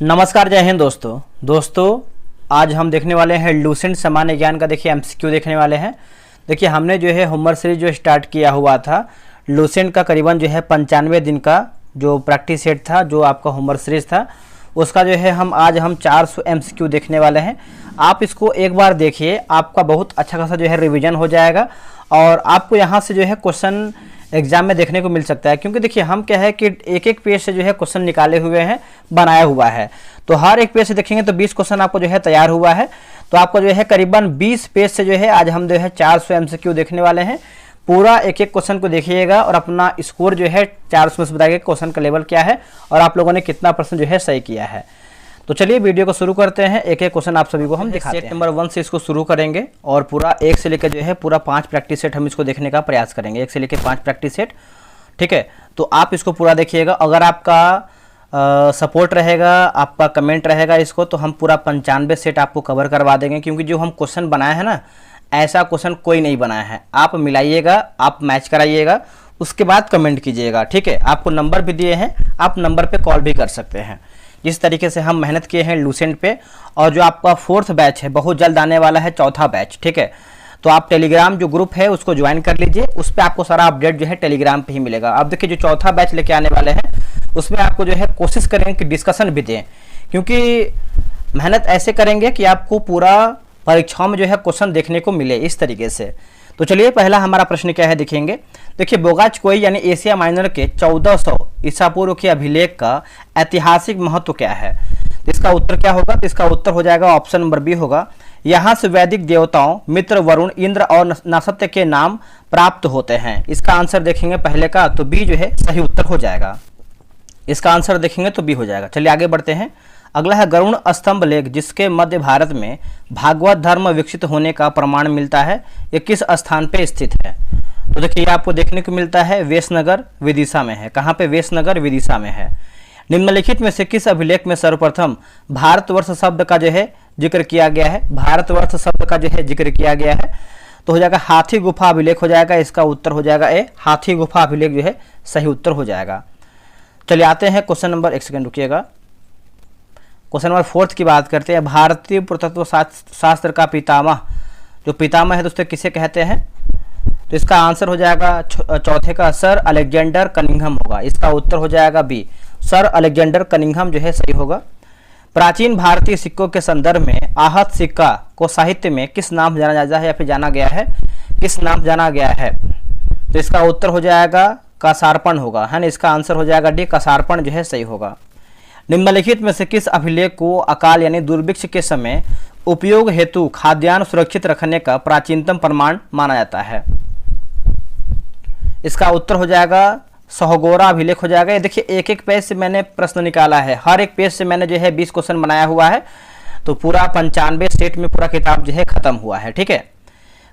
नमस्कार, जय हिंद दोस्तों आज हम देखने वाले हैं लूसेंट सामान्य ज्ञान का। देखिए एमसीक्यू देखने वाले हैं। देखिए हमने जो है होमवर्क सीरीज जो स्टार्ट किया हुआ था लूसेंट का, करीबन जो है 95 दिन का जो प्रैक्टिस सेट था, जो आपका होमवर्क सीरीज था, उसका जो है आज हम 400 एमसीक्यू देखने वाले हैं। आप इसको एक बार देखिए, आपका बहुत अच्छा खासा जो है रिवीजन हो जाएगा और आपको यहाँ से जो है क्वेश्चन एग्जाम में देखने को मिल सकता है। क्योंकि देखिए हम क्या है कि एक एक पेज से जो है क्वेश्चन निकाले हुए हैं, बनाया हुआ है, तो हर एक पेज से देखेंगे तो 20 क्वेश्चन आपको जो है तैयार हुआ है। तो आपको जो है करीबन 20 पेज से जो है आज हम जो है 400 एमसीक्यू देखने वाले हैं। पूरा एक एक क्वेश्चन को देखिएगा और अपना स्कोर जो है 400 में से बताइएगा क्वेश्चन का लेवल क्या है और आप लोगों ने कितना % जो है सही किया है। तो चलिए वीडियो को शुरू करते हैं। एक एक क्वेश्चन आप सभी को हम दिखाते हैं। सेट नंबर 1 से इसको शुरू करेंगे और पूरा 1 से लेकर जो है पूरा 5 प्रैक्टिस सेट हम इसको देखने का प्रयास करेंगे। 1 से लेकर 5 प्रैक्टिस सेट, ठीक है। तो आप इसको पूरा देखिएगा। अगर आपका सपोर्ट रहेगा, आपका कमेंट रहेगा इसको, तो हम पूरा 95 सेट आपको कवर करवा देंगे। क्योंकि जो हम क्वेश्चन बनाए हैं ना, ऐसा क्वेश्चन कोई नहीं बनाया है। आप मिलाइएगा, आप मैच कराइएगा, उसके बाद कमेंट कीजिएगा, ठीक है। आपको नंबर भी दिए हैं, आप नंबर पे कॉल भी कर सकते हैं। जिस तरीके से हम मेहनत किए हैं लूसेंट पे, और जो आपका 4th बैच है बहुत जल्द आने वाला है, 4था बैच, ठीक है। तो आप टेलीग्राम जो ग्रुप है उसको ज्वाइन कर लीजिए, उस पर आपको सारा अपडेट जो है टेलीग्राम पे ही मिलेगा। अब देखिए जो 4था बैच लेके आने वाले हैं उसमें आपको जो है कोशिश करेंगे कि डिस्कशन भी दें, क्योंकि मेहनत ऐसे करेंगे कि आपको पूरा परीक्षाओं में जो है क्वेश्चन देखने को मिले इस तरीके से। तो चलिए पहला हमारा प्रश्न क्या है देखेंगे। देखिए बोगाचकोई यानी एशिया माइनर के 1400 ईसा पूर्व के अभिलेख का ऐतिहासिक महत्व क्या है। इसका उत्तर क्या होगा? तो इसका उत्तर हो जाएगा ऑप्शन नंबर बी होगा। यहाँ से वैदिक देवताओं मित्र, वरुण, इंद्र और नसत्य के नाम प्राप्त होते हैं। इसका आंसर देखेंगे पहले का, तो बी जो है सही उत्तर हो जाएगा। इसका आंसर देखेंगे तो बी हो जाएगा। चलिए आगे बढ़ते हैं। अगला है गरुड़ स्तंभ लेख, जिसके मध्य भारत में भागवत धर्म विकसित होने का प्रमाण मिलता है, ये किस स्थान पे स्थित है? तो देखिए आपको देखने को मिलता है वेशनगर विदिशा में है। कहाँ पे? वेशनगर विदिशा में है। निम्नलिखित में से किस अभिलेख में सर्वप्रथम भारतवर्ष शब्द का जो है जिक्र किया गया है? भारतवर्ष शब्द का जो है जिक्र किया गया है, तो हो जाएगा हाथी गुफा अभिलेख हो जाएगा। इसका उत्तर हो जाएगा ए, हाथी गुफा अभिलेख जो है सही उत्तर हो जाएगा। चलिए आते हैं क्वेश्चन नंबर, एक सेकंड रुकिएगा, क्वेश्चन नंबर 4 की बात करते हैं। भारतीय पुरातत्व शास्त्र का पितामह, जो पितामह है दोस्तों किसे कहते हैं? तो इसका आंसर हो जाएगा चौथे का सर अलेक्जेंडर कनिंघम होगा। इसका उत्तर हो जाएगा बी, सर अलेक्जेंडर कनिंघम जो है सही होगा। प्राचीन भारतीय सिक्कों के संदर्भ में आहत सिक्का को साहित्य में किस नाम जाना जाता है या फिर जाना गया है? किस नाम जाना गया है? तो इसका उत्तर हो जाएगा कसारपण होगा, है ना। इसका आंसर हो जाएगा डी, कसारपण जो है सही होगा। निम्नलिखित में से किस अभिलेख को अकाल यानी दुर्भिक्ष के समय उपयोग हेतु खाद्यान्न सुरक्षित रखने का प्राचीनतम प्रमाण माना जाता है? इसका उत्तर हो जाएगा सहोगोरा अभिलेख हो जाएगा। ये देखिए एक एक पेज से मैंने प्रश्न निकाला है, हर एक पेज से मैंने जो है 20 क्वेश्चन बनाया हुआ है। तो पूरा 95 सेट में पूरा किताब जो है खत्म हुआ है, ठीक है।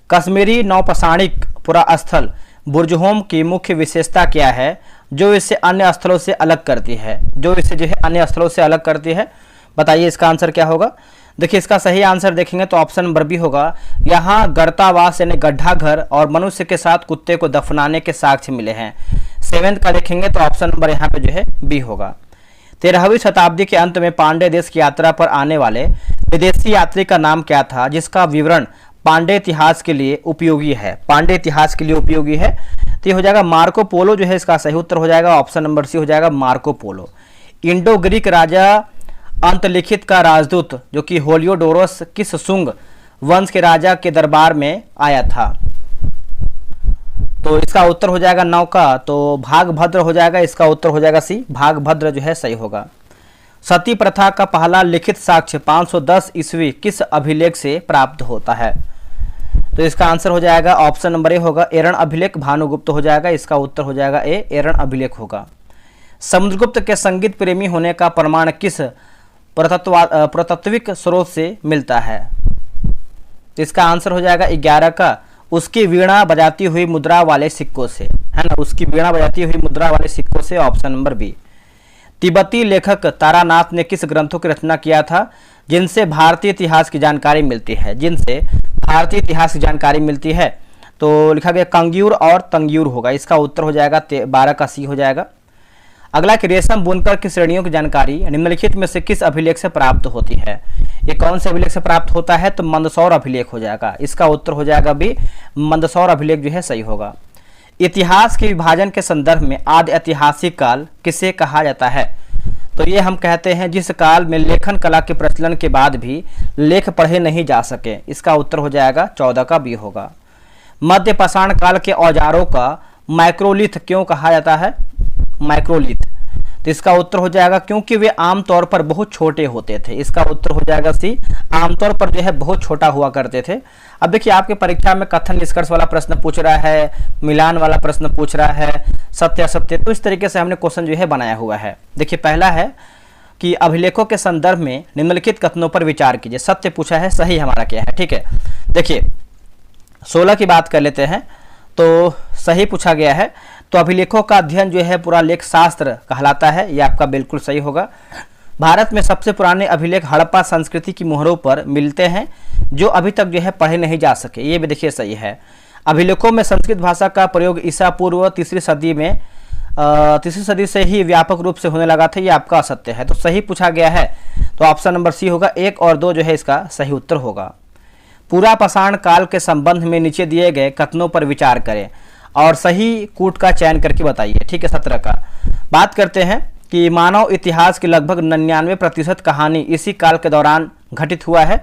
कश्मीरी नौपाषाणिक पुरास्थल बुर्जहोम की मुख्य विशेषता क्या है जो इसे अन्य स्थलों से अलग करती है? जो इसे जो है अन्य स्थलों से अलग करती है, बताइए इसका आंसर क्या होगा? देखिए इसका सही आंसर देखेंगे तो ऑप्शन नंबर बी होगा। यहाँ गर्तावास यानी गड्ढा घर और मनुष्य के साथ कुत्ते को दफनाने के साक्ष्य मिले हैं। 7th का देखेंगे तो ऑप्शन नंबर यहाँ पे जो है बी होगा। 13वीं शताब्दी के अंत में पांडे देश की यात्रा पर आने वाले विदेशी यात्री का नाम क्या था, जिसका विवरण पांडे इतिहास के लिए उपयोगी है? पांडे इतिहास के लिए उपयोगी है तो ये हो जाएगा मार्को पोलो जो है इसका सही उत्तर हो जाएगा। ऑप्शन नंबर सी हो जाएगा मार्को पोलो। इंडो ग्रीक राजा अंतलिखित का राजदूत जो कि होलियोडोरस किस शुंग वंश के राजा के दरबार में आया था? तो इसका उत्तर हो जाएगा 9 का, तो भागभद्र हो जाएगा। इसका उत्तर हो जाएगा सी, भागभद्र जो है सही होगा। सती प्रथा का पहला लिखित साक्ष्य 510 ईस्वी किस अभिलेख से प्राप्त होता है? तो इसका आंसर हो जाएगा ऑप्शन नंबर ए होगा, एरण अभिलेख भानुगुप्त हो जाएगा। इसका उत्तर हो जाएगा ए, एरण अभिलेख होगा। समुद्रगुप्त के संगीत प्रेमी होने का प्रमाण किस पुरातात्विक स्रोत से मिलता है? तो इसका आंसर हो जाएगा 11 का, उसकी वीणा बजाती हुई मुद्रा वाले सिक्कों से, है ना। उसकी वीणा बजाती हुई मुद्रा वाले सिक्कों से, ऑप्शन नंबर बी। तिब्बती लेखक तारानाथ ने किस ग्रंथों की रचना किया था जिनसे भारतीय इतिहास की जानकारी मिलती है? जिनसे भारतीय इतिहास की जानकारी मिलती है, तो लिखा गया कंग्यूर और तंग्यूर होगा। इसका उत्तर हो जाएगा 12 का सी हो जाएगा। अगला कि रेशम बुनकर की श्रेणियों की जानकारी निम्नलिखित में से किस अभिलेख से प्राप्त होती है? ये कौन से अभिलेख से प्राप्त होता है? तो मंदसौर अभिलेख हो जाएगा। इसका उत्तर हो जाएगा भी मंदसौर अभिलेख जो है सही होगा। इतिहास के विभाजन के संदर्भ में आदि ऐतिहासिक काल किसे कहा जाता है? तो ये हम कहते हैं जिस काल में लेखन कला के प्रचलन के बाद भी लेख पढ़े नहीं जा सके। इसका उत्तर हो जाएगा 14 का बी होगा। मध्य पाषाण काल के औजारों का माइक्रोलिथ क्यों कहा जाता है? माइक्रोलिथ, तो इसका उत्तर हो जाएगा क्योंकि वे आमतौर पर बहुत छोटे होते थे। इसका उत्तर हो जाएगा सी, आमतौर पर जो है बहुत छोटा हुआ करते थे। अब देखिए आपके परीक्षा में कथन निष्कर्ष वाला प्रश्न पूछ रहा है, मिलान वाला प्रश्न पूछ रहा है, सत्य असत्य, तो इस तरीके से हमने क्वेश्चन जो है बनाया हुआ है। देखिए पहला है कि अभिलेखों के संदर्भ में निम्नलिखित कथनों पर विचार कीजिए। सत्य पूछा है, सही हमारा क्या है? ठीक है, देखिए 16 की बात कर लेते हैं तो सही पूछा गया है। तो अभिलेखों का अध्ययन जो है पूरा लेख शास्त्र कहलाता है, यह आपका बिल्कुल सही होगा। भारत में सबसे पुराने अभिलेख हड़प्पा संस्कृति की मोहरों पर मिलते हैं जो अभी तक जो है पढ़े नहीं जा सके, ये भी देखिए सही है। अभिलेखों में संस्कृत भाषा का प्रयोग ईसा पूर्व तीसरी सदी से ही व्यापक रूप से होने लगा था, ये आपका असत्य है। तो सही पूछा गया है तो ऑप्शन नंबर सी होगा, 1 और 2 जो है इसका सही उत्तर होगा। पूरा पाषाण काल के संबंध में नीचे दिए गए कथनों पर विचार करें और सही कूट का चयन करके बताइए। ठीक है, 17 का बात करते हैं कि मानव इतिहास की लगभग 99% कहानी इसी काल के दौरान घटित हुआ है,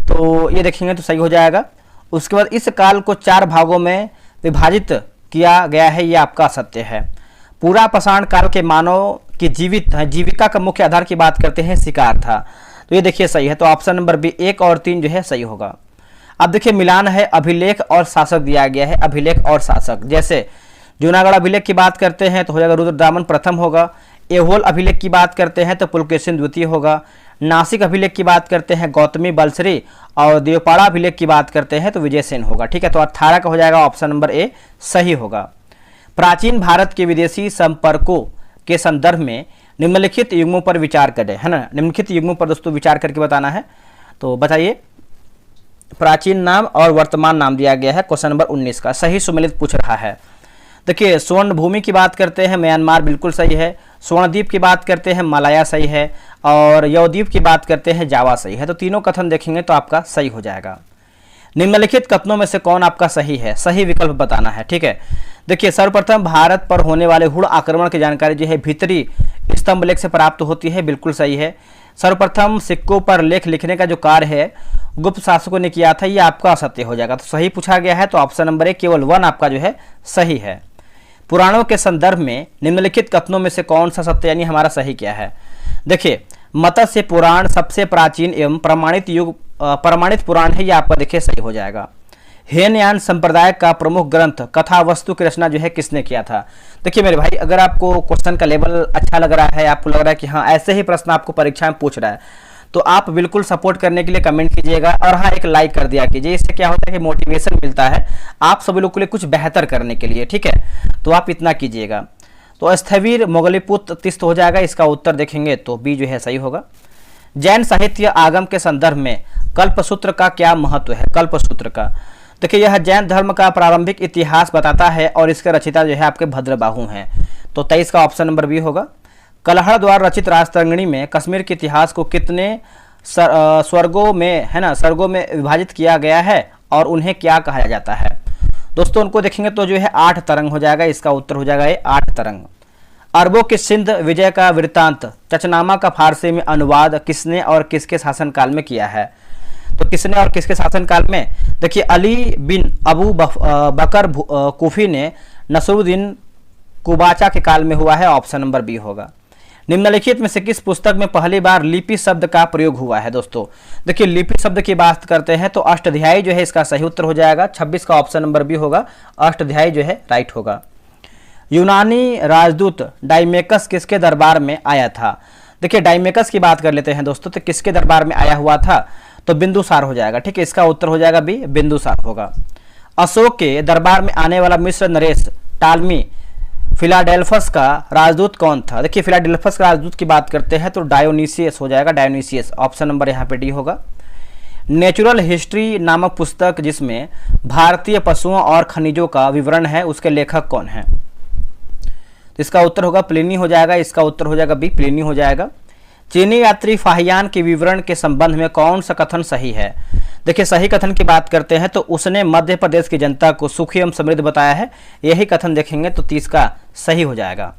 तो ये देखेंगे तो सही हो जाएगा। उसके बाद इस काल को 4 भागों में विभाजित किया गया है, ये आपका असत्य है। पूरा पाषाण काल के मानव की जीविका का मुख्य आधार की बात करते हैं शिकार था, तो ये देखिए सही है। तो ऑप्शन नंबर बी 1 और 3 जो है सही होगा। अब देखिए मिलान है, अभिलेख और शासक दिया गया है, अभिलेख और शासक। जैसे जूनागढ़ अभिलेख की बात करते हैं तो हो जाएगा रुद्रदामन प्रथम होगा। एहोल अभिलेख की बात करते हैं तो पुलकेशिन द्वितीय होगा। नासिक अभिलेख की बात करते हैं गौतमी बलश्री, और देवपाड़ा अभिलेख की बात करते हैं तो विजयसेन होगा। ठीक है, तो 18 का हो जाएगा ऑप्शन नंबर ए सही होगा। प्राचीन भारत के विदेशी संपर्कों के संदर्भ में निम्नलिखित युग्मों पर विचार करें, है ना। निम्नलिखित युग्मों पर दोस्तों विचार करके बताना है, तो बताइए। प्राचीन नाम और वर्तमान नाम दिया गया है, क्वेश्चन नंबर 19 का सही सुमेलित पूछ रहा है। देखिए स्वर्ण भूमि की बात करते हैं म्यांमार बिल्कुल सही है, स्वर्णद्वीप की बात करते हैं मलाया सही है, और यवद्वीप की बात करते हैं जावा सही है। तो तीनों कथन देखेंगे तो आपका सही हो जाएगा। निम्नलिखित कथनों में से कौन आपका सही है, सही विकल्प बताना है। ठीक है, देखिए सर्वप्रथम भारत पर होने वाले हुड़ आक्रमण की जानकारी जो है भीतरी स्तंभ लेख से प्राप्त होती है, बिल्कुल सही है। सर्वप्रथम सिक्कों पर लेख लिखने का जो कार्य है गुप्त शासकों ने किया था, ये आपका असत्य हो जाएगा। तो सही पूछा गया है तो ऑप्शन नंबर 1 केवल 1 आपका जो है सही है। पुराणों के संदर्भ में निम्नलिखित कथनों में से कौन सा सत्य यानी हमारा सही क्या है? देखिए मत्स्य पुराण सबसे प्राचीन एवं प्रमाणित पुराण है, ये आपका देखिए सही हो जाएगा। हेनयान संप्रदाय का प्रमुख ग्रंथ कथा वस्तु की रचना जो है किसने किया था? देखिए मेरे भाई, अगर आपको क्वेश्चन का लेवल अच्छा लग रहा है, आपको लग रहा है कि हाँ ऐसे ही प्रश्न आपको परीक्षा में पूछ रहा है, तो आप बिल्कुल सपोर्ट करने के लिए कमेंट कीजिएगा और हाँ एक लाइक कर दिया कीजिए। इससे क्या होता है कि मोटिवेशन मिलता है आप सभी लोग के लिए कुछ बेहतर करने के लिए। ठीक है, तो आप इतना कीजिएगा। तो स्थविर मोगलीपुत्र तीस्त हो जाएगा, इसका उत्तर देखेंगे तो बी जो है सही होगा। जैन साहित्य आगम के संदर्भ में कल्पसूत्र का क्या महत्व है? कल्पसूत्र का देखिए यह जैन धर्म का प्रारंभिक इतिहास बताता है और इसके रचयिता जो है आपके भद्रबाहु हैं, तो 23 का ऑप्शन नंबर बी होगा। कलहड़ द्वारा रचित राजतरंगिणी में कश्मीर के इतिहास को कितने स्वर्गों में, है ना, सर्गों में विभाजित किया गया है और उन्हें क्या कहा जाता है? दोस्तों उनको देखेंगे तो जो है 8 तरंग हो जाएगा, इसका उत्तर हो जाएगा ये 8 तरंग। अरबों के सिंध विजय का वृत्तांत चचनामा का फारसी में अनुवाद किसने और किसके शासनकाल में किया है? तो किसने और किसके शासनकाल में? देखिए अली बिन अबू बकर कूफी ने नसरुद्दीन कुबाचा के काल में हुआ है, ऑप्शन नंबर बी होगा। निम्नलिखित में से किस पुस्तक में पहली बार लिपि शब्द का प्रयोग हुआ है? दोस्तों देखिए लिपि शब्द की बात करते हैं तो अष्टाध्यायी जो है इसका सही उत्तर हो जाएगा, 26 का ऑप्शन नंबर बी होगा, अष्टाध्यायी जो है राइट होगा। यूनानी राजदूत डाइमेकस किसके दरबार में आया था? देखिए डाइमेकस की बात कर लेते हैं दोस्तों, तो किसके दरबार में आया हुआ था? तो बिंदुसार हो जाएगा। ठीक है, इसका उत्तर हो जाएगा बी, बिंदुसार होगा। अशोक के दरबार में आने वाला मिस्र नरेश टालमी फिलाडेल्फस का राजदूत कौन था? देखिए फिलाडेल्फस का राजदूत की बात करते हैं तो डायोनीसियस हो जाएगा, डायोनीसियस, ऑप्शन नंबर यहाँ पे डी होगा। नेचुरल हिस्ट्री नामक पुस्तक जिसमें भारतीय पशुओं और खनिजों का विवरण है, उसके लेखक कौन है? तो इसका उत्तर होगा प्लिनी हो जाएगा, इसका उत्तर हो जाएगा बी, प्लिनी हो जाएगा। चीनी यात्री फाहियान के विवरण के संबंध में कौन सा कथन सही है? देखिए सही कथन की बात करते हैं तो उसने मध्य प्रदेश की जनता को सुखी एवं समृद्ध बताया है, यही कथन देखेंगे तो 30 का सही हो जाएगा।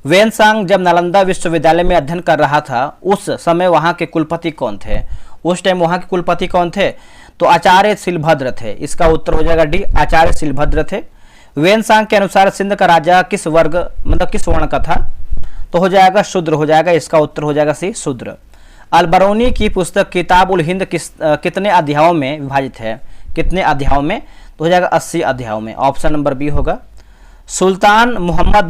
वेनसांग जब नालंदा विश्वविद्यालय में अध्ययन कर रहा था उस समय वहां के कुलपति कौन थे? उस टाइम वहां के कुलपति कौन थे? तो आचार्य शिलभद्र थे, इसका उत्तर हो जाएगा डी, आचार्य शिलभद्र थे। वेनसांग के अनुसार सिंध का राजा किस वर्ग मतलब किस वर्ण का था? तो हो जाएगा शूद्र हो जाएगा, इसका उत्तर हो जाएगा सी, शूद्र। अलबरूनी की पुस्तक किताब उल हिंद कितने अध्यायों में विभाजित है? कितने अध्यायों में? तो हो जाएगा 80 अध्यायों में, ऑप्शन नंबर बी होगा। सुल्तान मोहम्मद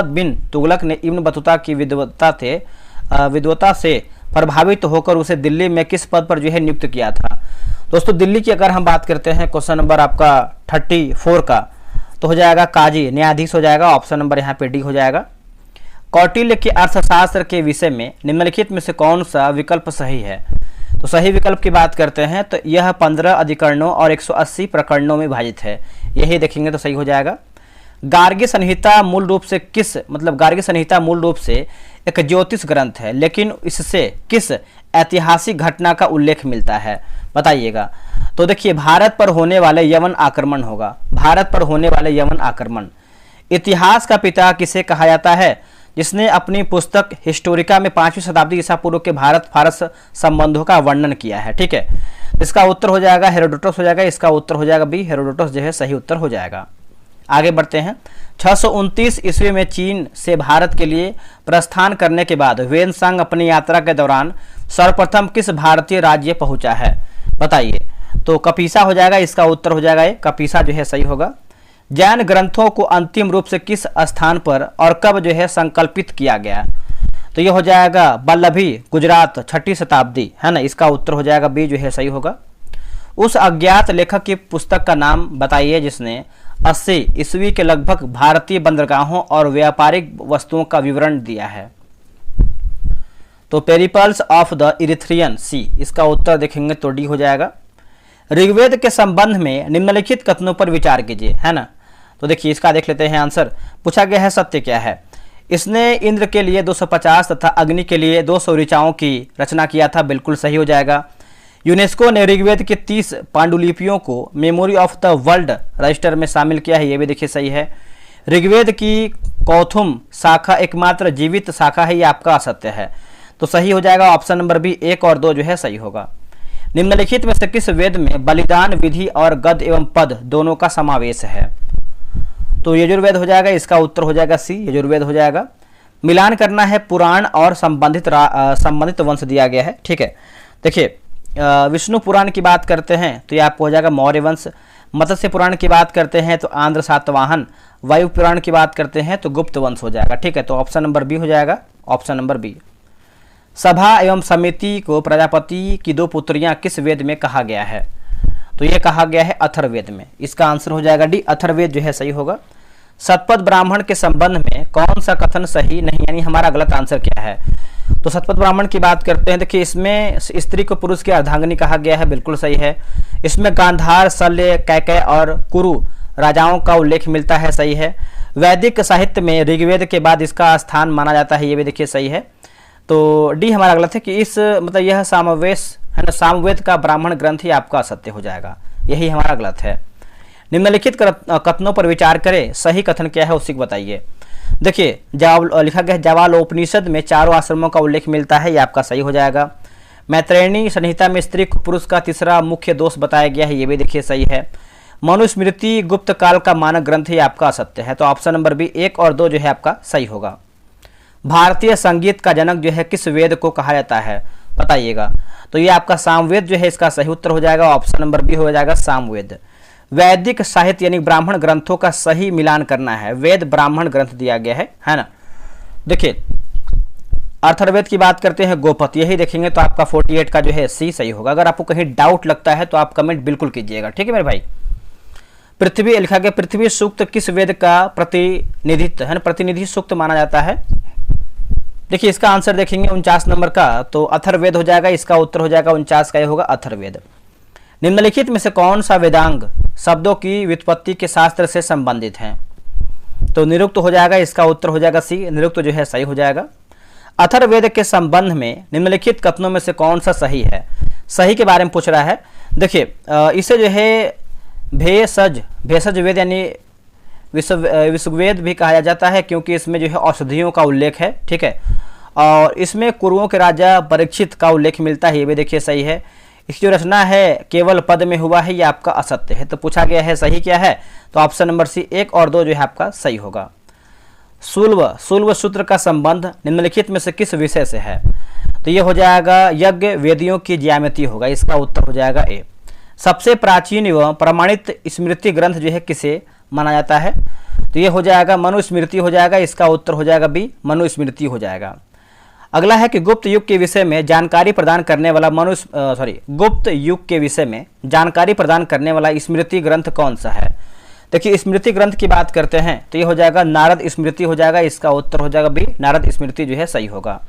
बिन तुगलक ने इब्न बतूता की विद्वता से प्रभावित होकर उसे दिल्ली में किस पद पर जो है नियुक्त किया था? दोस्तों दिल्ली की अगर हम बात करते हैं क्वेश्चन नंबर आपका 34 का, तो हो जाएगा काजी, न्यायाधीश हो जाएगा, ऑप्शन नंबर यहाँ पे डी हो जाएगा। कौटिल्य के अर्थशास्त्र के विषय में निम्नलिखित में से कौन सा विकल्प सही है? तो सही विकल्प की बात करते हैं तो यह 15 अधिकरणों और 180 प्रकरणों में विभाजित है, यही देखेंगे तो सही हो जाएगा। गार्गी संहिता मूल रूप से गार्गी संहिता मूल रूप से एक ज्योतिष ग्रंथ है, लेकिन इससे किस ऐतिहासिक घटना का उल्लेख मिलता है? बताइएगा। तो देखिए भारत पर होने वाले यवन आक्रमण होगा, भारत पर होने वाले यवन आक्रमण। इतिहास का पिता किसे कहा जाता है? जिसने अपनी पुस्तक हिस्टोरिका में 5वीं शताब्दी ईसा पूर्व के भारत फारस संबंधों का वर्णन किया है, ठीक है। इसका उत्तर हो जाएगा हेरोडोटस हो जाएगा, इसका उत्तर हो जाएगा बी, हेरोडोटस जो है सही उत्तर हो जाएगा। आगे बढ़ते हैं। 629 ईस्वी में चीन से भारत के लिए प्रस्थान करने के बाद वेनसांग अपनी यात्रा के दौरान सर्वप्रथम किस भारतीय राज्य पहुंचा है? बताइए। तो कपीसा हो जाएगा, इसका उत्तर हो जाएगा ये, कपीसा जो है सही होगा। जैन ग्रंथों को अंतिम रूप से किस स्थान पर और कब जो है संकल्पित किया गया? तो ये हो जाएगा वल्लभी, गुजरात, 6वीं शताब्दी, है ना, इसका उत्तर हो जाएगा बी जो है सही होगा। उस अज्ञात लेखक की पुस्तक का नाम बताइए जिसने 80 ईस्वी के लगभग भारतीय बंदरगाहों और व्यापारिक वस्तुओं का विवरण दिया है। तो पेरिपल्स ऑफ द इरिथ्रियन सी, इसका उत्तर देखेंगे तो डी हो जाएगा। ऋग्वेद के संबंध में निम्नलिखित कथनों पर विचार कीजिए, है ना। तो देखिए इसका देख लेते हैं आंसर। पूछा गया है सत्य क्या है? इसने इंद्र के लिए 250 तथा अग्नि के लिए 200 ऋचाओं की रचना किया था, बिल्कुल सही हो जाएगा। यूनेस्को ने ऋग्वेद के 30 पांडुलिपियों को memory of the world register में शामिल किया है, ये भी देखिए सही है। ऋग्वेद की कौथुम शाखा एकमात्र जीवित शाखा है, ये आपका असत्य है, तो सही हो जाएगा ऑप्शन नंबर बी, 1 और 2 जो है सही होगा। निम्नलिखित में से किस वेद में बलिदान विधि और गद एवं पद दोनों का समावेश है? तो यजुर्वेद हो जाएगा, इसका उत्तर हो जाएगा सी, यजुर्वेद हो जाएगा। मिलान करना है पुराण और संबंधित वंश दिया गया है, ठीक है। देखिए विष्णु पुराण की बात करते हैं तो ये आपको हो जाएगा मौर्य वंश। मत्स्य पुराण की बात करते हैं तो आंध्र सातवाहन। वायु पुराण की बात करते हैं तो गुप्त वंश हो जाएगा, ठीक है। तो ऑप्शन नंबर बी हो जाएगा, ऑप्शन नंबर बी। सभा एवं समिति को प्रजापति की 2 पुत्रियां किस वेद में कहा गया है? तो ये कहा गया है अथर्ववेद में, इसका आंसर हो जाएगा डी, अथर्ववेद जो है सही होगा। शतपथ ब्राह्मण के संबंध में कौन सा कथन सही नहीं, यानी हमारा गलत आंसर क्या है? तो शतपथ ब्राह्मण की बात करते हैं, देखिए इसमें स्त्री को पुरुष की अर्धांगिनी कहा गया है, बिल्कुल सही है। इसमें गांधार, शल्य, कैकय और कुरु राजाओं का उल्लेख मिलता है, सही है। वैदिक साहित्य में ऋग्वेद के बाद इसका स्थान माना जाता है, ये भी देखिए सही है। तो डी हमारा गलत है कि इस यह सामवेश है ना, सामवेद का ब्राह्मण ग्रंथ ही आपका असत्य हो जाएगा, यही हमारा गलत है। निम्नलिखित कथनों पर विचार करें, सही कथन क्या है उसी को बताइए। देखिए लिखा गया जावालोपनिषद में 4 आश्रमों का उल्लेख मिलता है, ये आपका सही हो जाएगा। मैत्रेयणी संहिता में स्त्री को पुरुष का तीसरा मुख्य दोष बताया गया है, ये भी देखिए सही है। मनुस्मृति गुप्त काल का मानक ग्रंथ ही आपका असत्य है, तो ऑप्शन नंबर बी 1 और 2 जो है आपका सही होगा। भारतीय संगीत का जनक जो है किस वेद को कहा जाता है? बताइएगा। तो ये आपका सामवेद जो है इसका सही उत्तर हो जाएगा, ऑप्शन नंबर बी हो जाएगा सामवेद। वैदिक साहित्य यानी ब्राह्मण ग्रंथों का सही मिलान करना है, वेद ब्राह्मण ग्रंथ दिया गया है ना। देखिए अथर्ववेद की बात करते हैं गोपत, यही देखेंगे तो आपका 48 का जो है सी सही होगा। अगर आपको कहीं डाउट लगता है तो आप कमेंट बिल्कुल कीजिएगा, ठीक है मेरे भाई। पृथ्वी लिखा गया, पृथ्वी सूक्त किस वेद का प्रतिनिधित्व है ना, प्रतिनिधि सूक्त माना जाता है? देखिए इसका आंसर देखेंगे 49 नंबर का, तो अथर्ववेद हो जाएगा, इसका उत्तर हो जाएगा 49 का, ये होगा अथर्ववेद। निम्नलिखित में से कौन सा वेदांग शब्दों की व्युत्पत्ति के शास्त्र से संबंधित है? तो निरुक्त हो जाएगा, इसका उत्तर हो जाएगा सी, निरुक्त जो है सही हो जाएगा। अथर्ववेद के संबंध में निम्नलिखित कथनों में से कौन सा सही है? सही के बारे में पूछ रहा है। देखिए इसे जो है भेषज वेद यानी विश्ववेद भी कहा जाता है, क्योंकि इसमें जो है औषधियों का उल्लेख है, ठीक है। और इसमें कुरुओं के राजा परीक्षित का उल्लेख मिलता है, ये भी देखिए सही है। इसकी जो रचना है केवल पद में हुआ है, ये आपका असत्य है। तो पूछा गया है सही क्या है, तो ऑप्शन नंबर सी 1 और 2 जो है आपका सही होगा। शूल्व सूत्र का संबंध निम्नलिखित में से किस विषय से है? तो ये हो जाएगा यज्ञ वेदियों की ज्यामिति होगा, इसका उत्तर हो जाएगा ए। सबसे प्राचीन एवं प्रमाणित स्मृति ग्रंथ जो है किसे माना जाता है? तो ये हो जाएगा मनुस्मृति हो जाएगा, इसका उत्तर हो जाएगा बी, मनुस्मृति हो जाएगा। अगला है कि गुप्त युग के विषय में जानकारी प्रदान करने वाला गुप्त युग के विषय में जानकारी प्रदान करने वाला स्मृति ग्रंथ कौन सा है? देखिए स्मृति ग्रंथ की बात करते हैं तो ये हो जाएगा नारद स्मृति हो जाएगा, इसका उत्तर हो जाएगा बी, नारद स्मृति जो है सही होगा।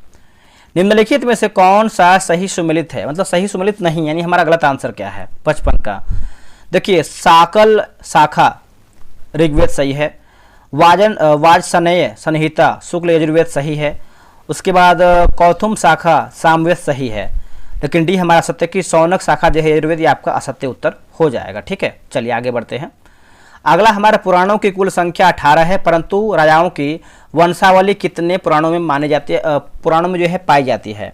निम्नलिखित में से कौन सा सही सुमेलित है, मतलब सही सुमेलित नहीं, यानी हमारा गलत आंसर क्या है 55 का? देखिए साकल शाखा ऋग्वेद सही है, वाजसनेय संहिता शुक्ल यजुर्वेद सही है, उसके बाद कौथुम शाखा सामवेद सही है, लेकिन डी हमारा सत्य की सौनक शाखा जो है यजुर्वेद, ये आपका असत्य उत्तर हो जाएगा, ठीक है। चलिए आगे बढ़ते हैं। अगला हमारे पुराणों की कुल संख्या 18 है, परंतु राजाओं की वंशावली कितने पुराणों में माने जाती है, पुराणों में जो है पाई जाती है?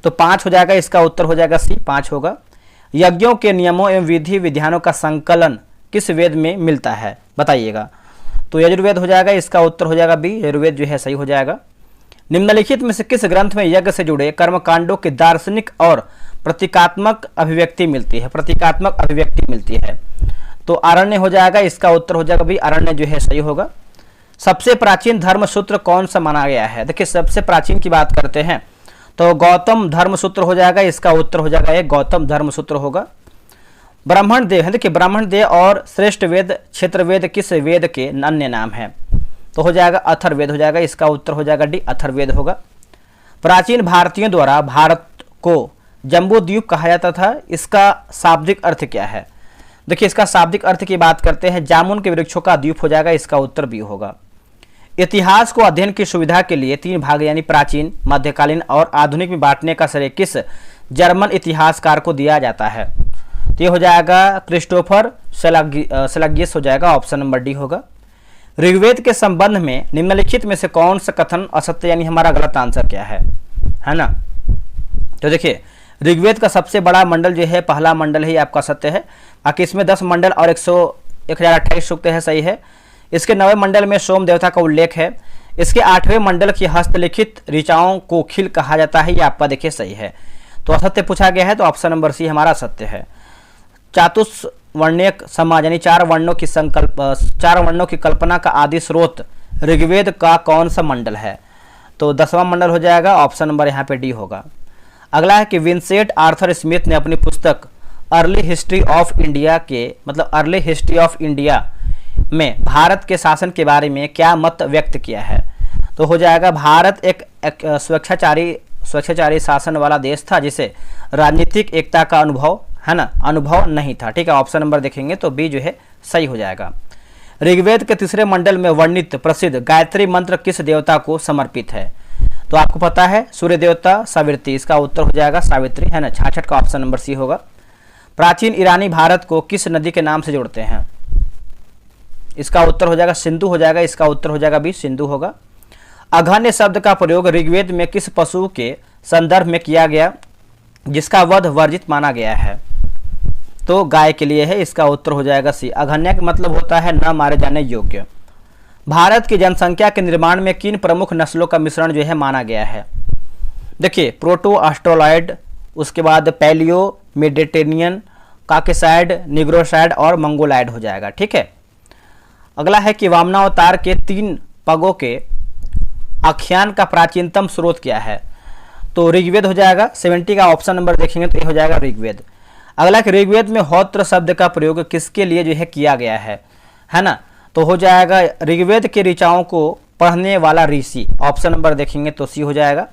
तो 5 हो जाएगा, इसका उत्तर हो जाएगा सी, 5 होगा। यज्ञों के नियमों एवं विधि विधानों का संकलन किस वेद में मिलता है, बताइएगा? तो यजुर्वेद हो जाएगा, इसका उत्तर हो जाएगा बी, यजुर्वेद जो है सही हो जाएगा। निम्नलिखित में से किस ग्रंथ में यज्ञ से जुड़े कर्मकांडों की दार्शनिक और प्रतीकात्मक अभिव्यक्ति मिलती है? प्रतीकात्मक अभिव्यक्ति मिलती है, तो आरण्य हो जाएगा, इसका उत्तर हो जाएगा भी, आरण्य जो है सही होगा। सबसे प्राचीन धर्म सूत्र कौन सा माना गया है? देखिए सबसे प्राचीन की बात करते हैं तो गौतम धर्म सूत्र हो जाएगा, इसका उत्तर हो जाएगा एक, गौतम धर्म सूत्र होगा। ब्राह्मण देव है, देखिए ब्राह्मण देव और श्रेष्ठ वेद क्षेत्रवेद किस वेद के अन्य नाम है? तो हो जाएगा अथर्ववेद हो जाएगा, इसका उत्तर हो जाएगा डी, अथर्ववेद होगा। प्राचीन भारतीयों द्वारा भारत को जम्बू द्वीप कहा जाता था, इसका शाब्दिक अर्थ क्या है? देखिए इसका शाब्दिक अर्थ की बात करते हैं जामुन के वृक्षों का द्वीप हो जाएगा, इसका उत्तर बी होगा। इतिहास को अध्ययन की सुविधा के लिए 3 भाग यानी प्राचीन, मध्यकालीन और आधुनिक में बांटने का श्रेय किस जर्मन इतिहासकार को दिया जाता है? तो ये हो जाएगा क्रिस्टोफर सेलागियस हो जाएगा, ऑप्शन नंबर डी होगा। ऋग्वेद के संबंध में निम्नलिखित में से कौन सा कथन असत्य, यानी हमारा गलत आंसर क्या है ना? तो देखिए ऋग्वेद का सबसे बड़ा मंडल जो है पहला मंडल है, आपका सत्य है। बाकी इसमें 10 मंडल और 1028 सूक्त है, सही है। इसके 9वें मंडल में सोम देवता का उल्लेख है। इसके 8वें मंडल की हस्तलिखित ऋचाओं को खिल कहा जाता है, ये आपका देखिए सही है। तो असत्य पूछा गया है, तो ऑप्शन नंबर सी हमारा सत्य है। चातुर्वर्ण्यक समाज यानी 4 वर्णों की कल्पना का आदि स्रोत ऋग्वेद का कौन सा मंडल है? तो 10वां मंडल हो जाएगा, ऑप्शन नंबर यहाँ पे डी होगा। अगला है कि विंसेंट आर्थर स्मिथ ने अपनी पुस्तक अर्ली हिस्ट्री ऑफ इंडिया में भारत के शासन के बारे में क्या मत व्यक्त किया है? तो हो जाएगा भारत एक स्वेच्छाचारी शासन वाला देश था, जिसे राजनीतिक एकता का अनुभव नहीं था, ठीक है। ऑप्शन नंबर देखेंगे तो बी जो है सही हो जाएगा। ऋग्वेद के 3रे मंडल में वर्णित प्रसिद्ध गायत्री मंत्र किस देवता को समर्पित है? तो आपको पता है सूर्य देवता सावित्री, इसका उत्तर हो जाएगा सावित्री, है ना। 66 का ऑप्शन नंबर सी होगा। प्राचीन ईरानी भारत को किस नदी के नाम से जोड़ते हैं? इसका उत्तर हो जाएगा सिंधु हो जाएगा, इसका उत्तर हो जाएगा बी, सिंधु होगा। अघन्य शब्द का प्रयोग ऋग्वेद में किस पशु के संदर्भ में किया गया जिसका वध वर्जित माना गया है? तो गाय के लिए है, इसका उत्तर हो जाएगा सी। अघन्य का मतलब होता है न मारे जाने योग्य। भारत की जनसंख्या के निर्माण में किन प्रमुख नस्लों का मिश्रण जो है माना गया है? देखिए प्रोटो ऑस्ट्रोलॉइड, उसके बाद पैलियो, मेडिटेरेनियन, काकेसाइड, निग्रोसाइड और मंगोलाइड हो जाएगा, ठीक है। अगला है कि वामनावतार के 3 पगों के आख्यान का प्राचीनतम स्रोत क्या है? तो ऋग्वेद हो जाएगा। 70 का ऑप्शन नंबर देखेंगे तो ये हो जाएगा ऋग्वेद। अगला कि ऋग्वेद में होत्र शब्द का प्रयोग किसके लिए जो है किया गया है ना? तो हो जाएगा ऋग्वेद के ऋचाओं को पढ़ने वाला ऋषि, ऑप्शन नंबर देखेंगे तो सी हो जाएगा।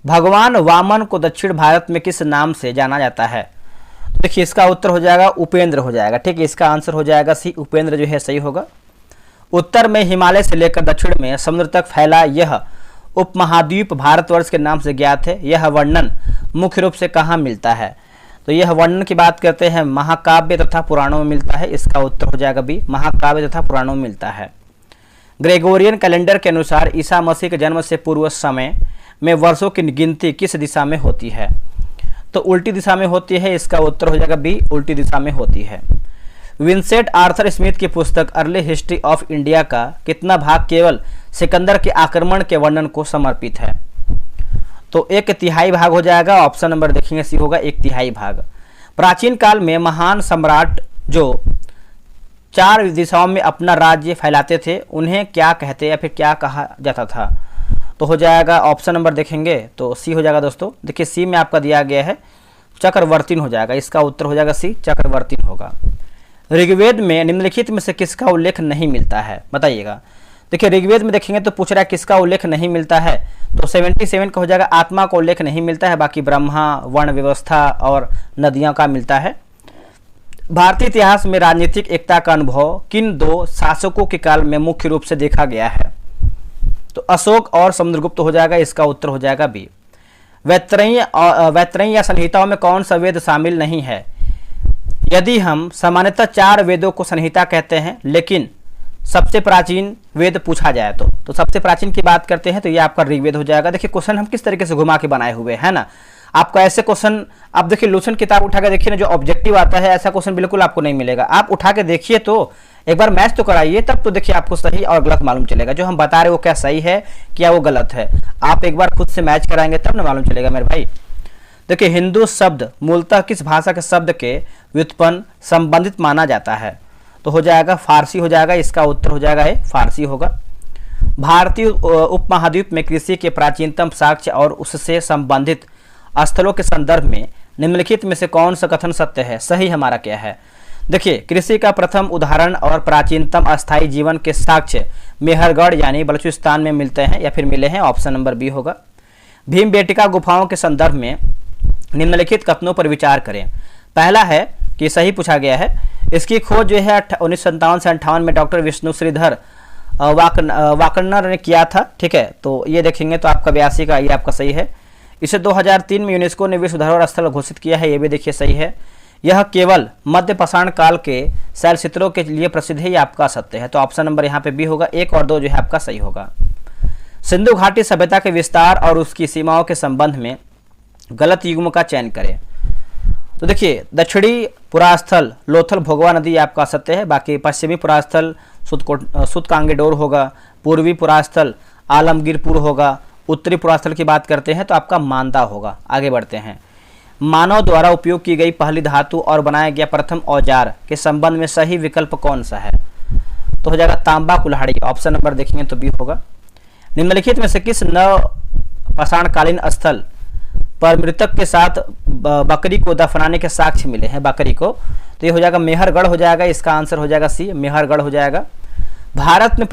भगवान वामन को दक्षिण भारत में किस नाम से जाना जाता है? तो देखिए इसका उत्तर हो जाएगा उपेंद्र हो जाएगा, ठीक है। इसका आंसर हो जाएगा सी, उपेंद्र जो है सही होगा। उत्तर में हिमालय से लेकर दक्षिण में समुद्र तक फैला यह उपमहाद्वीप भारतवर्ष के नाम से ज्ञात है। यह वर्णन मुख्य रूप से कहाँ मिलता है? तो यह वर्णन की बात करते हैं महाकाव्य तथा पुराणों में मिलता है। इसका उत्तर हो जाएगा बी, महाकाव्य तथा पुराणों में मिलता है। ग्रेगोरियन कैलेंडर के अनुसार ईसा मसीह के जन्म से पूर्व समय में वर्षों की गिनती किस दिशा में होती है? तो उल्टी दिशा में होती है। इसका उत्तर हो जाएगा बी, उल्टी दिशा में होती है। विंसेंट आर्थर स्मिथ की पुस्तक अर्ली हिस्ट्री ऑफ इंडिया का कितना भाग केवल सिकंदर के आक्रमण के वर्णन को समर्पित है? तो 1/3 भाग हो जाएगा। ऑप्शन नंबर देखेंगे सी होगा 1/3 भाग। प्राचीन काल में महान सम्राट जो 4 दिशाओं में अपना राज्य फैलाते थे उन्हें क्या कहते या फिर क्या कहा जाता था? तो हो जाएगा ऑप्शन नंबर देखेंगे तो सी हो जाएगा दोस्तों। देखिए सी में आपका दिया गया है चक्रवर्तीन हो जाएगा। इसका उत्तर हो जाएगा सी, चक्रवर्तीन होगा। ऋग्वेद में निम्नलिखित में से किसका उल्लेख नहीं मिलता है? बताइएगा। देखिए ऋग्वेद में देखेंगे तो पूछ रहा है किसका उल्लेख नहीं मिलता है, तो 77 का हो जाएगा आत्मा का उल्लेख नहीं मिलता है। बाकी ब्रह्मा, वर्ण व्यवस्था और नदियों का मिलता है। भारतीय इतिहास में राजनीतिक एकता का अनुभव किन 2 शासकों के काल में मुख्य रूप से देखा गया है? तो अशोक और समुद्रगुप्त हो जाएगा। इसका उत्तर हो जाएगा बी। वैतरणी या संहिताओं में कौन सा वेद शामिल नहीं है? यदि हम सामान्यतः 4 वेदों को संहिता कहते हैं, लेकिन सबसे प्राचीन वेद पूछा जाए तो सबसे प्राचीन की बात करते हैं तो ये आपका ऋग्वेद हो जाएगा। देखिए क्वेश्चन हम किस तरीके से घुमा के बनाए हुए हैं ना। आपको ऐसे क्वेश्चन आप देखिए लूसेंट किताब उठा के देखिए ना, जो ऑब्जेक्टिव आता है ऐसा क्वेश्चन बिल्कुल आपको नहीं मिलेगा। आप उठा के देखिए तो एक बार मैच तो कराइए, तब तो देखिए आपको सही और गलत मालूम चलेगा। जो हम बता रहे हैं वो क्या सही है क्या वो गलत है, आप एक बार खुद से मैच कराएंगे तब ना मालूम चलेगा मेरे भाई। देखिए हिंदू शब्द मूलतः किस भाषा के शब्द के व्युत्पन्न संबंधित माना जाता है? तो हो जाएगा फारसी हो जाएगा। इसका उत्तर हो जाएगा है फारसी होगा। भारतीय उपमहाद्वीप में कृषि के प्राचीनतम साक्ष्य और उससे संबंधित स्थलों के संदर्भ में निम्नलिखित में से कौन सा कथन सत्य है? सही हमारा क्या है? देखिए कृषि का प्रथम उदाहरण और प्राचीनतम अस्थायी जीवन के साक्ष्य मेहरगढ़ यानी बलूचिस्तान में मिलते हैं या फिर मिले हैं। ऑप्शन नंबर बी होगा। भीमबेटका गुफाओं के संदर्भ में निम्नलिखित कथनों पर विचार करें। पहला है कि सही पूछा गया है। इसकी खोज जो है 1957 से 58 में डॉक्टर विष्णु श्रीधर वाकनर ने किया था। ठीक है, तो ये देखेंगे तो आपका 82 का ये आपका सही है। इसे 2003 में यूनेस्को ने विश्व धरोहर स्थल घोषित किया है, ये भी देखिए सही है। यह केवल मध्य पाषाण काल के शैल चित्रों के लिए प्रसिद्ध है, ये आपका सत्य है। तो ऑप्शन नंबर यहाँ पे बी होगा। 1 और 2 जो है आपका सही होगा। सिंधु घाटी सभ्यता के विस्तार और उसकी सीमाओं के संबंध में गलत युग्म का चयन करें। तो देखिए दक्षिणी पुरास्थल लोथल भोगवा नदी आपका सत्य है। बाकी पश्चिमी पुरास्थल सुतकांगेडोर होगा। पूर्वी पुरास्थल आलमगीरपुर होगा। उत्तरी पुरास्थल की बात करते हैं तो आपका मानदा होगा। आगे बढ़ते हैं। मानव द्वारा उपयोग की गई पहली धातु और बनाया गया प्रथम औजार के संबंध में सही विकल्प कौन सा है? तो हो जाएगा तांबा कुल्हाड़ी। ऑप्शन नंबर देखेंगे तो बी होगा। निम्नलिखित में से किस नव पाषाणकालीन स्थल पर मृतक के साथ बकरी को दफनाने के साक्ष्य मिले हैं? बकरी को, तो ये हो जाएगा मेहरगढ़ हो जाएगा। इसका आंसर हो जाएगा सी, मेहरगढ़ हो जाएगा। भारत में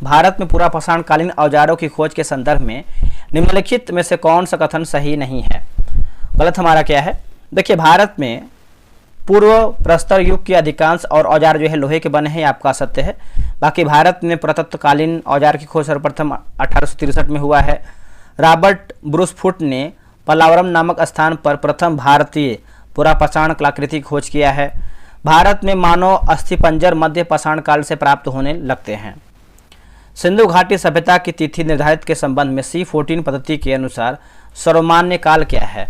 भारत में पूरा पाषाणकालीन औजारों की खोज के संदर्भ में निम्नलिखित में से कौन सा कथन सही नहीं है? गलत हमारा क्या है? देखिए भारत में पूर्व प्रस्तर युग के अधिकांश और औजार जो है लोहे के बने हैं, आपका सत्य है। बाकी भारत में पुरातत्वकालीन औजार की खोज सर्वप्रथम 1863 में हुआ है। रॉबर्ट ब्रूसफुट ने पलावरम नामक स्थान पर प्रथम भारतीय पुरापाषाण कलाकृति की खोज किया है। भारत में मानव अस्थिपंजर मध्य पाषाण काल से प्राप्त होने लगते हैं। सिंधु घाटी सभ्यता की तिथि निर्धारित के संबंध में C14 पद्धति के अनुसार सर्वमान्य काल क्या है?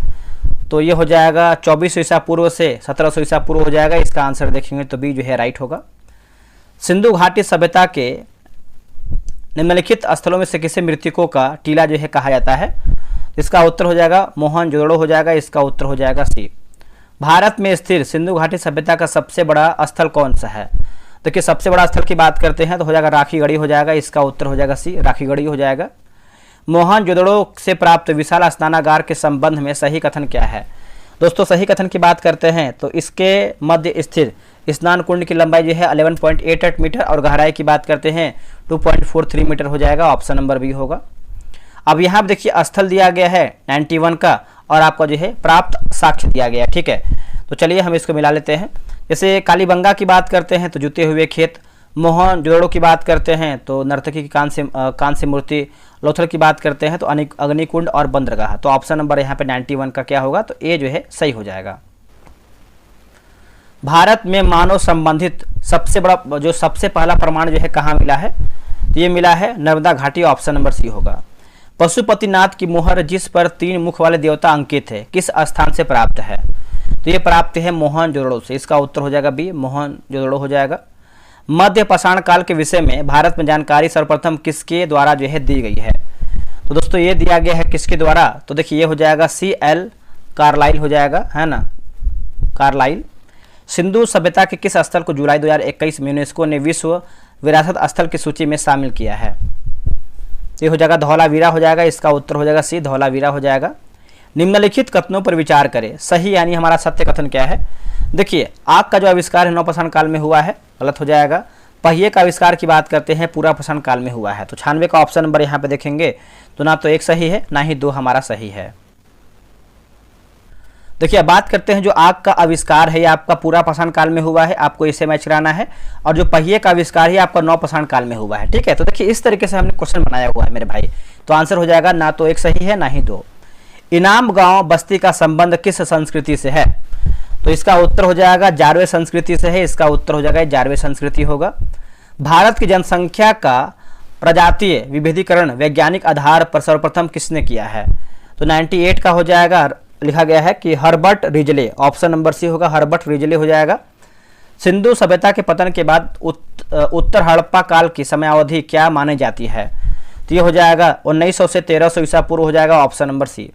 तो ये हो जाएगा 2400 ईसा पूर्व से 1700 ईसा पूर्व हो जाएगा। इसका आंसर देखेंगे तो बी जो है राइट होगा। सिंधु घाटी सभ्यता के निम्नलिखित स्थलों में से किसे मृतकों का टीला जो है कहा जाता है? इसका उत्तर हो जाएगा मोहनजोदड़ो हो जाएगा। इसका उत्तर हो जाएगा सी। भारत में स्थिर सिंधु घाटी सभ्यता का सबसे बड़ा स्थल कौन सा है? देखिए सबसे बड़ा स्थल की बात करते हैं तो हो जाएगा राखीगढ़ी हो जाएगा। इसका उत्तर हो जाएगा सी, राखीगढ़ी हो जाएगा। मोहनजोदड़ो से प्राप्त विशाल स्नानागार के संबंध में सही कथन क्या है? दोस्तों सही कथन की बात करते हैं तो इसके मध्य स्थिर स्नान कुंड की लंबाई जो है 11.88 मीटर और गहराई की बात करते हैं 2.43 मीटर हो जाएगा। ऑप्शन नंबर बी होगा। अब यहाँ पर देखिए स्थल दिया गया है 91 का और आपका जो है प्राप्त साक्ष्य दिया गया। ठीक है, तो चलिए हम इसको मिला लेते हैं। जैसे कालीबंगा की बात करते हैं तो जुते हुए खेत, मोहनजोदड़ो की बात करते हैं तो नर्तकी की कांस्य मूर्ति, लोथल की बात करते हैं तो अग्निकुंड और बंदरगाह। तो ऑप्शन नंबर यहाँ पे 91 का क्या होगा, तो ए जो है सही हो जाएगा। भारत में मानव संबंधित सबसे बड़ा जो सबसे पहला प्रमाण जो है कहाँ मिला है, तो ये मिला है नर्मदा घाटी, ऑप्शन नंबर सी होगा। पशुपतिनाथ की मुहर जिस पर 3 मुख वाले देवता अंकित है किस स्थान से प्राप्त है, तो ये प्राप्त है मोहनजोदड़ो से। इसका उत्तर हो जाएगा बी, मोहनजोदड़ो हो जाएगा। मध्य पाषाण काल के विषय में भारत में जानकारी सर्वप्रथम किसके द्वारा जो है दी गई है, तो दोस्तों ये दिया गया है किसके द्वारा, तो देखिए ये हो जाएगा C.L. कार्लाइल हो जाएगा, है ना, कार्लाइल। सिंधु सभ्यता के किस स्थल को जुलाई 2021 में यूनेस्को ने विश्व विरासत स्थल की सूची में शामिल किया है, ये हो जाएगा धौलावीरा हो जाएगा। इसका उत्तर हो जाएगा सी, धौलावीरा हो जाएगा। निम्नलिखित कथनों पर विचार करें, सही यानी हमारा सत्य कथन क्या है। देखिए आग का जो आविष्कार है नवपाषाण काल में हुआ है, गलत हो जाएगा। पहिए का आविष्कार की बात करते हैं पूरा पाषाण काल में हुआ है, तो 96 का ऑप्शन नंबर यहाँ पे देखेंगे तो ना तो 1 सही है ना ही 2 हमारा सही है। देखिए अब बात करते हैं जो आग का आविष्कार है ये आपका पूरा पाषाण काल में हुआ है, आपको इसे मैच कराना है। और जो पहिए का आविष्कार है आपका नवपाषाण काल में हुआ है, ठीक है। तो देखिए इस तरीके से हमने क्वेश्चन बनाया हुआ है मेरे भाई, तो आंसर हो जाएगा ना तो 1 सही है ना ही 2। इनाम गांव बस्ती का संबंध किस संस्कृति से है, तो इसका उत्तर हो जाएगा जारवे संस्कृति से है। इसका उत्तर हो जाएगा जारवे संस्कृति होगा। भारत की जनसंख्या का प्रजातीय विभेदीकरण वैज्ञानिक आधार पर सर्वप्रथम किसने किया है, तो 98 का हो जाएगा, लिखा गया है कि Herbert Risley, option number C होगा, हर्बर्ट रिजले हो जाएगा। सिंधु सभ्यता के पतन के बाद उत्तर हड़प्पा काल की समयावधि क्या मानी जाती है, तो ये हो जाएगा 1900 से 1300 ईसा पूर्व हो जाएगा, ऑप्शन नंबर सी।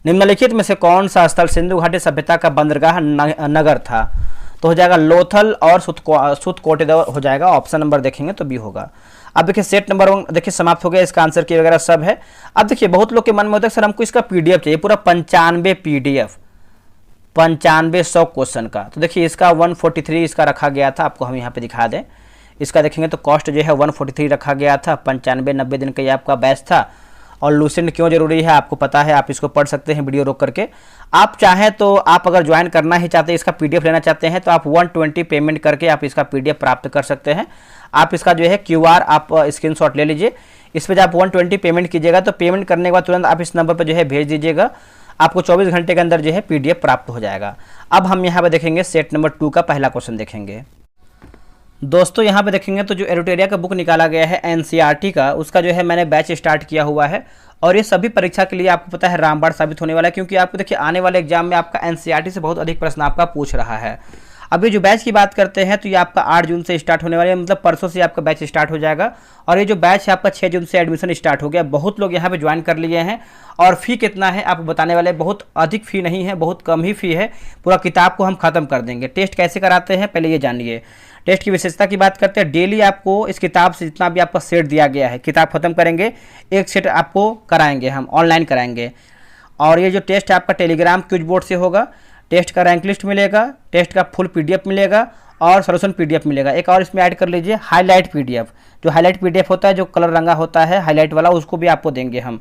निम्नलिखित में से कौन सा स्थल सिंधु घाटी सभ्यता का बंदरगाह नगर था, तो हो जाएगा लोथल और सुतकोटेदर हो जाएगा, ऑप्शन नंबर देखेंगे तो बी होगा। अब देखिए सेट नंबर 1 देखिए समाप्त हो गया, इसका आंसर की वगैरह सब है। अब देखिए बहुत लोग के मन में होता है सर हमको इसका PDF चाहिए, पूरा 95 PDF 9500 क्वेश्चन का, तो देखिए इसका 143 इसका रखा गया था, आपको हम यहाँ पे दिखा दें। इसका देखेंगे तो कॉस्ट जो है 143 रखा गया था, 95-90 दिन का ये आपका बैच था। और लूसेंट क्यों जरूरी है आपको पता है, आप इसको पढ़ सकते हैं वीडियो रोक करके। आप चाहें तो आप अगर ज्वाइन करना ही चाहते हैं, इसका PDF लेना चाहते हैं तो आप 120 पेमेंट करके आप इसका PDF प्राप्त कर सकते हैं। आप इसका जो है QR आप स्क्रीनशॉट ले लीजिए, इस पर जब आप 120 पेमेंट कीजिएगा तो पेमेंट करने के बाद तुरंत आप इस नंबर पर जो है भेज दीजिएगा, आपको 24 घंटे के अंदर जो है PDF प्राप्त हो जाएगा। अब हम यहाँ पर देखेंगे सेट नंबर 2 का पहला क्वेश्चन देखेंगे। दोस्तों यहाँ पे देखेंगे तो जो एरोटेरिया का बुक निकाला गया है NCERT का, उसका जो है मैंने बैच स्टार्ट किया हुआ है। और ये सभी परीक्षा के लिए आपको पता है रामबाण साबित होने वाला है, क्योंकि आपको देखिए आने वाले एग्जाम में आपका NCERT से बहुत अधिक प्रश्न आपका पूछ रहा है। अभी जो बैच की बात करते हैं तो ये आपका 8 जून से स्टार्ट होने वाला है, मतलब परसों से आपका बैच स्टार्ट हो जाएगा। और ये जो बैच है आपका 6 जून से एडमिशन स्टार्ट हो गया। बहुत लोग यहाँ पे ज्वाइन कर लिए हैं। और फ़ी कितना है आपको बताने वाले, बहुत अधिक फ़ी नहीं है, बहुत कम ही फ़ी है। पूरा किताब को हम ख़त्म कर देंगे। टेस्ट कैसे कराते हैं पहले ये जानिए। टेस्ट की विशेषता की बात करते हैं, डेली आपको इस किताब से जितना भी आपका सेट दिया गया है किताब खत्म करेंगे, एक सेट आपको कराएंगे, हम ऑनलाइन कराएंगे। और ये जो टेस्ट है आपका टेलीग्राम क्विज बोर्ड से होगा। टेस्ट का रैंक लिस्ट मिलेगा, टेस्ट का फुल PDF मिलेगा और सॉल्यूशन PDF मिलेगा। एक और इसमें ऐड कर लीजिए हाईलाइट PDF, जो हाईलाइट PDF होता है जो कलर रंगा होता है हाईलाइट वाला, उसको भी आपको देंगे हम।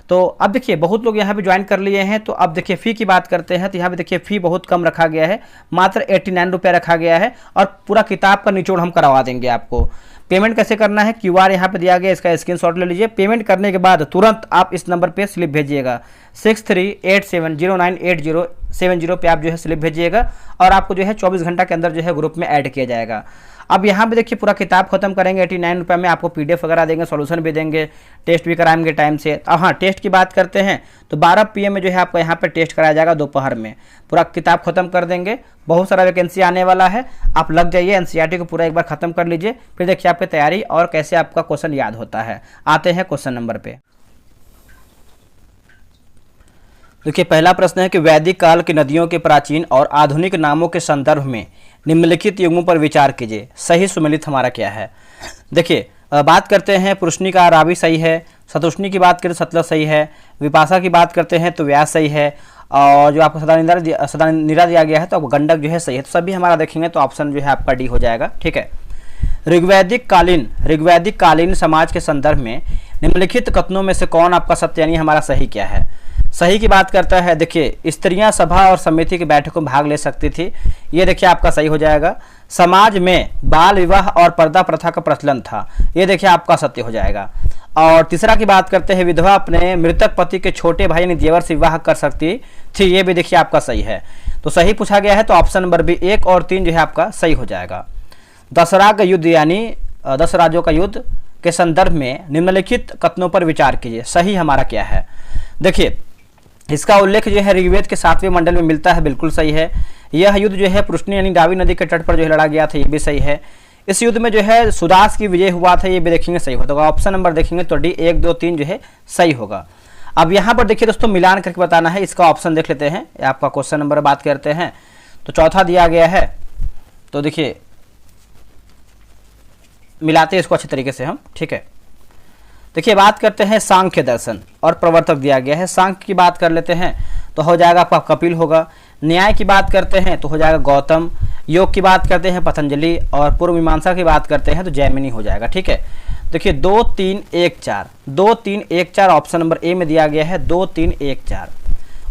तो अब देखिए बहुत लोग यहाँ पे ज्वाइन कर लिए हैं। तो अब देखिए फ़ी की बात करते हैं तो यहाँ पे देखिए फ़ी बहुत कम रखा गया है, मात्र 89 रुपये रखा गया है। और पूरा किताब का निचोड़ हम करवा देंगे आपको। पेमेंट कैसे करना है, QR यहाँ पे दिया गया, इसका स्क्रीनशॉट ले लीजिए। पेमेंट करने के बाद तुरंत आप इस नंबर पे स्लिप भेजिएगा 6387098070 पे आप जो है स्लिप भेजिएगा और आपको जो है 24 घंटा के अंदर जो है ग्रुप में ऐड किया जाएगा। अब यहाँ पे देखिए पूरा किताब खत्म करेंगे 89 रुपये में, आपको PDF वगैरह देंगे, सॉल्यूशन भी देंगे, टेस्ट भी कराएंगे टाइम से। अब हाँ टेस्ट की बात करते हैं तो 12 PM में जो है आपको यहाँ पे टेस्ट कराया जाएगा दोपहर में। पूरा किताब खत्म कर देंगे, बहुत सारा वैकेंसी आने वाला है, आप लग जाइए। NCERT को पूरा एक बार खत्म कर लीजिए, फिर देखिए आपकी तैयारी और कैसे आपका क्वेश्चन याद होता है। आते हैं क्वेश्चन नंबर पे। देखिए पहला प्रश्न है कि वैदिक काल की नदियों के प्राचीन और आधुनिक नामों के संदर्भ में निम्नलिखित युगों पर विचार कीजिए। सही सुमेलित हमारा क्या है। देखिए बात करते हैं पुरुषनी का रावी सही है, सतुष्णी की बात करें सतलज सही है, विपाशा की बात करते हैं तो व्यास सही है, और जो आपको सदानीरा दिया गया है तो गंडक जो है सही है। तो सभी हमारा देखेंगे तो ऑप्शन जो है आपका डी हो जाएगा, ठीक है। ऋग्वैदिक कालीन समाज के संदर्भ में निम्नलिखित कथनों में से कौन आपका सत्य यानी हमारा सही क्या है। सही की बात करता है, देखिए स्त्रियां सभा और समिति की बैठकों में भाग ले सकती थी, ये देखिए आपका सही हो जाएगा। समाज में बाल विवाह और पर्दा प्रथा का प्रचलन था, ये देखिए आपका सत्य हो जाएगा। और तीसरा की बात करते हैं, विधवा अपने मृतक पति के छोटे भाई यानी देवर से विवाह कर सकती थी, ये भी देखिए आपका सही है। तो सही पूछा गया है, तो ऑप्शन नंबर बी 1 और 3 जो है आपका सही हो जाएगा। दशहरा का युद्ध यानी 10 राज्यों का युद्ध के संदर्भ में निम्नलिखित कथनों पर विचार कीजिए, सही हमारा क्या है। देखिए इसका उल्लेख जो है ऋग्वेद के 7वें मंडल में मिलता है, बिल्कुल सही है। यह युद्ध जो है पृष्णी यानी रावी नदी के तट पर जो है लड़ा गया था, ये भी सही है। इस युद्ध में जो है सुदास की विजय हुआ था, ये भी देखेंगे सही होगा। ऑप्शन नंबर देखेंगे तो डी 1, 2, 3 जो है सही होगा। अब यहाँ पर देखिए दोस्तों मिलान करके बताना है, इसका ऑप्शन देख लेते हैं। आपका क्वेश्चन नंबर बात करते हैं तो चौथा दिया गया है, तो देखिए मिलाते हैं इसको अच्छे तरीके से हम, ठीक है। देखिए बात करते हैं सांख्य दर्शन और प्रवर्तक दिया गया है। सांख्य की बात कर लेते हैं तो हो जाएगा आपका कपिल होगा। न्याय की बात करते हैं तो हो जाएगा गौतम। योग की बात करते हैं पतंजलि, और पूर्व मीमांसा की बात करते हैं तो जैमिनी हो जाएगा, ठीक है। देखिए 2, 3, 1, 4, 2, 3, 1, 4 ऑप्शन नंबर ए में दिया गया है, 2, 3, 1, 4।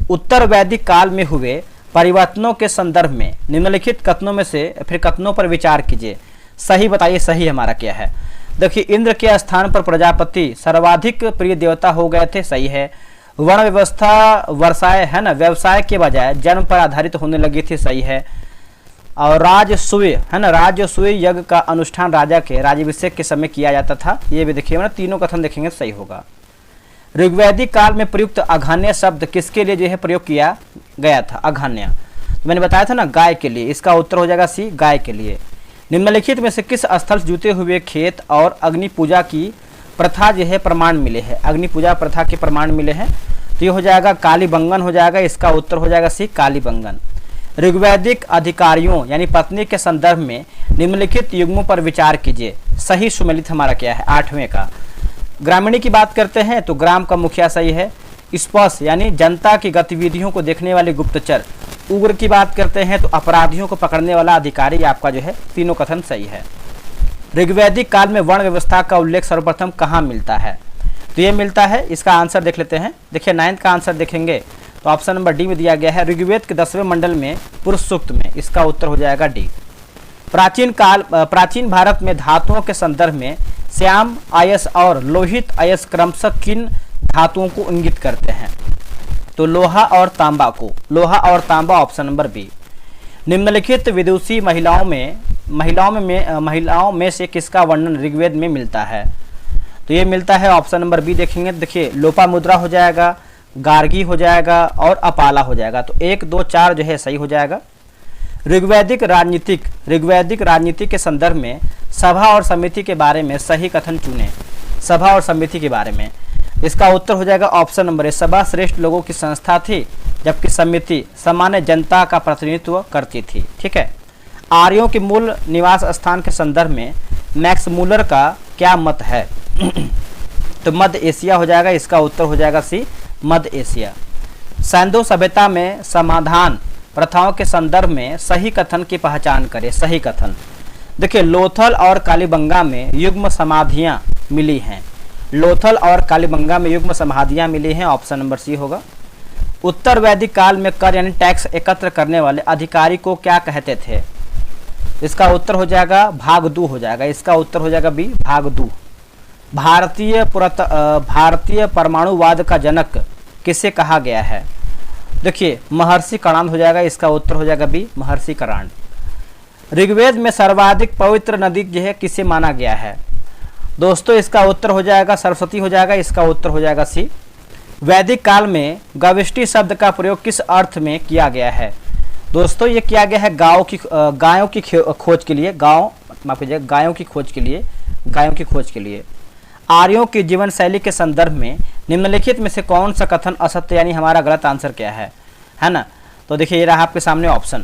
उत्तर वैदिक काल में हुए परिवर्तनों के संदर्भ में निम्नलिखित कथनों में से फिर कथनों पर विचार कीजिए, सही बताइए, सही हमारा क्या है। देखिए इंद्र के स्थान पर प्रजापति सर्वाधिक प्रिय देवता हो गए थे, सही है। वर्ण व्यवस्था व्यवसाय है ना, व्यवसाय के बजाय जन्म पर आधारित होने लगी थी, सही है। और राजसूय है ना, राजसूय यज्ञ का अनुष्ठान राजा के राज्याभिषेक के समय किया जाता था, ये भी देखिए ना, तीनों कथन देखेंगे सही होगा। ऋग्वैदिक काल में प्रयुक्त अघान्य शब्द किसके लिए जो है प्रयोग किया गया था, अघान्य तो मैंने बताया था ना, गाय के लिए, इसका उत्तर हो जाएगा सी, गाय के लिए। निम्नलिखित में से किस स्थल से जुते हुए खेत और अग्नि पूजा की प्रथा जो है प्रमाण मिले हैं, अग्नि पूजा प्रथा के प्रमाण मिले हैं, तो ये हो जाएगा कालीबंगन हो जाएगा, इसका उत्तर हो जाएगा सी, कालीबंगन। ऋग्वैदिक अधिकारियों यानी पत्नी के संदर्भ में निम्नलिखित युग्मों पर विचार कीजिए, सही सुमेलित हमारा क्या है, 8वें का। ग्रामीणी की बात करते हैं तो ग्राम का मुखिया सही है। स्पष्ट यानी जनता की गतिविधियों को देखने वाले गुप्तचर। उग्र की बात करते हैं तो अपराधियों को पकड़ने वाला अधिकारी, आपका जो है तीनों कथन सही है। ऋग्वैदिक काल में वर्ण व्यवस्था का उल्लेख सर्वप्रथम कहाँ मिलता है, तो ये मिलता है, इसका आंसर देख लेते हैं। देखिए 9th का आंसर देखेंगे तो ऑप्शन नंबर डी में दिया गया है, ऋग्वेद के 10वें मंडल में पुरुष सूक्त में, इसका उत्तर हो जाएगा डी। प्राचीन भारत में धातुओं के संदर्भ में श्याम अयस और लोहित अयस क्रमशः किन धातुओं को इंगित करते हैं, तो लोहा और तांबा को, लोहा और तांबा ऑप्शन नंबर बी। निम्नलिखित विदुषी महिलाओं में से किसका वर्णन ऋग्वेद में मिलता है, तो ये मिलता है ऑप्शन नंबर बी देखेंगे। देखिए लोपामुद्रा हो जाएगा, गार्गी हो जाएगा और अपाला हो जाएगा, तो 1, 2, 4 जो है सही हो जाएगा। ऋग्वैदिक राजनीति के संदर्भ में सभा और समिति के बारे में सही कथन चुने, सभा और समिति के बारे में, इसका उत्तर हो जाएगा ऑप्शन नंबर ए, सभा श्रेष्ठ लोगों की संस्था थी जबकि समिति सामान्य जनता का प्रतिनिधित्व करती थी, ठीक है। आर्यों के मूल निवास स्थान के संदर्भ में मैक्स मूलर का क्या मत है तो मध्य एशिया हो जाएगा, इसका उत्तर हो जाएगा सी, मध्य एशिया। सैंधो सभ्यता में समाधान प्रथाओं के संदर्भ में सही कथन की पहचान करें, सही कथन। देखिए लोथल और कालीबंगा में युग्म समाधियां मिली हैं, लोथल और कालीबंगा में युग्म समाधियां मिली हैं, ऑप्शन नंबर सी होगा। उत्तर वैदिक काल में कर यानी टैक्स एकत्र करने वाले अधिकारी को क्या कहते थे, इसका उत्तर हो जाएगा भागदू हो जाएगा, इसका उत्तर हो जाएगा बी, भागदू। भारतीय परमाणुवाद का जनक किसे कहा गया है, देखिए महर्षि कणाद हो जाएगा, इसका उत्तर हो जाएगा बी, महर्षि कणाद। ऋग्वेद में सर्वाधिक पवित्र नदी जो है किसे माना गया है, दोस्तों इसका उत्तर हो जाएगा सरस्वती हो जाएगा, इसका उत्तर हो जाएगा सी। वैदिक काल में गविष्टि शब्द का प्रयोग किस अर्थ में किया गया है, दोस्तों ये किया गया है गायों की खोज के लिए, गायों की खोज के लिए। आर्यों की जीवन शैली के संदर्भ में निम्नलिखित में से कौन सा कथन असत्य यानी हमारा गलत आंसर क्या है ना, तो देखिए ये रहा आपके सामने ऑप्शन।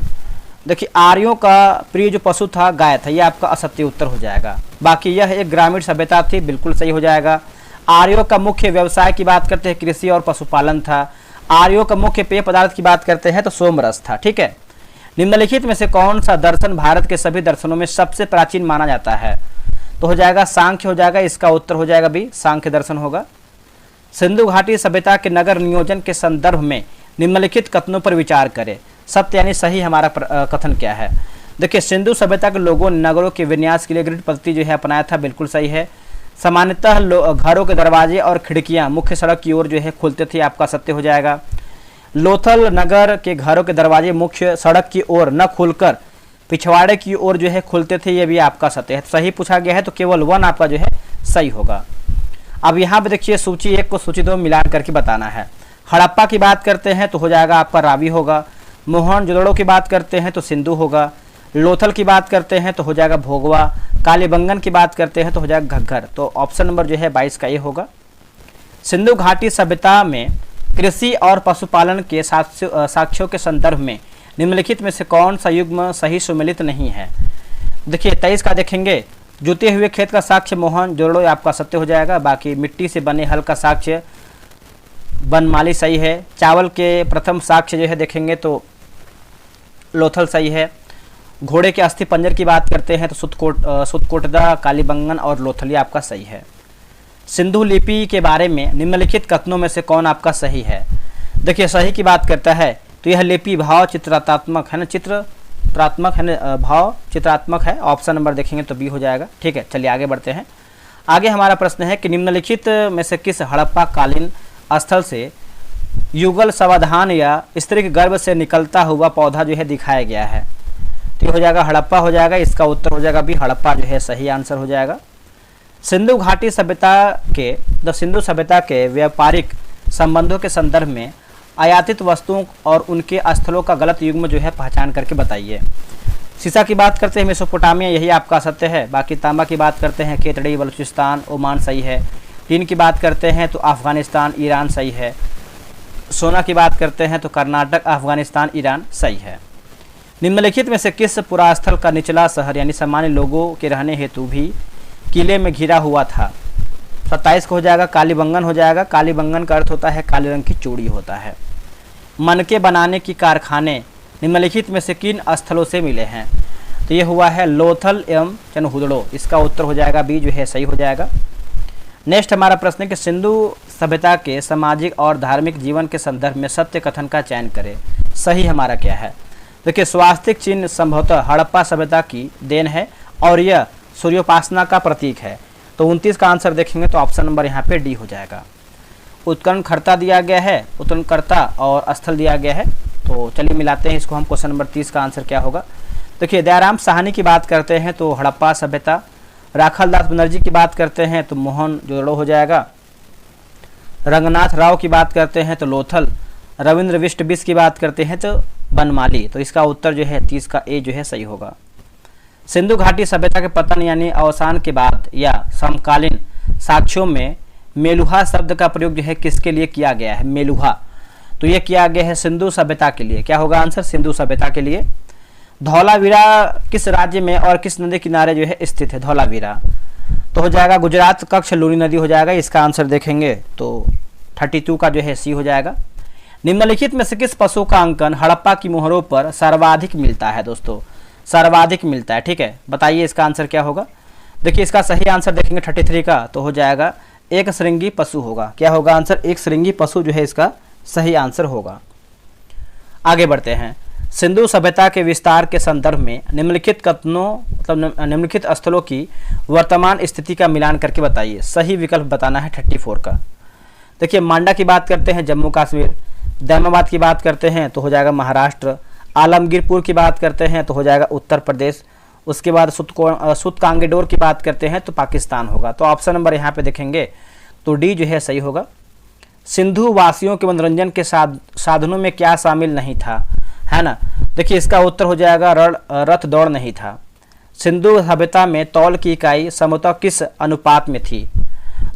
देखिए आर्यों का प्रिय जो पशु था गाय था, ये आपका असत्य उत्तर हो जाएगा। बाकी यह एक ग्रामीण सभ्यता थी, बिल्कुल सही हो जाएगा। आर्यों का मुख्य व्यवसाय की बात करते हैं कृषि और पशुपालन था। आर्यों का मुख्य पेय पदार्थ की बात करते हैं तो सोमरस था, ठीक है। निम्नलिखित में से कौन सा दर्शन भारत के सभी दर्शनों में सबसे प्राचीन माना जाता है, तो हो जाएगा सांख्य हो जाएगा, इसका उत्तर हो जाएगा बी, सांख्य दर्शन होगा। सिंधु घाटी सभ्यता के नगर नियोजन के संदर्भ में निम्नलिखित कथनों पर विचार करें। सत्य यानी सही हमारा कथन क्या है। देखिए, सिंधु सभ्यता के लोगों ने नगरों के विन्यास के लिए ग्रिड पद्धति जो है अपनाया था, बिल्कुल सही है। सामान्यतः घरों के दरवाजे और खिड़कियां मुख्य सड़क की ओर जो है खुलते थे, आपका सत्य हो जाएगा। लोथल नगर के घरों के दरवाजे मुख्य सड़क की ओर न खुलकर पिछवाड़े की ओर जो है खुलते थे, ये भी आपका सत्य है। सही पूछा गया है तो केवल 1 आपका जो है सही होगा। अब यहाँ पे देखिए, सूची 1 को सूची 2 मिलान करके बताना है। हड़प्पा की बात करते हैं तो हो जाएगा आपका रावी होगा। मोहनजोदड़ो की बात करते हैं तो सिंधु होगा। लोथल की बात करते हैं तो हो जाएगा भोगवा। कालीबंगन की बात करते हैं तो हो जाएगा घग्गर। तो ऑप्शन नंबर जो है 22 का ये होगा। सिंधु घाटी सभ्यता में कृषि और पशुपालन के साक्ष्यों के संदर्भ में निम्नलिखित में से कौन सा युग्म सही सुमेलित नहीं है। देखिए, 23 का देखेंगे, जुते हुए खेत का साक्ष्य मोहनजोदड़ो आपका सत्य हो जाएगा। बाकी मिट्टी से बने हल का साक्ष्य बनमाली सही है। चावल के प्रथम साक्ष्य जो है देखेंगे तो लोथल सही है। घोड़े के अस्थि पंजर की बात करते हैं तो सुतकोटदा, कालीबंगन और लोथली आपका सही है। सिंधु लिपि के बारे में निम्नलिखित कथनों में से कौन आपका सही है। देखिए, सही की बात करता है तो यह लिपि भाव चित्रात्मक है ना, चित्रात्मक है ना, भाव चित्रात्मक है। ऑप्शन नंबर देखेंगे तो बी हो जाएगा। ठीक है, चलिए आगे बढ़ते हैं। आगे हमारा प्रश्न है कि निम्नलिखित में से किस हड़प्पा कालीन स्थल से युगल समाधान या स्त्री के गर्भ से निकलता हुआ पौधा जो है दिखाया गया है। तो ये हो जाएगा हड़प्पा हो जाएगा। इसका उत्तर हो जाएगा भी, हड़प्पा जो है सही आंसर हो जाएगा। सिंधु घाटी सभ्यता के व्यापारिक संबंधों के संदर्भ में आयातित वस्तुओं और उनके स्थलों का गलत युग्म जो है पहचान करके बताइए। सीसा की बात करते हैं मेसोपोटामिया, यही आपका सत्य है। बाकी तांबा की बात करते हैं केतड़ी, बलूचिस्तान, ओमान सही है। टीन की बात करते हैं तो अफगानिस्तान, ईरान सही है। सोना की बात करते हैं तो कर्नाटक, अफगानिस्तान, ईरान सही है। निम्नलिखित में से किस पुरास्थल का निचला शहर यानी सामान्य लोगों के रहने हेतु भी किले में घिरा हुआ था। 27 को हो जाएगा कालीबंगन हो जाएगा। कालीबंगन का अर्थ होता है काले रंग की चूड़ी होता है। मनके बनाने की कारखाने निम्नलिखित में से किन स्थलों से मिले हैं। तो ये हुआ है लोथल एवं चनहुदड़ो। इसका उत्तर हो जाएगा बी जो है सही हो जाएगा। नेक्स्ट हमारा प्रश्न है कि सिंधु सभ्यता के सामाजिक और धार्मिक जीवन के संदर्भ में सत्य कथन का चयन करें। सही हमारा क्या है। देखिए, स्वास्तिक चिन्ह संभवतः हड़प्पा सभ्यता की देन है और यह सूर्योपासना का प्रतीक है। तो 29 का आंसर देखेंगे तो ऑप्शन नंबर यहाँ पे डी हो जाएगा। उत्खननकर्ता दिया गया है, उत्खननकर्ता और स्थल दिया गया है। तो चलिए मिलाते हैं इसको हम। क्वेश्चन नंबर 30 का आंसर क्या होगा। देखिए, दयाराम साहनी की बात करते हैं तो हड़प्पा सभ्यता। राखल दास बनर्जी की बात करते हैं तो मोहनजोदड़ो हो जाएगा। रंगनाथ राव की बात करते हैं तो लोथल। रविंद्र बिष्ट बिस की बात करते हैं तो बनमाली। तो इसका उत्तर जो है 30 का ए जो है सही होगा। सिंधु घाटी सभ्यता के पतन यानी अवसान के बाद या समकालीन साक्ष्यों में मेलुहा शब्द का प्रयोग जो है किसके लिए किया गया है। मेलुहा, तो यह किया गया है सिंधु सभ्यता के लिए। क्या होगा आंसर, सिंधु सभ्यता के लिए। धौलावीरा किस राज्य में और किस नदी किनारे जो है स्थित है। धौलावीरा तो हो जाएगा गुजरात, कच्छ, लूनी नदी हो जाएगा। इसका आंसर देखेंगे तो 32 का जो है सी हो जाएगा। निम्नलिखित में से किस पशु का अंकन हड़प्पा की मोहरों पर सर्वाधिक मिलता है। दोस्तों, सर्वाधिक मिलता है। ठीक है, बताइए इसका आंसर क्या होगा। देखिए, इसका सही आंसर देखेंगे 33 का तो हो जाएगा एक श्रृंगी पशु होगा। क्या होगा आंसर, एक श्रृंगी पशु जो है इसका सही आंसर होगा। आगे बढ़ते हैं। सिंधु सभ्यता के विस्तार के संदर्भ में निम्नलिखित कथनों मतलब निम्नलिखित स्थलों की वर्तमान स्थिति का मिलान करके बताइए। सही विकल्प बताना है 34 का। देखिए, मांडा की बात करते हैं जम्मू कश्मीर। दैमाबाद की बात करते हैं तो हो जाएगा महाराष्ट्र। आलमगीरपुर की बात करते हैं तो हो जाएगा उत्तर प्रदेश। उसके बाद सुतकांगेडोर की बात करते हैं तो पाकिस्तान होगा। तो ऑप्शन नंबर यहाँ पे देखेंगे तो डी जो है सही होगा। सिंधु वासियों के मनोरंजन के साधनों में क्या शामिल नहीं था, है ना। देखिए, इसका उत्तर हो जाएगा रथ दौड़ नहीं था। सिंधु सभ्यता में तौल की इकाई समतः किस अनुपात में थी।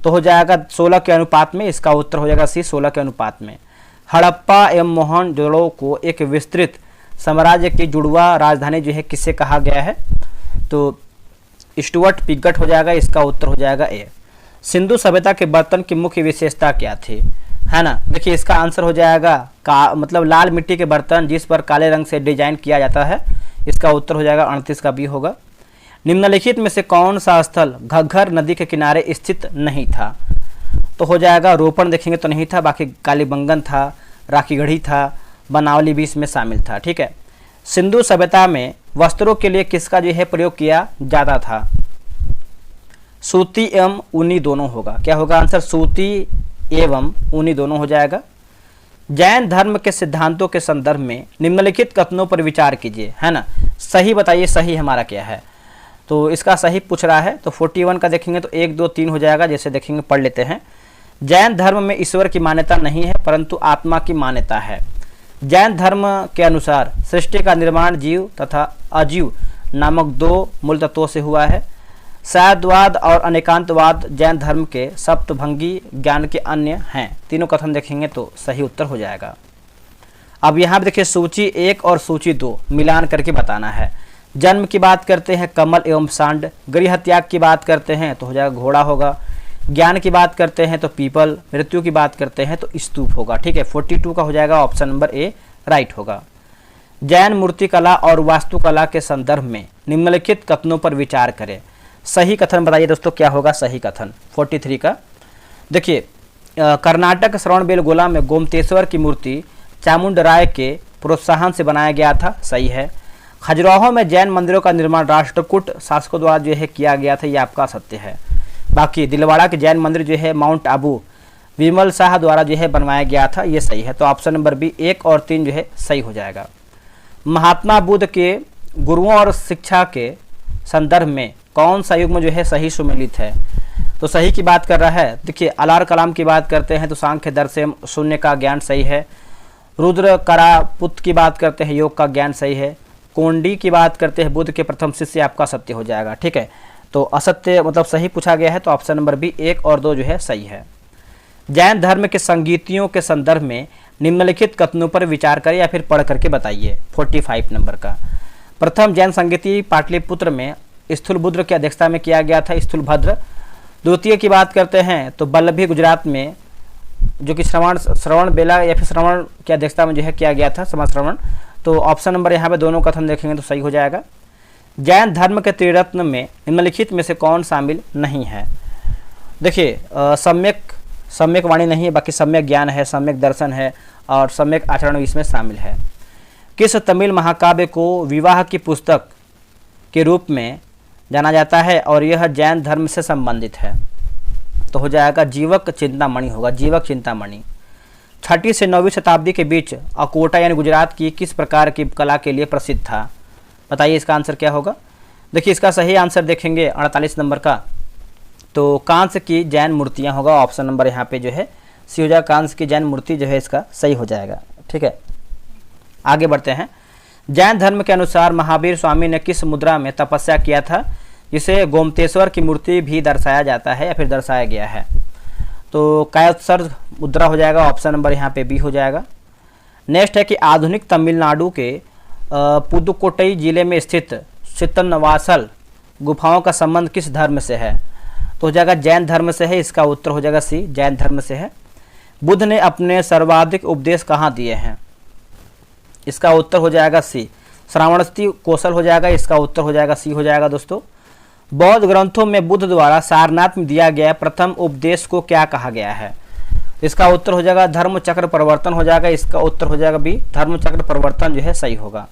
तो हो जाएगा 16 के अनुपात में। इसका उत्तर हो जाएगा सी 16 के अनुपात में। हड़प्पा एवं मोहनजोदड़ो को एक विस्तृत साम्राज्य की जुड़वा राजधानी जो है किससे कहा गया है। तो स्टुअर्ट पिगट हो जाएगा। इसका उत्तर हो जाएगा ए। सिंधु सभ्यता के बर्तन की मुख्य विशेषता क्या थी, है ना। देखिए, इसका आंसर हो जाएगा मतलब लाल मिट्टी के बर्तन जिस पर काले रंग से डिजाइन किया जाता है। इसका उत्तर हो जाएगा 38 का बी होगा। निम्नलिखित में से कौन सा स्थल घग्गर नदी के किनारे स्थित नहीं था। तो हो जाएगा रोपण देखेंगे तो नहीं था, बाकी कालीबंगन था, राखीगढ़ी था, बनावली भी इसमें शामिल था। ठीक है। सिंधु सभ्यता में वस्त्रों के लिए किसका जो है प्रयोग किया जाता था? सूती एवं ऊनी दोनों होगा। क्या होगा आंसर? सूती एवं ऊनी दोनों हो जाएगा। जैन धर्म के सिद्धांतों के संदर्भ में निम्नलिखित कथनों पर विचार कीजिए, है ना। सही बताइए, सही हमारा क्या है? तो इसका सही पूछ रहा है, तो 41 का देखेंगे तो 1 2 3 हो जाएगा। जैसे देखेंगे पढ़ लेते हैं। जैन धर्म में ईश्वर की मान्यता नहीं है परंतु आत्मा की मान्यता है। जैन धर्म के अनुसार सृष्टि का निर्माण जीव तथा अजीव नामक दो मूल तत्वों से हुआ है। शायदवाद और अनेकांतवाद जैन धर्म के सप्तभंगी ज्ञान के अन्य हैं। तीनों कथन देखेंगे तो सही उत्तर हो जाएगा। अब यहाँ पे देखिए सूची 1 और सूची 2 मिलान करके बताना है। जन्म की बात करते हैं कमल एवं सांड, गृह त्याग की बात करते हैं तो हो जाएगा घोड़ा होगा, ज्ञान की बात करते हैं तो पीपल, मृत्यु की बात करते हैं तो स्तूप होगा। ठीक है। 42 का हो जाएगा ऑप्शन नंबर ए राइट होगा। जैन मूर्तिकला और वास्तुकला के संदर्भ में निम्नलिखित कथनों पर विचार करें। सही कथन बताइए दोस्तों, क्या होगा सही कथन 43 का? देखिए कर्नाटक श्रवणबेलगोला में गोमतेश्वर की मूर्ति चामुंडराय के प्रोत्साहन से बनाया गया था। सही है। खजुराहो में जैन मंदिरों का निर्माण राष्ट्रकूट शासकों द्वारा जो है किया गया था, ये आपका सत्य है। बाकी दिलवाड़ा के जैन मंदिर जो है माउंट आबू विमल शाह द्वारा जो है बनवाया गया था, ये सही है। तो ऑप्शन नंबर बी 1 और 3 जो है सही हो जाएगा। महात्मा बुद्ध के गुरुओं और शिक्षा के संदर्भ में कौन सा युग्म जो है सही सुमेलित है? तो सही की बात कर रहा है। देखिए अलार कलाम की बात करते हैं तो सांख्य दर्शन शून्य का ज्ञान सही है। रुद्र करापुत की बात करते हैं योग का ज्ञान सही है। कोंडी की बात करते हैं बुद्ध के प्रथम शिष्य, आपका सत्य हो जाएगा। ठीक है। तो असत्य मतलब सही पूछा गया है, तो ऑप्शन नंबर बी 1 और 2 जो है सही है। जैन धर्म के संगीतियों के संदर्भ में निम्नलिखित कथनों पर विचार करें या फिर पढ़ करके बताइए। 45 नंबर का प्रथम जैन संगीति पाटलिपुत्र में स्थूलभद्र की अध्यक्षता में किया गया था, स्थूलभद्र। द्वितीय की बात करते हैं तो बल्लभी गुजरात में, जो कि श्रवण बेला या फिर श्रवण की अध्यक्षता में जो है किया गया था, समाज श्रवण। तो ऑप्शन नंबर यहाँ पे दोनों कथन देखेंगे तो सही हो जाएगा। जैन धर्म के त्रिरत्न में निम्नलिखित में से कौन शामिल नहीं है? देखिए सम्यक वाणी नहीं है, बाकी सम्यक ज्ञान है, सम्यक दर्शन है और सम्यक आचरण इसमें शामिल है। किस तमिल महाकाव्य को विवाह की पुस्तक के रूप में जाना जाता है और यह जैन धर्म से संबंधित है? तो हो जाएगा जीवक चिंतामणि होगा, जीवक चिंतामणि। 6वीं से 9वीं शताब्दी के बीच अकोटा यानी गुजरात की किस प्रकार की कला के लिए प्रसिद्ध था? बताइए इसका आंसर क्या होगा? देखिए इसका सही आंसर देखेंगे 48 नंबर का, तो कांस्य की जैन मूर्तियां होगा। ऑप्शन नंबर यहाँ पे जो है सी हो जाएगा, कांस्य की जैन मूर्ति जो है इसका सही हो जाएगा। ठीक है। आगे बढ़ते हैं। जैन धर्म के अनुसार महावीर स्वामी ने किस मुद्रा में तपस्या किया था, जिसे गोमतेश्वर की मूर्ति भी दर्शाया जाता है या फिर दर्शाया गया है? तो कायोत्सर्ग मुद्रा हो जाएगा। ऑप्शन नंबर यहाँ पे बी हो जाएगा। नेक्स्ट है कि आधुनिक तमिलनाडु के पुदुकोट्टई जिले में स्थित चित्तनवासल गुफाओं का संबंध किस धर्म से है? तो हो जाएगा जैन धर्म से है। इसका उत्तर हो जाएगा सी, जैन धर्म से है। बुद्ध ने अपने सर्वाधिक उपदेश कहाँ दिए हैं? इसका उत्तर हो जाएगा सी, श्रावणस्ती कौशल हो जाएगा। इसका उत्तर हो जाएगा सी हो जाएगा दोस्तों। बौद्ध ग्रंथों में बुद्ध द्वारा सारनाथ में दिया गया प्रथम उपदेश को क्या कहा गया है? इसका उत्तर हो जाएगा धर्म चक्र परिवर्तन हो जाएगा। इसका उत्तर हो जाएगा बी, धर्म चक्र परिवर्तन जो है सही होगा।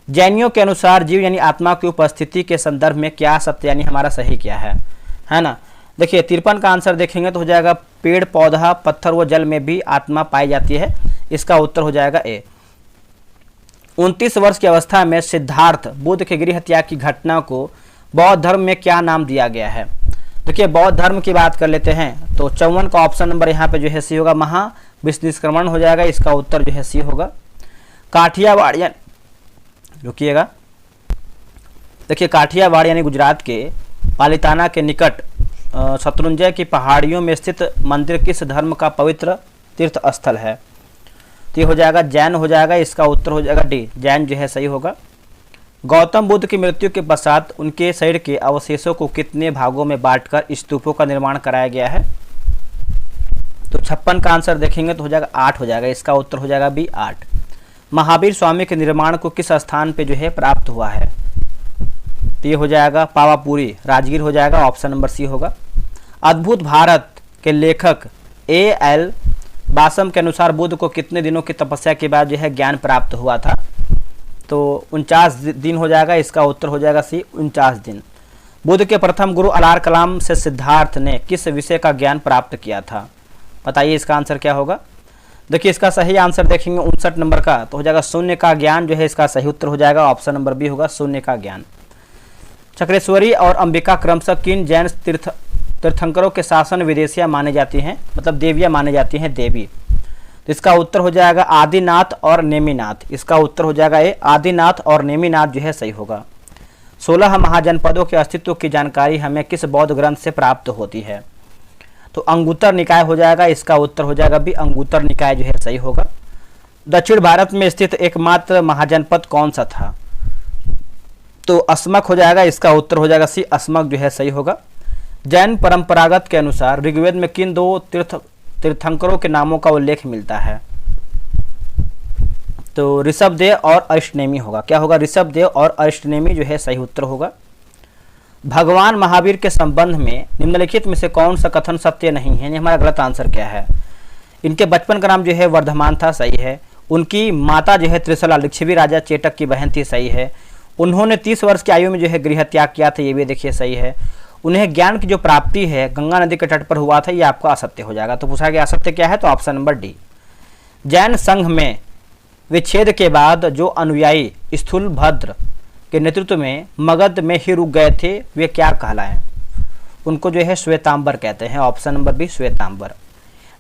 जैनियों के अनुसार जीव यानी आत्मा की उपस्थिति के संदर्भ में क्या सत्य यानी हमारा सही क्या है ना। देखिए 53 का आंसर देखेंगे तो हो जाएगा पेड़ पौधा पत्थर व जल में भी आत्मा पाई जाती है। इसका उत्तर हो जाएगा ए। 29 वर्ष की अवस्था में सिद्धार्थ बुद्ध के गृह त्याग की घटना को बौद्ध धर्म में क्या नाम दिया गया है? देखिए बौद्ध धर्म की बात कर लेते हैं तो 54 का ऑप्शन नंबर यहाँ पे जो है सी होगा, महाविनिष्क्रमण हो जाएगा। इसका उत्तर जो है सी होगा। काठियावाड़ रुकिएगा, देखिए काठियावाड़ यानी गुजरात के पालिताना के निकट शत्रुंजय की पहाड़ियों में स्थित मंदिर किस धर्म का पवित्र तीर्थ स्थल है? तो ये हो जाएगा जैन हो जाएगा। इसका उत्तर हो जाएगा डी, जैन जो है सही होगा। गौतम बुद्ध की मृत्यु के पश्चात उनके शरीर के अवशेषों को कितने भागों में बांटकर स्तूपों का निर्माण कराया गया है? तो 56 का आंसर देखेंगे तो हो जाएगा 8 हो जाएगा। इसका उत्तर हो जाएगा बी 8। महावीर स्वामी के निर्माण को किस स्थान पे जो है प्राप्त हुआ है? तो ये हो जाएगा पावापुरी राजगीर हो जाएगा। ऑप्शन नंबर सी होगा। अद्भुत भारत के लेखक A.L. बासम के अनुसार बुद्ध को कितने दिनों की तपस्या के बाद जो है ज्ञान प्राप्त हुआ था? तो 49 दिन हो जाएगा, इसका उत्तर हो जाएगा सी 49 दिन। बुद्ध के प्रथम गुरु अलार कलाम से सिद्धार्थ ने किस विषय का ज्ञान प्राप्त किया था? बताइए इसका आंसर क्या होगा। देखिए इसका सही आंसर देखेंगे 59 नंबर का, तो हो जाएगा शून्य का ज्ञान जो है इसका सही उत्तर हो जाएगा, ऑप्शन नंबर बी होगा शून्य का ज्ञान। चक्रेश्वरी और अंबिका क्रमशः किन जैन तीर्थंकरों के शासन विदेशियाँ माने जाती हैं, मतलब देवियाँ माने जाती हैं, देवी? तो इसका उत्तर हो जाएगा आदिनाथ और नेमिनाथ। इसका उत्तर हो जाएगा ए आदिनाथ और नेमिनाथ जो है सही होगा। 16 महाजनपदों के अस्तित्व की जानकारी हमें किस बौद्ध ग्रंथ से प्राप्त होती है? तो अंगुत्तर निकाय हो जाएगा, इसका उत्तर हो जाएगा भी अंगुत्तर निकाय जो है सही होगा। दक्षिण भारत में स्थित एकमात्र महाजनपद कौन सा था? तो अस्मक हो जाएगा, इसका उत्तर हो जाएगा सी अस्मक जो है सही होगा। जैन परंपरागत के अनुसार ऋग्वेद में किन दो तीर्थंकरों के नामों का उल्लेख मिलता है? तो ऋषभदेव और अष्टनेमी होगा। क्या होगा? ऋषभदेव और अष्टनेमी जो है सही उत्तर होगा। भगवान महावीर के संबंध में निम्नलिखित में से कौन सा कथन सत्य नहीं है? हमारा गलत आंसर क्या है? इनके बचपन का नाम जो है वर्धमान था, सही है। उनकी माता जो है त्रिशला लिच्छवी राजा चेटक की बहन थी, सही है। उन्होंने 30 वर्ष की आयु में जो है गृह त्याग किया था, ये भी देखिए सही है। उन्हें ज्ञान की जो प्राप्ति है गंगा नदी के तट पर हुआ था, ये आपका असत्य हो जाएगा। तो पूछा गया असत्य क्या है, तो ऑप्शन नंबर डी। जैन संघ में विच्छेद के बाद जो अनुयायी स्थूलभद्र के नेतृत्व में मगध में ही रुक गए थे, वे क्या कहलाएं? उनको जो है श्वेतांबर कहते हैं, ऑप्शन नंबर बी श्वेतांबर।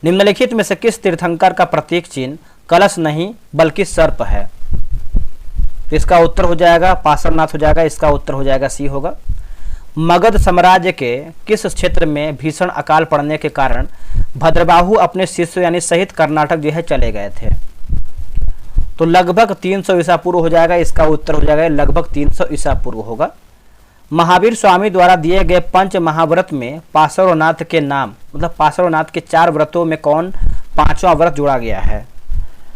निम्नलिखित में से किस तीर्थंकर का प्रतीक चिन्ह कलश नहीं बल्कि सर्प है? तो इसका उत्तर हो जाएगा पार्श्वनाथ हो जाएगा, इसका उत्तर हो जाएगा सी होगा। मगध साम्राज्य के किस क्षेत्र में भीषण अकाल पड़ने के कारण भद्रबाहु अपने शिष्य यानी सहित कर्नाटक जो है चले गए थे? तो लगभग 300 ईसा पूर्व हो जाएगा, इसका उत्तर हो जाएगा लगभग 300 ईसा पूर्व होगा। महावीर स्वामी द्वारा दिए गए पंच महाव्रत में पार्श्वनाथ के नाम, मतलब पार्श्वनाथ के 4 व्रतों में कौन 5वां व्रत जोड़ा गया है?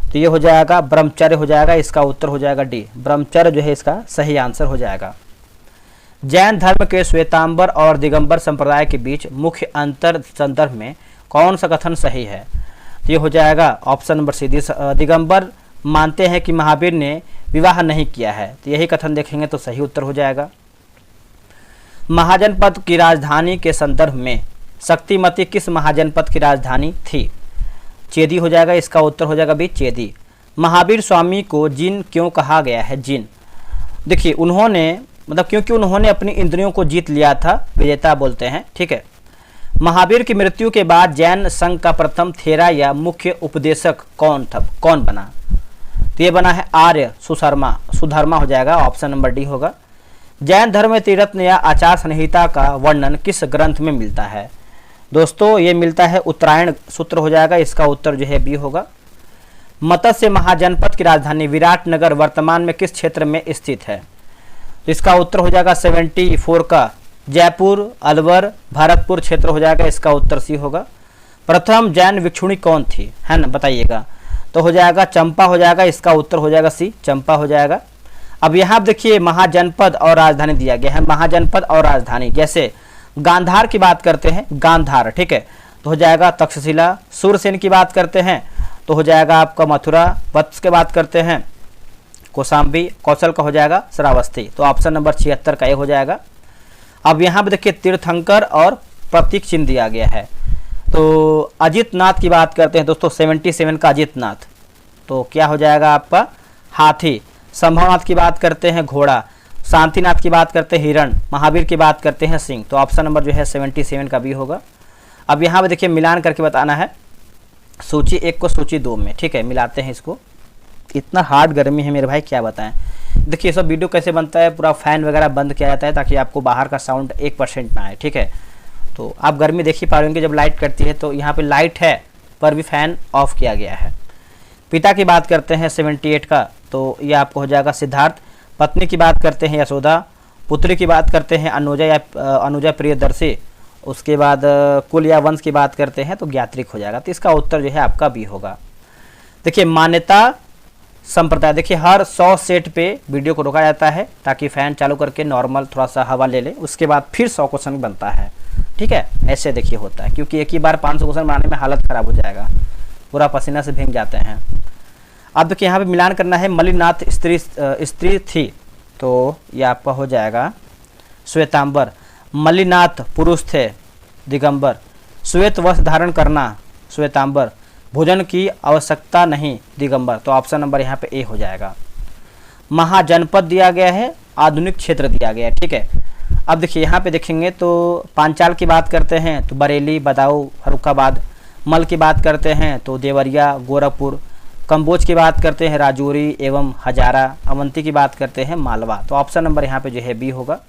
तो ये हो जाएगा ब्रह्मचर्य हो जाएगा, इसका उत्तर हो जाएगा डी, ब्रह्मचर्य जो है इसका सही आंसर हो जाएगा। जैन धर्म के श्वेतांबर और दिगंबर संप्रदाय के बीच मुख्य अंतर संदर्भ में कौन सा कथन सही है? तो ये हो जाएगा ऑप्शन नंबर सी। दिगंबर मानते हैं कि महावीर ने विवाह नहीं किया है, तो यही कथन देखेंगे तो सही उत्तर हो जाएगा। महाजनपद की राजधानी के संदर्भ में शक्तिमती किस महाजनपद की राजधानी थी? चेदी हो जाएगा, इसका उत्तर हो जाएगा भी चेदी। महावीर स्वामी को जिन क्यों कहा गया है? जिन देखिए उन्होंने मतलब क्योंकि उन्होंने अपनी इंद्रियों को जीत लिया था, विजेता बोलते हैं, ठीक है। महावीर की मृत्यु के बाद जैन संघ का प्रथम थेरा या मुख्य उपदेशक कौन था, कौन बना? तो ये बना है आर्य सुधर्मा हो जाएगा, ऑप्शन नंबर डी होगा। जैन धर्म में त्रिरत्न या आचार संहिता का वर्णन किस ग्रंथ में मिलता है? दोस्तों ये मिलता है उत्तरायण सूत्र हो जाएगा, इसका उत्तर जो है बी होगा। मत्स्य महाजनपद की राजधानी विराटनगर वर्तमान में किस क्षेत्र में स्थित है? तो इसका उत्तर हो जाएगा 74 का जयपुर अलवर भरतपुर क्षेत्र हो जाएगा, इसका उत्तर सी होगा। प्रथम जैन भिक्षुणी कौन थी, है ना, बताइएगा। तो हो जाएगा चंपा हो जाएगा, इसका उत्तर हो जाएगा सी, चंपा हो जाएगा। अब यहाँ देखिए महाजनपद और राजधानी दिया गया है, महाजनपद और राजधानी, जैसे गांधार की बात करते हैं गांधार, ठीक है, तो हो जाएगा तक्षशिला। सूरसेन की बात करते हैं तो हो जाएगा आपका मथुरा। वत्स की बात करते हैं कौशाम्बी। कौशल का हो जाएगा श्रावस्ती। तो ऑप्शन नंबर 76 का ये हो जाएगा। अब यहाँ पे देखिए तीर्थंकर और प्रतीक चिन्ह दिया गया है। तो अजितनाथ की बात करते हैं दोस्तों, 77 का अजितनाथ, तो क्या हो जाएगा आपका हाथी। संभवनाथ की बात करते हैं घोड़ा। शांतिनाथ की बात करते हैं हिरण। महावीर की बात करते हैं सिंह। तो ऑप्शन नंबर जो है 77 का भी होगा। अब यहाँ पे देखिए मिलान करके बताना है सूची 1 को सूची 2 में, ठीक है, मिलाते हैं इसको। इतना हार्ड गर्मी है मेरे भाई, क्या बताएं। देखिए सब वीडियो कैसे बनता है, पूरा फैन वगैरह बंद किया जाता है ताकि आपको बाहर का साउंड 1% ना आए, ठीक है। तो आप गर्मी देख ही पा रहे होंगे जब लाइट कटती है, तो यहाँ पे लाइट है पर भी फैन ऑफ किया गया है। पिता की बात करते हैं 78 का, तो ये आपको हो जाएगा सिद्धार्थ। पत्नी की बात करते हैं यशोदा। पुत्री की बात करते हैं अनुजा या अनुजा प्रियदर्शी। उसके बाद कुल या वंश की बात करते हैं तो ज्ञात्रिक हो जाएगा। तो इसका उत्तर जो है आपका बी होगा। देखिए मान्यता संप्रदाय, देखिए हर 100 सेट पे वीडियो को रोका जाता है ताकि फ़ैन चालू करके नॉर्मल थोड़ा सा हवा ले ले, उसके बाद फिर 100 क्वेश्चन बनता है। ठीक है, ऐसे देखिए होता है, क्योंकि एक ही बार 500 क्वेश्चन बनाने में हालत खराब हो जाएगा, पूरा पसीना से भीग जाते हैं। अब देखिए यहाँ पे मिलान करना है, मलिनाथ स्त्री थी, तो ये आपका हो जाएगा श्वेतांबर। मलिनाथ पुरुष थे, दिगंबर। श्वेत वस्त्र धारण करना, श्वेतांबर। भोजन की आवश्यकता नहीं, दिगंबर। तो ऑप्शन नंबर यहाँ पे ए हो जाएगा। महाजनपद दिया गया है, आधुनिक क्षेत्र दिया गया है, ठीक है। अब देखिए यहाँ पे देखेंगे तो पांचाल की बात करते हैं तो बरेली, बदायूं, फर्रुखाबाद। मल की बात करते हैं तो देवरिया, गोरखपुर। कंबोज की बात करते हैं राजौरी एवं हजारा। अवंती की बात करते हैं मालवा। तो ऑप्शन नंबर यहाँ पे जो है बी होगा।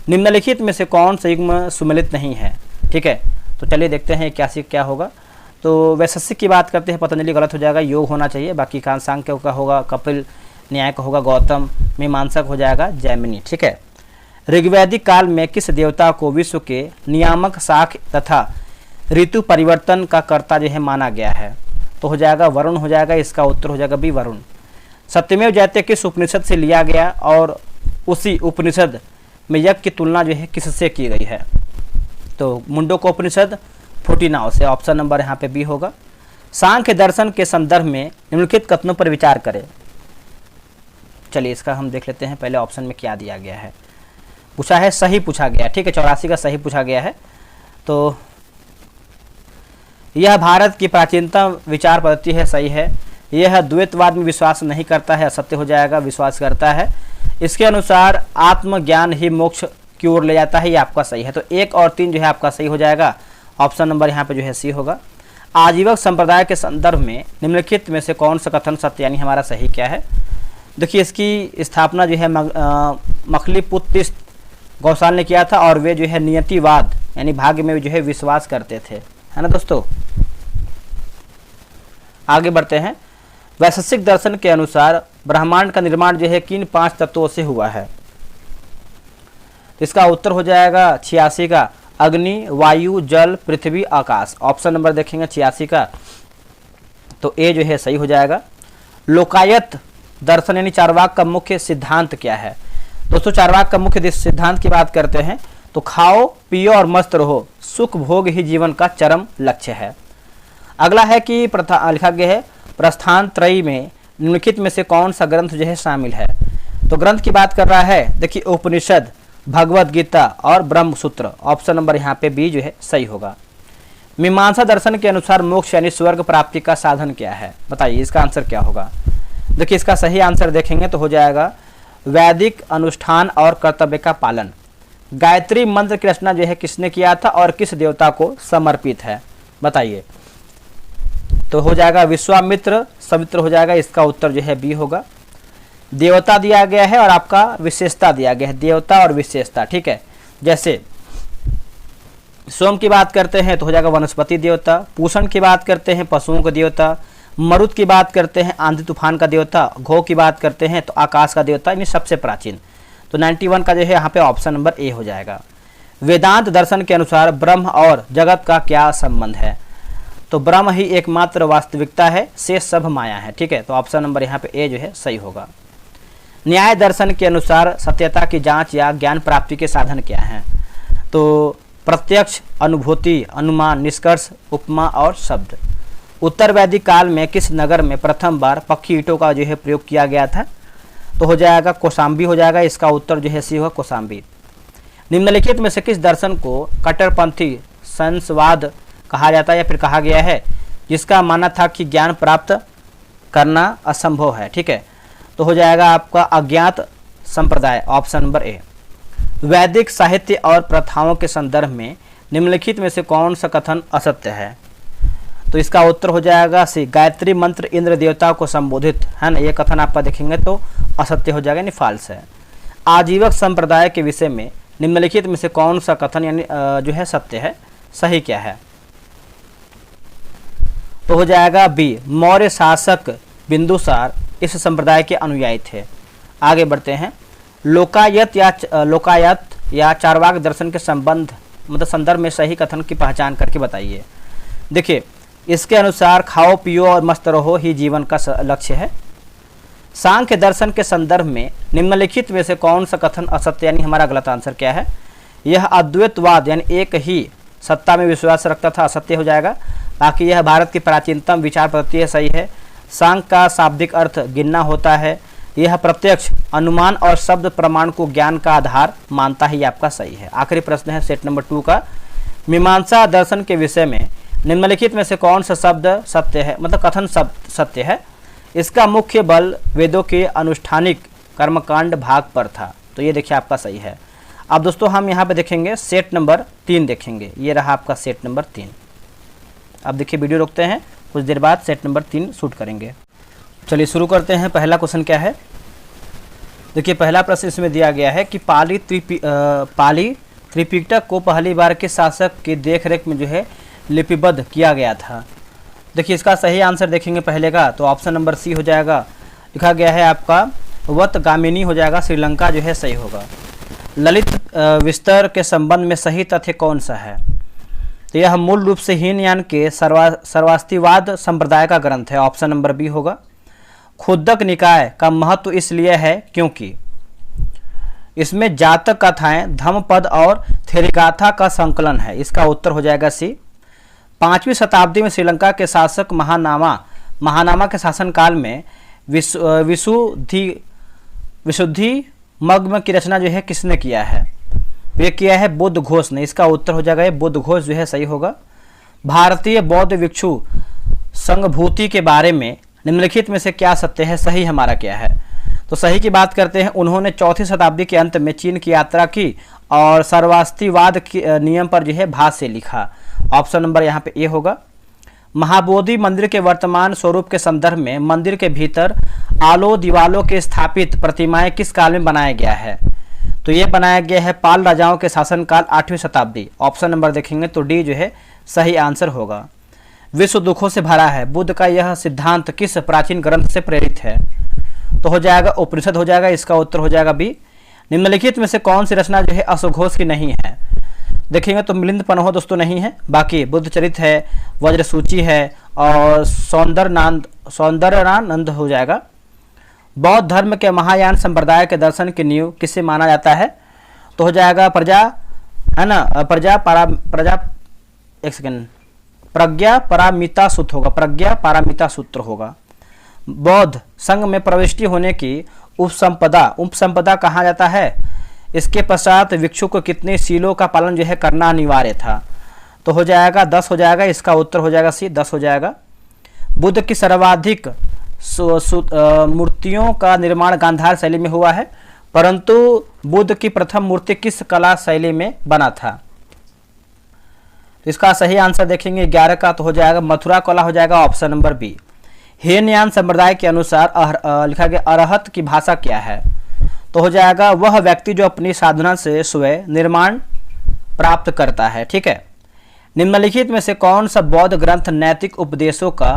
निम्नलिखित में से कौन सा युग्म सुमेलित नहीं है, ठीक है। तो चलिए देखते हैं क्या होगा। तो वैशेषिक की बात करते हैं, पतंजलि गलत हो जाएगा, योग होना चाहिए। बाकी सांख्य का होगा कपिल, न्याय का होगा गौतम, मीमांसक हो जाएगा जैमिनी, ठीक है। ऋग्वैदिक काल में किस देवता को विश्व के नियामक, शाख तथा ऋतु परिवर्तन का कर्ता जो है माना गया है? तो हो जाएगा वरुण हो जाएगा, इसका उत्तर हो जाएगा बी वरुण। सत्यमेव जयते किस उपनिषद से लिया गया और उसी उपनिषद में यज्ञ की तुलना जो है किससे की गई है? तो मुंडकोपनिषद, फुटिनाव से। ऑप्शन नंबर यहाँ पे बी होगा। सांख्य दर्शन के संदर्भ में निम्नलिखित कथनों पर विचार करें। चलिए इसका हम देख लेते हैं पहले ऑप्शन में क्या दिया गया है। पूछा है, सही पूछा गया, ठीक है, 84 का सही पूछा गया है। तो यह भारत की प्राचीनतम विचार पद्धति है, सही है। यह द्वैतवाद में विश्वास नहीं करता है, असत्य हो जाएगा, विश्वास करता है। इसके अनुसार आत्मज्ञान ही मोक्ष की ओर ले जाता है, ये आपका सही है। तो 1 और 3 जो है आपका सही हो जाएगा। ऑप्शन नंबर यहाँ पे जो है सी होगा। आजीवक संप्रदाय के संदर्भ में निम्नलिखित में से कौन सा कथन सत्य, यानी हमारा सही क्या है? देखिए इसकी स्थापना जो है मखलीपुत्तिस्त गौसाल ने किया था, और वे जो है नियतिवाद यानी भाग्य में जो है विश्वास करते थे, है ना दोस्तों। आगे बढ़ते हैं। वैशेषिक दर्शन के अनुसार ब्रह्मांड का निर्माण जो है किन 5 तत्वों से हुआ है? इसका उत्तर हो जाएगा 86 का, अग्नि, वायु, जल, पृथ्वी, आकाश। ऑप्शन नंबर देखेंगे 86 का, तो ए जो है सही हो जाएगा। लोकायत दर्शन यानी चार्वाक का मुख्य सिद्धांत क्या है? दोस्तों चार्वाक का मुख्य सिद्धांत की बात करते हैं तो खाओ, पियो और मस्त रहो, सुख भोग ही जीवन का चरम लक्ष्य है। अगला है कि लिखा गया है प्रस्थान त्रयी में निम्नलिखित में से कौन सा ग्रंथ जो है शामिल है? तो ग्रंथ की बात कर रहा है, देखिए उपनिषद, भगवत गीता और ब्रह्मसूत्र। ऑप्शन नंबर यहाँ पे बी जो है सही होगा। मीमांसा दर्शन के अनुसार मोक्ष यानी स्वर्ग प्राप्ति का साधन क्या है? बताइए इसका आंसर क्या होगा? देखिए इसका सही आंसर देखेंगे तो हो जाएगा वैदिक अनुष्ठान और कर्तव्य का पालन। गायत्री मंत्र की रचना जो है किसने किया था और किस देवता को समर्पित है? बताइए। तो हो जाएगा विश्वामित्र, सवित्र हो जाएगा, इसका उत्तर जो है बी होगा। देवता दिया गया है और आपका विशेषता दिया गया है, देवता और विशेषता, ठीक है। जैसे सोम की बात करते हैं तो हो जाएगा वनस्पति देवता, पूषण की बात करते हैं पशुओं का देवता, मरुत की बात करते हैं आंधी तूफान का देवता, घो की बात करते हैं तो आकाश का देवता, यानी सबसे प्राचीन। तो 91 का जो है यहाँ पे ऑप्शन नंबर ए हो जाएगा। वेदांत दर्शन के अनुसार ब्रह्म और जगत का क्या संबंध है? तो ब्रह्म ही एकमात्र वास्तविकता है, शेष सब माया है, ठीक है। तो ऑप्शन नंबर यहाँ पे ए जो है सही होगा। न्याय दर्शन के अनुसार सत्यता की जांच या ज्ञान प्राप्ति के साधन क्या हैं? तो प्रत्यक्ष, अनुभूति, अनुमान, निष्कर्ष, उपमा और शब्द। उत्तर वैदिक काल में किस नगर में प्रथम बार पक्की ईंटों का जो है प्रयोग किया गया था? तो हो जाएगा कौशाम्बी हो जाएगा, इसका उत्तर जो है सी होगा कौशाम्बी। निम्नलिखित में से किस दर्शन को कट्टरपंथी संसवाद कहा जाता है या फिर कहा गया है, जिसका मानना था कि ज्ञान प्राप्त करना असंभव है? ठीक है, तो हो जाएगा आपका अज्ञात संप्रदाय, ऑप्शन नंबर ए। वैदिक साहित्य और प्रथाओं के संदर्भ में निम्नलिखित में से कौन सा कथन असत्य है? तो इसका उत्तर हो जाएगा सी, गायत्री मंत्र इंद्र देवता को संबोधित है ना, ये कथन आपका देखेंगे तो असत्य हो जाएगा, यानी फाल्स है। आजीवक संप्रदाय के विषय में निम्नलिखित में से कौन सा कथन यानी जो है सत्य है, सही क्या है? तो हो जाएगा बी, मौर्य शासक बिंदुसार इस संप्रदाय के अनुयायी थे। आगे बढ़ते हैं। लोकायत या चार्वाक दर्शन के संबंध मतलब संदर्भ में सही कथन की पहचान करके बताइए। देखिए इसके अनुसार खाओ पियो और मस्त रहो ही जीवन का लक्ष्य है। सांख्य दर्शन के संदर्भ में निम्नलिखित में से कौन सा कथन असत्य यानी हमारा गलत आंसर क्या है? यह अद्वैतवाद यानी एक ही सत्ता में विश्वास रखता था, असत्य हो जाएगा। बाकी यह भारत की प्राचीनतम विचार पद्धति है, सही है। सांख्य का शाब्दिक अर्थ गिनना होता है। यह प्रत्यक्ष अनुमान और शब्द प्रमाण को ज्ञान का आधार मानता है, ये आपका सही है। आखिरी प्रश्न है सेट नंबर 2 का, मीमांसा दर्शन के विषय में निम्नलिखित में से कौन सा शब्द सत्य है, मतलब कथन शब्द सत्य है। इसका मुख्य बल वेदों के अनुष्ठानिक कर्मकांड भाग पर था, तो ये देखिए आपका सही है। अब दोस्तों हम यहाँ पे देखेंगे सेट नंबर 3 देखेंगे, ये रहा आपका सेट नंबर 3। अब देखिए वीडियो रोकते हैं, कुछ देर बाद सेट नंबर 3 शूट करेंगे। चलिए शुरू करते हैं। पहला क्वेश्चन क्या है, देखिए पहला प्रश्न इसमें दिया गया है कि पाली त्रिपिटक को पहली बार किस शासक की देखरेख में जो है लिपिबद्ध किया गया था। देखिए इसका सही आंसर देखेंगे पहले का, तो ऑप्शन नंबर सी हो जाएगा। लिखा गया है आपका वतगामिनी हो जाएगा, श्रीलंका जो है सही होगा। ललित विस्तर के संबंध में सही तथ्य कौन सा है, तो यह मूल रूप से हीनयान के सर्वास्तिवाद संप्रदाय का ग्रंथ है, ऑप्शन नंबर बी होगा। खुद्दक निकाय का महत्व इसलिए है क्योंकि इसमें जातक कथाएं, धम्मपद और थेरिगाथा का संकलन है, इसका उत्तर हो जाएगा सी। 5वीं शताब्दी में श्रीलंका के शासक महानामा के शासनकाल में विशुद्धि मग्न की रचना जो है किसने किया है, ये किया है बुद्ध घोष ने, इसका उत्तर हो जाएगा ये बुद्ध घोष जो है सही होगा। भारतीय बौद्ध भिक्षु संघभूति के बारे में निम्नलिखित में से क्या सत्य है, सही हमारा क्या है। तो सही की बात करते हैं, उन्होंने 4वीं शताब्दी के अंत में चीन की यात्रा की और सर्वास्तिवाद के नियम पर जो है भाष्य लिखा, ऑप्शन नंबर यहाँ पे ए होगा। महाबोधि मंदिर के वर्तमान स्वरूप के संदर्भ में मंदिर के भीतर आलो दीवालों के स्थापित प्रतिमाएं किस काल में बनाया गया है, तो ये बनाया गया है पाल राजाओं के शासनकाल 8वीं शताब्दी, ऑप्शन नंबर देखेंगे तो डी जो है सही आंसर होगा। विश्व दुखों से भरा है, बुद्ध का यह सिद्धांत किस प्राचीन ग्रंथ से प्रेरित है, तो हो जाएगा उपनिषद हो जाएगा, इसका उत्तर हो जाएगा बी। निम्नलिखित में से कौन सी रचना जो है अश्वघोष की नहीं है, देखेंगे तो मिलिंद पनहो दोस्तों नहीं है, बाकी बुद्ध चरित है, वज्र सूची है और सौंदर्यानंद हो जाएगा। बौद्ध धर्म के महायान संप्रदाय के दर्शन की नींव किसे माना जाता है, तो हो जाएगा प्रज्ञा पारामिता सूत्र होगा, प्रज्ञा पारामिता सूत्र होगा। बौद्ध संघ में प्रविष्टि होने की उपसंपदा कहा जाता है। इसके पश्चात भिक्षु को कितने शीलों का पालन जो है करना अनिवार्य था, तो हो जाएगा 10 हो जाएगा, इसका उत्तर हो जाएगा सी 10 हो जाएगा। बुद्ध की सर्वाधिक मूर्तियों का निर्माण गांधार शैली में हुआ है, परंतु बुद्ध की प्रथम मूर्ति किस कला शैली में बना था, इसका सही आंसर देखेंगे 11 का, तो हो जाएगा मथुरा कला हो जाएगा, ऑप्शन नंबर बी। हीनयान संप्रदाय के अनुसार लिखा गया अरहत की भाषा क्या है, तो हो जाएगा वह व्यक्ति जो अपनी साधना से स्वयं निर्माण प्राप्त करता है, ठीक है। निम्नलिखित में से कौन सा बौद्ध ग्रंथ नैतिक उपदेशों का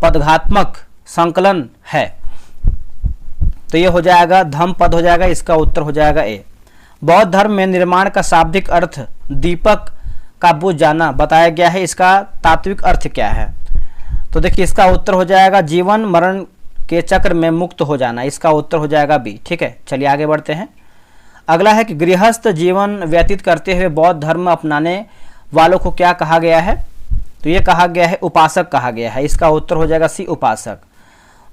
पदघात्मक संकलन है, तो ये हो जाएगा धम्मपद हो जाएगा, इसका उत्तर हो जाएगा ए। बौद्ध धर्म में निर्माण का शाब्दिक अर्थ दीपक का बुझ जाना बताया गया है, इसका तात्विक अर्थ क्या है, तो देखिए इसका उत्तर हो जाएगा जीवन मरण के चक्र में मुक्त हो जाना, इसका उत्तर हो जाएगा बी, ठीक है। चलिए आगे बढ़ते हैं। अगला है कि गृहस्थ जीवन व्यतीत करते हुए बौद्ध धर्म अपनाने वालों को क्या कहा गया है, तो ये कहा गया है उपासक कहा गया है, इसका उत्तर हो जाएगा सी उपासक।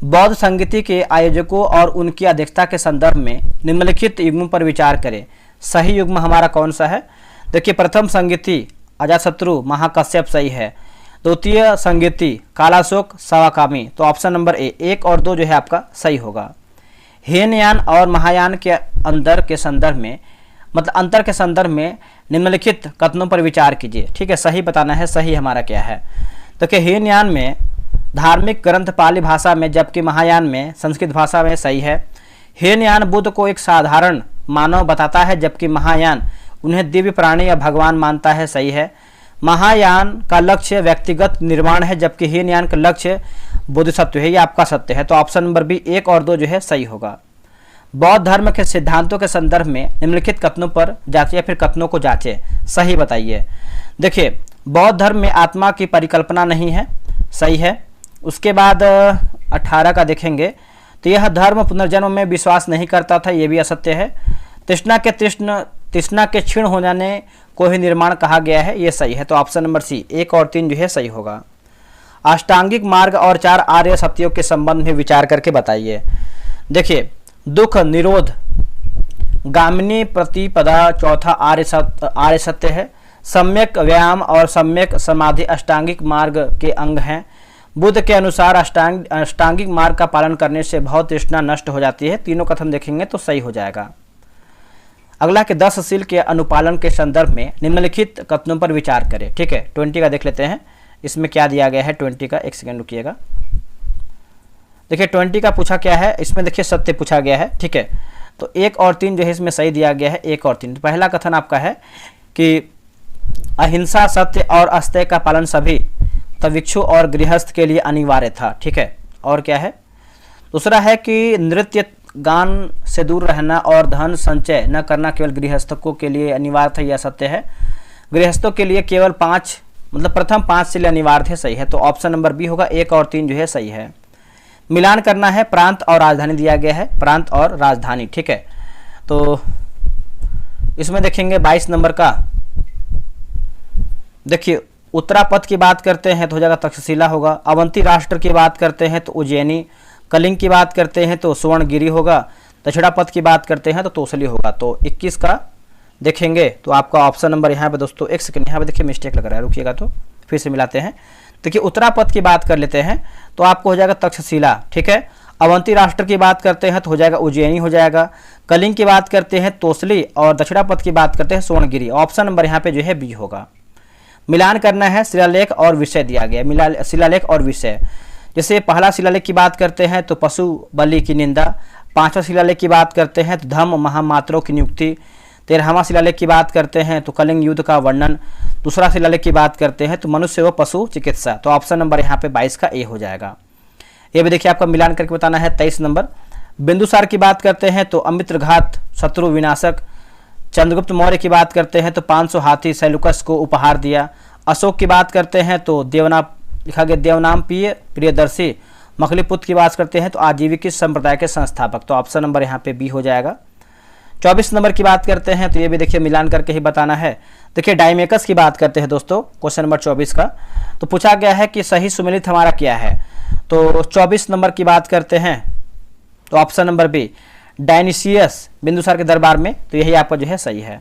बौद्ध संगीति के आयोजकों और उनकी अध्यक्षता के संदर्भ में निम्नलिखित युग्मों पर विचार करें, सही युग्म हमारा कौन सा है। देखिए प्रथम संगीति अजातशत्रु महाकश्यप सही है, द्वितीय संगीति कालाशोक सवाकामी, तो ऑप्शन नंबर ए 1 और 2 जो है आपका सही होगा। हीनयान और महायान के अंतर के संदर्भ में निम्नलिखित कथनों पर विचार कीजिए, ठीक है, सही बताना है, सही हमारा क्या है। तो हीनयान में धार्मिक ग्रंथ पाली भाषा में, जबकि महायान में संस्कृत भाषा में, सही है। हीनयान बुद्ध को एक साधारण मानव बताता है, जबकि महायान उन्हें दिव्य प्राणी या भगवान मानता है, सही है। महायान का लक्ष्य व्यक्तिगत निर्माण है, जबकि हीनयान का लक्ष्य बोधिसत्व है, ये आपका सत्य है, तो ऑप्शन नंबर बी 1 और 2 जो है सही होगा। बौद्ध धर्म के सिद्धांतों के संदर्भ में निम्नलिखित कथनों पर जांचें या फिर कथनों को जांचें, सही बताइए। देखिए बौद्ध धर्म में आत्मा की परिकल्पना नहीं है, सही है। उसके बाद 18 का देखेंगे, तो यह धर्म पुनर्जन्म में विश्वास नहीं करता था, यह भी असत्य है। तृष्णा के तृष्ण तृष्णा के क्षीण हो जाने को ही निर्माण कहा गया है, ये सही है। तो ऑप्शन नंबर सी 1 और 3 जो है सही होगा। अष्टांगिक मार्ग और 4 आर्य सत्यों के संबंध में विचार करके बताइए। देखिए, दुख निरोध गामिनी प्रतिपदा चौथा आर्य सत्य है। सम्यक व्यायाम और सम्यक समाधि अष्टांगिक मार्ग के अंग हैं। बुद्ध के अनुसार अष्टांगिक मार्ग का पालन करने से भव तृष्णा नष्ट हो जाती है। तीनों कथन देखेंगे तो सही हो जाएगा। अगला के 10 शील के अनुपालन के संदर्भ में निम्नलिखित कथनों पर विचार करें। ठीक है, 20 का देख लेते हैं, इसमें क्या दिया गया है 20 का। एक सेकंड रुकिएगा। देखिए 20 का पूछा क्या है, इसमें देखिए सत्य पूछा गया है। ठीक है, तो 1 और 3 जो है इसमें सही दिया गया है, 1 और 3। पहला कथन आपका है कि अहिंसा सत्य और अस्तेय का पालन सभी तविक्षु और गृहस्थ के लिए अनिवार्य था। ठीक है, और क्या है, दूसरा है कि नृत्य गान से दूर रहना और धन संचय न करना केवल गृहस्थों के लिए अनिवार्य था, यह सत्य है। गृहस्थों के लिए केवल 5 मतलब प्रथम 5 शील अनिवार्य थे, सही है। तो ऑप्शन नंबर बी होगा, 1 और 3 जो है सही है। मिलान करना है, प्रांत और राजधानी दिया गया है, प्रांत और राजधानी। ठीक है, तो इसमें देखेंगे 22 नंबर का। देखिए, उत्तरापथ की बात करते हैं तो हो जाएगा तक्षशिला होगा। अवंती राष्ट्र की बात करते हैं तो उज्जैनी। कलिंग की बात करते हैं तो सुवर्णगिरी होगा। दक्षिणापथ की बात करते हैं तो तोसली होगा। तो 21 का देखेंगे तो आपका ऑप्शन नंबर यहाँ पे दोस्तों, एक सेकंड यहाँ पे देखिए मिस्टेक लग रहा है, रुकिएगा तो फिर से मिलाते हैं। देखिए उत्तरापथ की बात कर लेते हैं तो आपको हो जाएगा तक्षशिला। ठीक है, अवंती राष्ट्र की बात करते हैं तो हो जाएगा उज्जैनी हो जाएगा। कलिंग की बात करते हैं तोसली और दक्षिणापथ की बात करते हैं सुवर्णगिरी। ऑप्शन नंबर यहाँ पे जो है बी होगा। मिलान करना है, शिलालेख और विषय दिया गया। शिलालेख और विषय, जैसे पहला शिलालेख की बात करते हैं तो पशु बलि की निंदा। 5वां शिलालेख की बात करते हैं तो धम्म महामात्रों की नियुक्ति। 13वां शिलालेख की बात करते हैं तो कलिंग युद्ध का वर्णन। दूसरा शिलालेख की बात करते हैं तो मनुष्य व पशु चिकित्सा। तो ऑप्शन नंबर यहाँ पे 22 का ए हो जाएगा। ये भी देखिए आपका मिलान करके बताना है। 23 नंबर, बिंदुसार की बात करते हैं तो अमित्र घात शत्रु विनाशक। चंद्रगुप्त मौर्य की बात करते हैं तो 500 हाथी सैलुकस को उपहार दिया। अशोक की बात करते हैं तो लिखा गया देवनामप्रिय प्रियदर्शी। मखलीपुत्र की बात करते हैं तो आजीविकी संप्रदाय के संस्थापक। तो ऑप्शन नंबर यहाँ पे बी हो जाएगा। 24 नंबर की बात करते हैं तो ये भी देखिए मिलान करके ही बताना है। देखिए डायमेकस की बात करते हैं दोस्तों, क्वेश्चन नंबर 24 का। तो पूछा गया है कि सही सुमेलित हमारा क्या है। तो 24 नंबर की बात करते हैं तो ऑप्शन नंबर बी डायनिसियस बिंदुसार के दरबार में। तो यही आपका जो है सही है।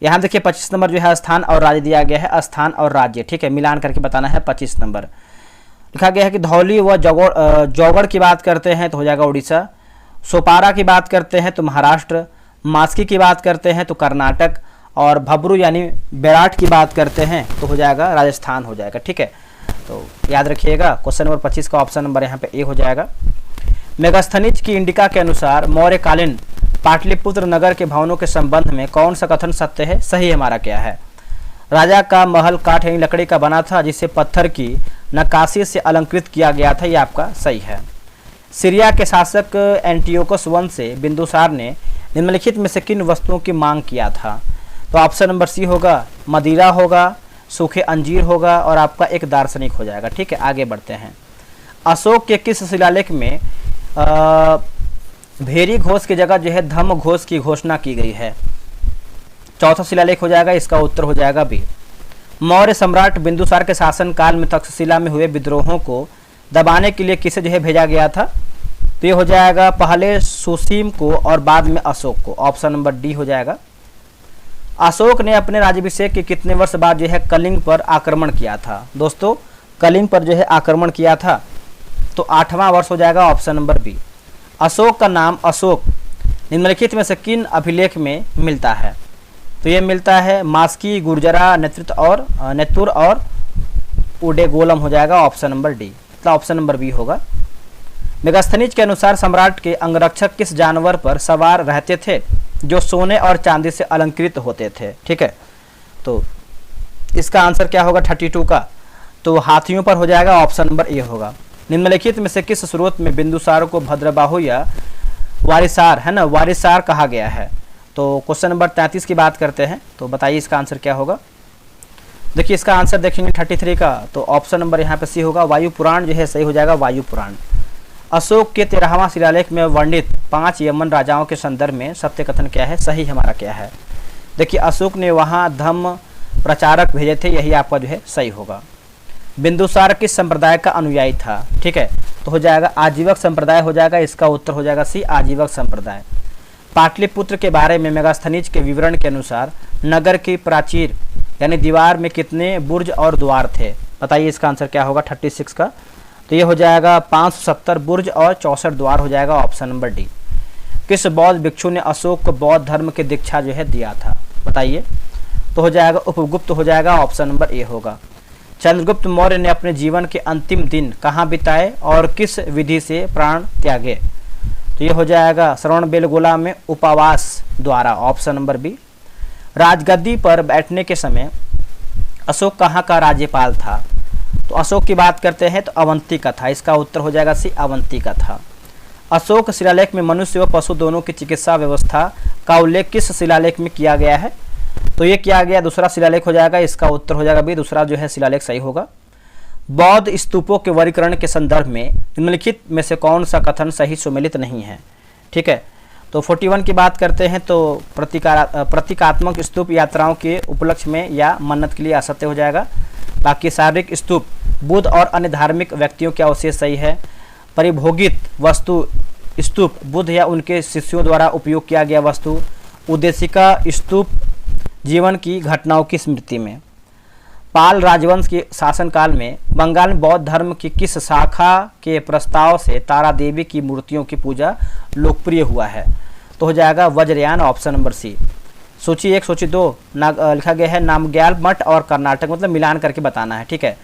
यहाँ देखिए 25 नंबर जो है स्थान और राज्य दिया गया है, स्थान और राज्य। ठीक है, मिलान करके बताना है। 25 नंबर लिखा गया है कि धौली व जौगड़ की बात करते हैं तो हो जाएगा उड़ीसा। सोपारा की बात करते हैं तो महाराष्ट्र। मास्की की बात करते हैं तो कर्नाटक। और भबरू यानी बेराट की बात करते हैं तो हो जाएगा राजस्थान हो जाएगा। ठीक है, तो याद रखिएगा क्वेश्चन नंबर 25 का ऑप्शन नंबर यहाँ पे ए हो जाएगा। मेगास्थनीज की इंडिका के अनुसार मौर्यकालीन पाटलिपुत्र नगर के भवनों के संबंध में कौन सा कथन सत्य है, सही हमारा क्या है। राजा का महल काठ यानी लकड़ी का बना था जिसे पत्थर की नक्काशी से अलंकृत किया गया था, ये आपका सही है। सीरिया के शासक एंटियोकस वंश से बिंदुसार ने निम्नलिखित में से किन वस्तुओं की मांग किया था। तो ऑप्शन नंबर सी होगा, मदिरा होगा, सूखे अंजीर होगा और आपका एक दार्शनिक हो जाएगा। ठीक है, आगे बढ़ते हैं। अशोक के किस शिलालेख में भेरी घोष की जगह जो है धम्म घोष की घोषणा की गई है। चौथा शिलालेख हो जाएगा, इसका उत्तर हो जाएगा बी। मौर्य सम्राट बिंदुसार के शासन काल में तक्षशिला में हुए विद्रोहों को दबाने के लिए किसे जो है भेजा गया था। तो ये हो जाएगा पहले सुसीम को और बाद में अशोक को। ऑप्शन नंबर डी हो जाएगा। अशोक ने अपने राज्याभिषेक के कितने वर्ष बाद जो है कलिंग पर आक्रमण किया था। दोस्तों कलिंग पर जो है आक्रमण किया था तो 8वां वर्ष हो जाएगा। Option number B. अशोक का नाम अशोक निम्नलिखित में से किन अभिलेख में मिलता है। तो ये मिलता है मास्की, गुर्जरा, नेतुर और उडेगोलम हो जाएगा। ऑप्शन नंबर डी, मतलब ऑप्शन नंबर बी होगा। मेगास्थनीज के अनुसार सम्राट के अंगरक्षक किस जानवर पर सवार रहते थे जो सोने और चांदी से अलंकृत होते थे। ठीक है, तो इसका आंसर क्या होगा 32 का। तो हाथियों पर हो जाएगा। ऑप्शन नंबर ए होगा। निम्नलिखित में से किस स्रोत में बिंदुसार को भद्रबाहु या वारिसार है ना वारिसार कहा गया है। तो क्वेश्चन नंबर 33 की बात करते हैं तो बताइए इसका आंसर क्या होगा। देखिए इसका आंसर देखेंगे 33 का तो ऑप्शन नंबर यहाँ पे सी होगा। वायु पुराण जो है सही हो जाएगा, वायु पुराण। अशोक के 13वां शिलालेख में वर्णित 5 यमन राजाओं के संदर्भ में सत्य कथन क्या है, सही हमारा क्या है। देखिए अशोक ने वहाँ धम्म प्रचारक भेजे थे, यही आपका जो है सही होगा। बिंदुसार किस संप्रदाय का अनुयायी था? ठीक है, तो हो जाएगा आजीवक संप्रदाय हो जाएगा, इसका उत्तर हो जाएगा सी आजीवक संप्रदाय। पाटलिपुत्र के बारे में मेगास्थनीज के विवरण के अनुसार नगर की प्राचीर यानी दीवार में कितने बुर्ज और द्वार थे? बताइए इसका आंसर क्या होगा 36 का। तो ये हो जाएगा 570 बुर्ज और 64 द्वार हो जाएगा, ऑप्शन नंबर डी। किस बौद्ध भिक्षु ने अशोक को बौद्ध धर्म की दीक्षा जो है दिया था? बताइए, तो हो जाएगा उपगुप्त हो जाएगा, ऑप्शन नंबर ए होगा। चंद्रगुप्त मौर्य ने अपने जीवन के अंतिम दिन कहाँ बिताए और किस विधि से प्राण त्यागे? तो ये हो जाएगा श्रवणबेलगोला में उपवास द्वारा, ऑप्शन नंबर बी। राजगद्दी पर बैठने के समय अशोक कहाँ का राज्यपाल था? तो अशोक की बात करते हैं तो अवंती का था, इसका उत्तर हो जाएगा सी अवंती का था। अशोक शिलालेख में मनुष्य व पशु दोनों की चिकित्सा व्यवस्था का उल्लेख किस शिलालेख में किया गया है? तो ये किया गया दूसरा शिलालेख हो जाएगा, इसका उत्तर हो जाएगा बी, दूसरा जो है शिलालेख सही होगा। बौद्ध स्तूपों के वर्गीकरण के संदर्भ में निम्नलिखित में से कौन सा कथन सही सुमेलित नहीं है? ठीक है, तो 41 की बात करते हैं तो प्रतीकात्मक स्तूप यात्राओं के उपलक्ष्य में या मन्नत के लिए असत्य हो जाएगा। बाकी शारीरिक स्तूप बुद्ध और अन्य धार्मिक व्यक्तियों के अवशेष सही है। परिभोगित वस्तु स्तूप बुद्ध या उनके शिष्यों द्वारा उपयोग किया गया वस्तु। उद्देशिका स्तूप जीवन की घटनाओं की स्मृति में। पाल राजवंश के शासनकाल में बंगाल में बौद्ध धर्म की किस शाखा के प्रस्ताव से तारा देवी की मूर्तियों की पूजा लोकप्रिय हुआ है? तो हो जाएगा वज्रयान, ऑप्शन नंबर सी। सूची 1 सूची 2 लिखा गया है नामग्याल मठ और कर्नाटक, मतलब मिलान करके बताना है। ठीक है,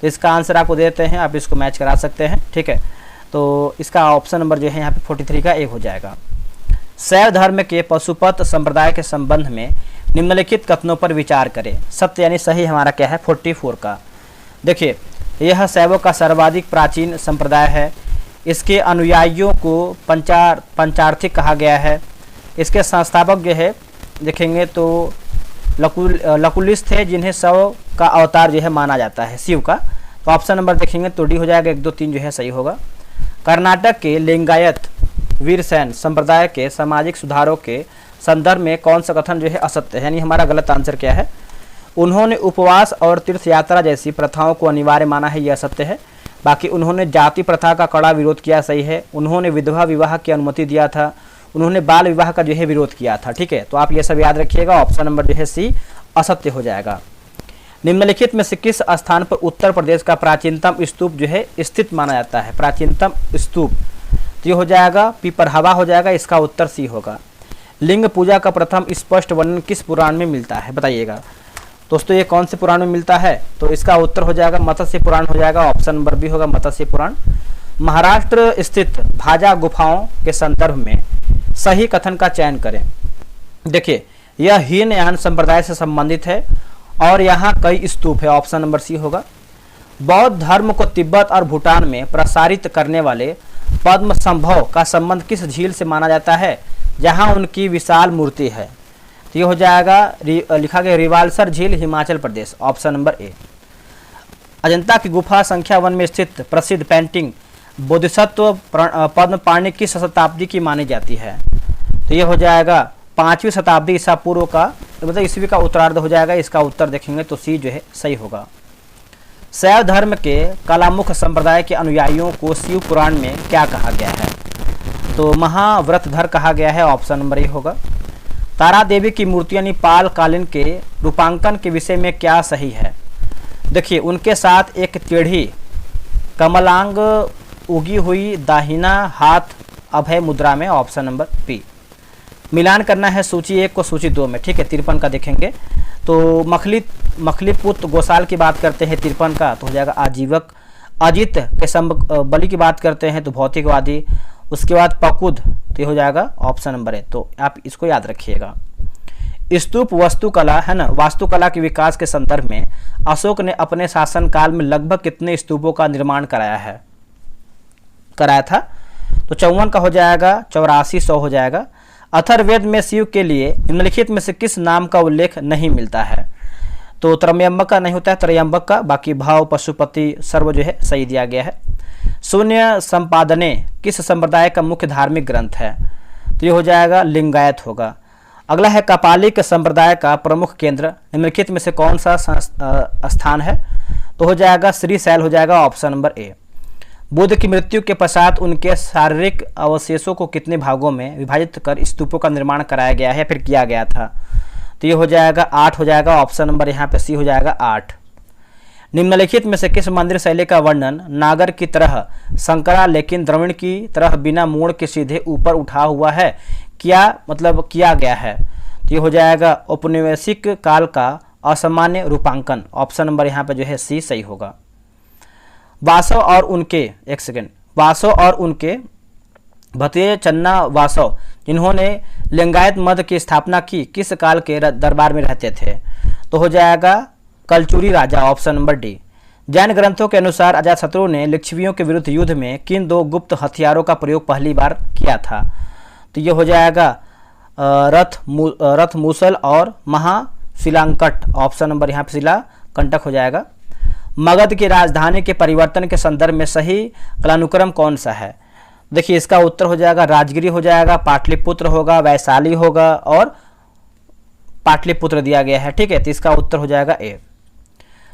तो इसका आंसर आपको देते हैं, आप इसको मैच करा सकते हैं। ठीक है, तो इसका ऑप्शन नंबर जो है यहाँ पे 43 का ए हो जाएगा। शैव धर्म के पशुपत संप्रदाय के संबंध में निम्नलिखित कथनों पर विचार करें। सत्य यानी सही हमारा क्या है 44 का। देखिए, यह शैवों का सर्वाधिक प्राचीन संप्रदाय है। इसके अनुयायियों को पंचार्थिक कहा गया है। इसके संस्थापक जो है देखेंगे तो लकुलिस थे, जिन्हें शव का अवतार जो है माना जाता है शिव का। तो ऑप्शन नंबर देखेंगे तो डी हो जाएगा, 1 2 3 जो है सही होगा। कर्नाटक के लिंगायत वीरसैन संप्रदाय के सामाजिक सुधारों के संदर्भ में कौन सा कथन जो है असत्य है, यानी हमारा गलत आंसर क्या है? उन्होंने उपवास और तीर्थ यात्रा जैसी प्रथाओं को अनिवार्य माना है, यह असत्य है। बाकी उन्होंने जाति प्रथा का कड़ा विरोध किया, सही है। उन्होंने विधवा विवाह की अनुमति दिया था। उन्होंने बाल विवाह का जो है विरोध किया था। ठीक है, तो आप ये सब याद रखिएगा, ऑप्शन नंबर जो है सी असत्य हो जाएगा। निम्नलिखित में से किस स्थान पर उत्तर प्रदेश का प्राचीनतम स्तूप जो है स्थित माना जाता है? प्राचीनतम स्तूप तो ये हो जाएगा पिपरहवा हो जाएगा, इसका उत्तर सी होगा। लिंग पूजा का प्रथम स्पष्ट वर्णन किस पुराण में मिलता है? बताइएगा दोस्तों, ये कौन से पुराण में मिलता है? तो इसका उत्तर हो जाएगा मत्स्य पुराण हो जाएगा, ऑप्शन नंबर बी होगा मत्स्य पुराण। महाराष्ट्र स्थित भाजा गुफाओं के संदर्भ में सही कथन का चयन करें। देखिए, यह हीनयान संप्रदाय से संबंधित है और यहाँ कई स्तूप है, ऑप्शन नंबर सी होगा। बौद्ध धर्म को तिब्बत और भूटान में प्रसारित करने वाले पद्म संभव का संबंध किस झील से माना जाता है जहां उनकी विशाल मूर्ति है? तो ये हो जाएगा लिखा गया रिवालसर झील, हिमाचल प्रदेश, ऑप्शन नंबर ए। अजंता की गुफा संख्या 1 में स्थित प्रसिद्ध पेंटिंग बोधिसत्व पद्म पाणि किस शताब्दी की मानी जाती है? तो ये हो जाएगा 5वीं शताब्दी ईसा पूर्व का, मतलब ईस्वी का उत्तरार्ध हो जाएगा। इसका उत्तर देखेंगे तो सी जो है सही होगा। शैव धर्म के कलामुख संप्रदाय के अनुयायियों को शिव पुराण में क्या कहा गया है? तो महाव्रतधर कहा गया है, ऑप्शन नंबर ए होगा। तारा देवी की मूर्ति यानी पाल कालीन के रूपांकन के विषय में क्या सही है? देखिए, उनके साथ एक टेढ़ी कमलांग उगी हुई दाहिना हाथ अभय मुद्रा में, ऑप्शन नंबर बी। मिलान करना है सूची 1 को सूची 2 में। ठीक है, 53 का देखेंगे तो मखलीपुत गोसाल की बात करते हैं 53 का, तो हो जाएगा आजीवक। अजित के बलि की बात करते हैं तो भौतिकवादी। उसके बाद पकुद तो ये हो जाएगा ऑप्शन नंबर है, तो आप इसको याद रखिएगा। स्तूप वास्तुकला है ना, वास्तुकला के विकास के संदर्भ में अशोक ने अपने शासनकाल में लगभग कितने स्तूपों का निर्माण कराया था? तो 54 का हो जाएगा, 8400 हो जाएगा। अथर्ववेद में शिव के लिए निम्नलिखित में से किस नाम का उल्लेख नहीं मिलता है? तो त्रयंबक का नहीं होता है, त्रयंबक का। बाकी भाव पशुपति सर्व जो है सही दिया गया है। शून्य संपादने किस संप्रदाय का मुख्य धार्मिक ग्रंथ है? तो ये हो जाएगा लिंगायत होगा। अगला है कापालिक संप्रदाय का प्रमुख केंद्र निम्नलिखित में से कौन सा स्थान है? तो हो जाएगा श्रीशैल, हो जाएगा ऑप्शन नंबर ए। बुद्ध की मृत्यु के पश्चात उनके शारीरिक अवशेषों को कितने भागों में विभाजित कर स्तूपों का निर्माण कराया गया है, फिर किया गया था? तो ये हो जाएगा 8, हो जाएगा ऑप्शन नंबर यहाँ पे सी, हो जाएगा 8। निम्नलिखित में से किस मंदिर शैली का वर्णन नागर की तरह संकरा लेकिन द्रविड़ की तरह बिना मोड़ के सीधे ऊपर उठा हुआ है, क्या मतलब किया गया है? तो ये हो जाएगा औपनिवेशिक काल का असामान्य रूपांकन, ऑप्शन नंबर यहाँ पे जो है सी सही होगा। वासव और उनके भतीजे चन्ना वासव जिन्होंने लिंगायत मत की स्थापना की किस काल के दरबार में रहते थे? तो हो जाएगा कलचुरी राजा, ऑप्शन नंबर डी। जैन ग्रंथों के अनुसार अजातशत्रु ने लिच्छवियों के विरुद्ध युद्ध में किन 2 गुप्त हथियारों का प्रयोग पहली बार किया था? तो ये हो जाएगा रथ मूसल और महाशिलांकट, ऑप्शन नंबर यहाँ पे शिलाकंटक हो जाएगा। मगध की राजधानी के परिवर्तन के संदर्भ में सही कालानुक्रम कौन सा है? देखिए इसका उत्तर हो जाएगा राजगिरी हो जाएगा, पाटलिपुत्र होगा, वैशाली होगा और पाटलिपुत्र दिया गया है, ठीक है। तो इसका उत्तर हो जाएगा ए।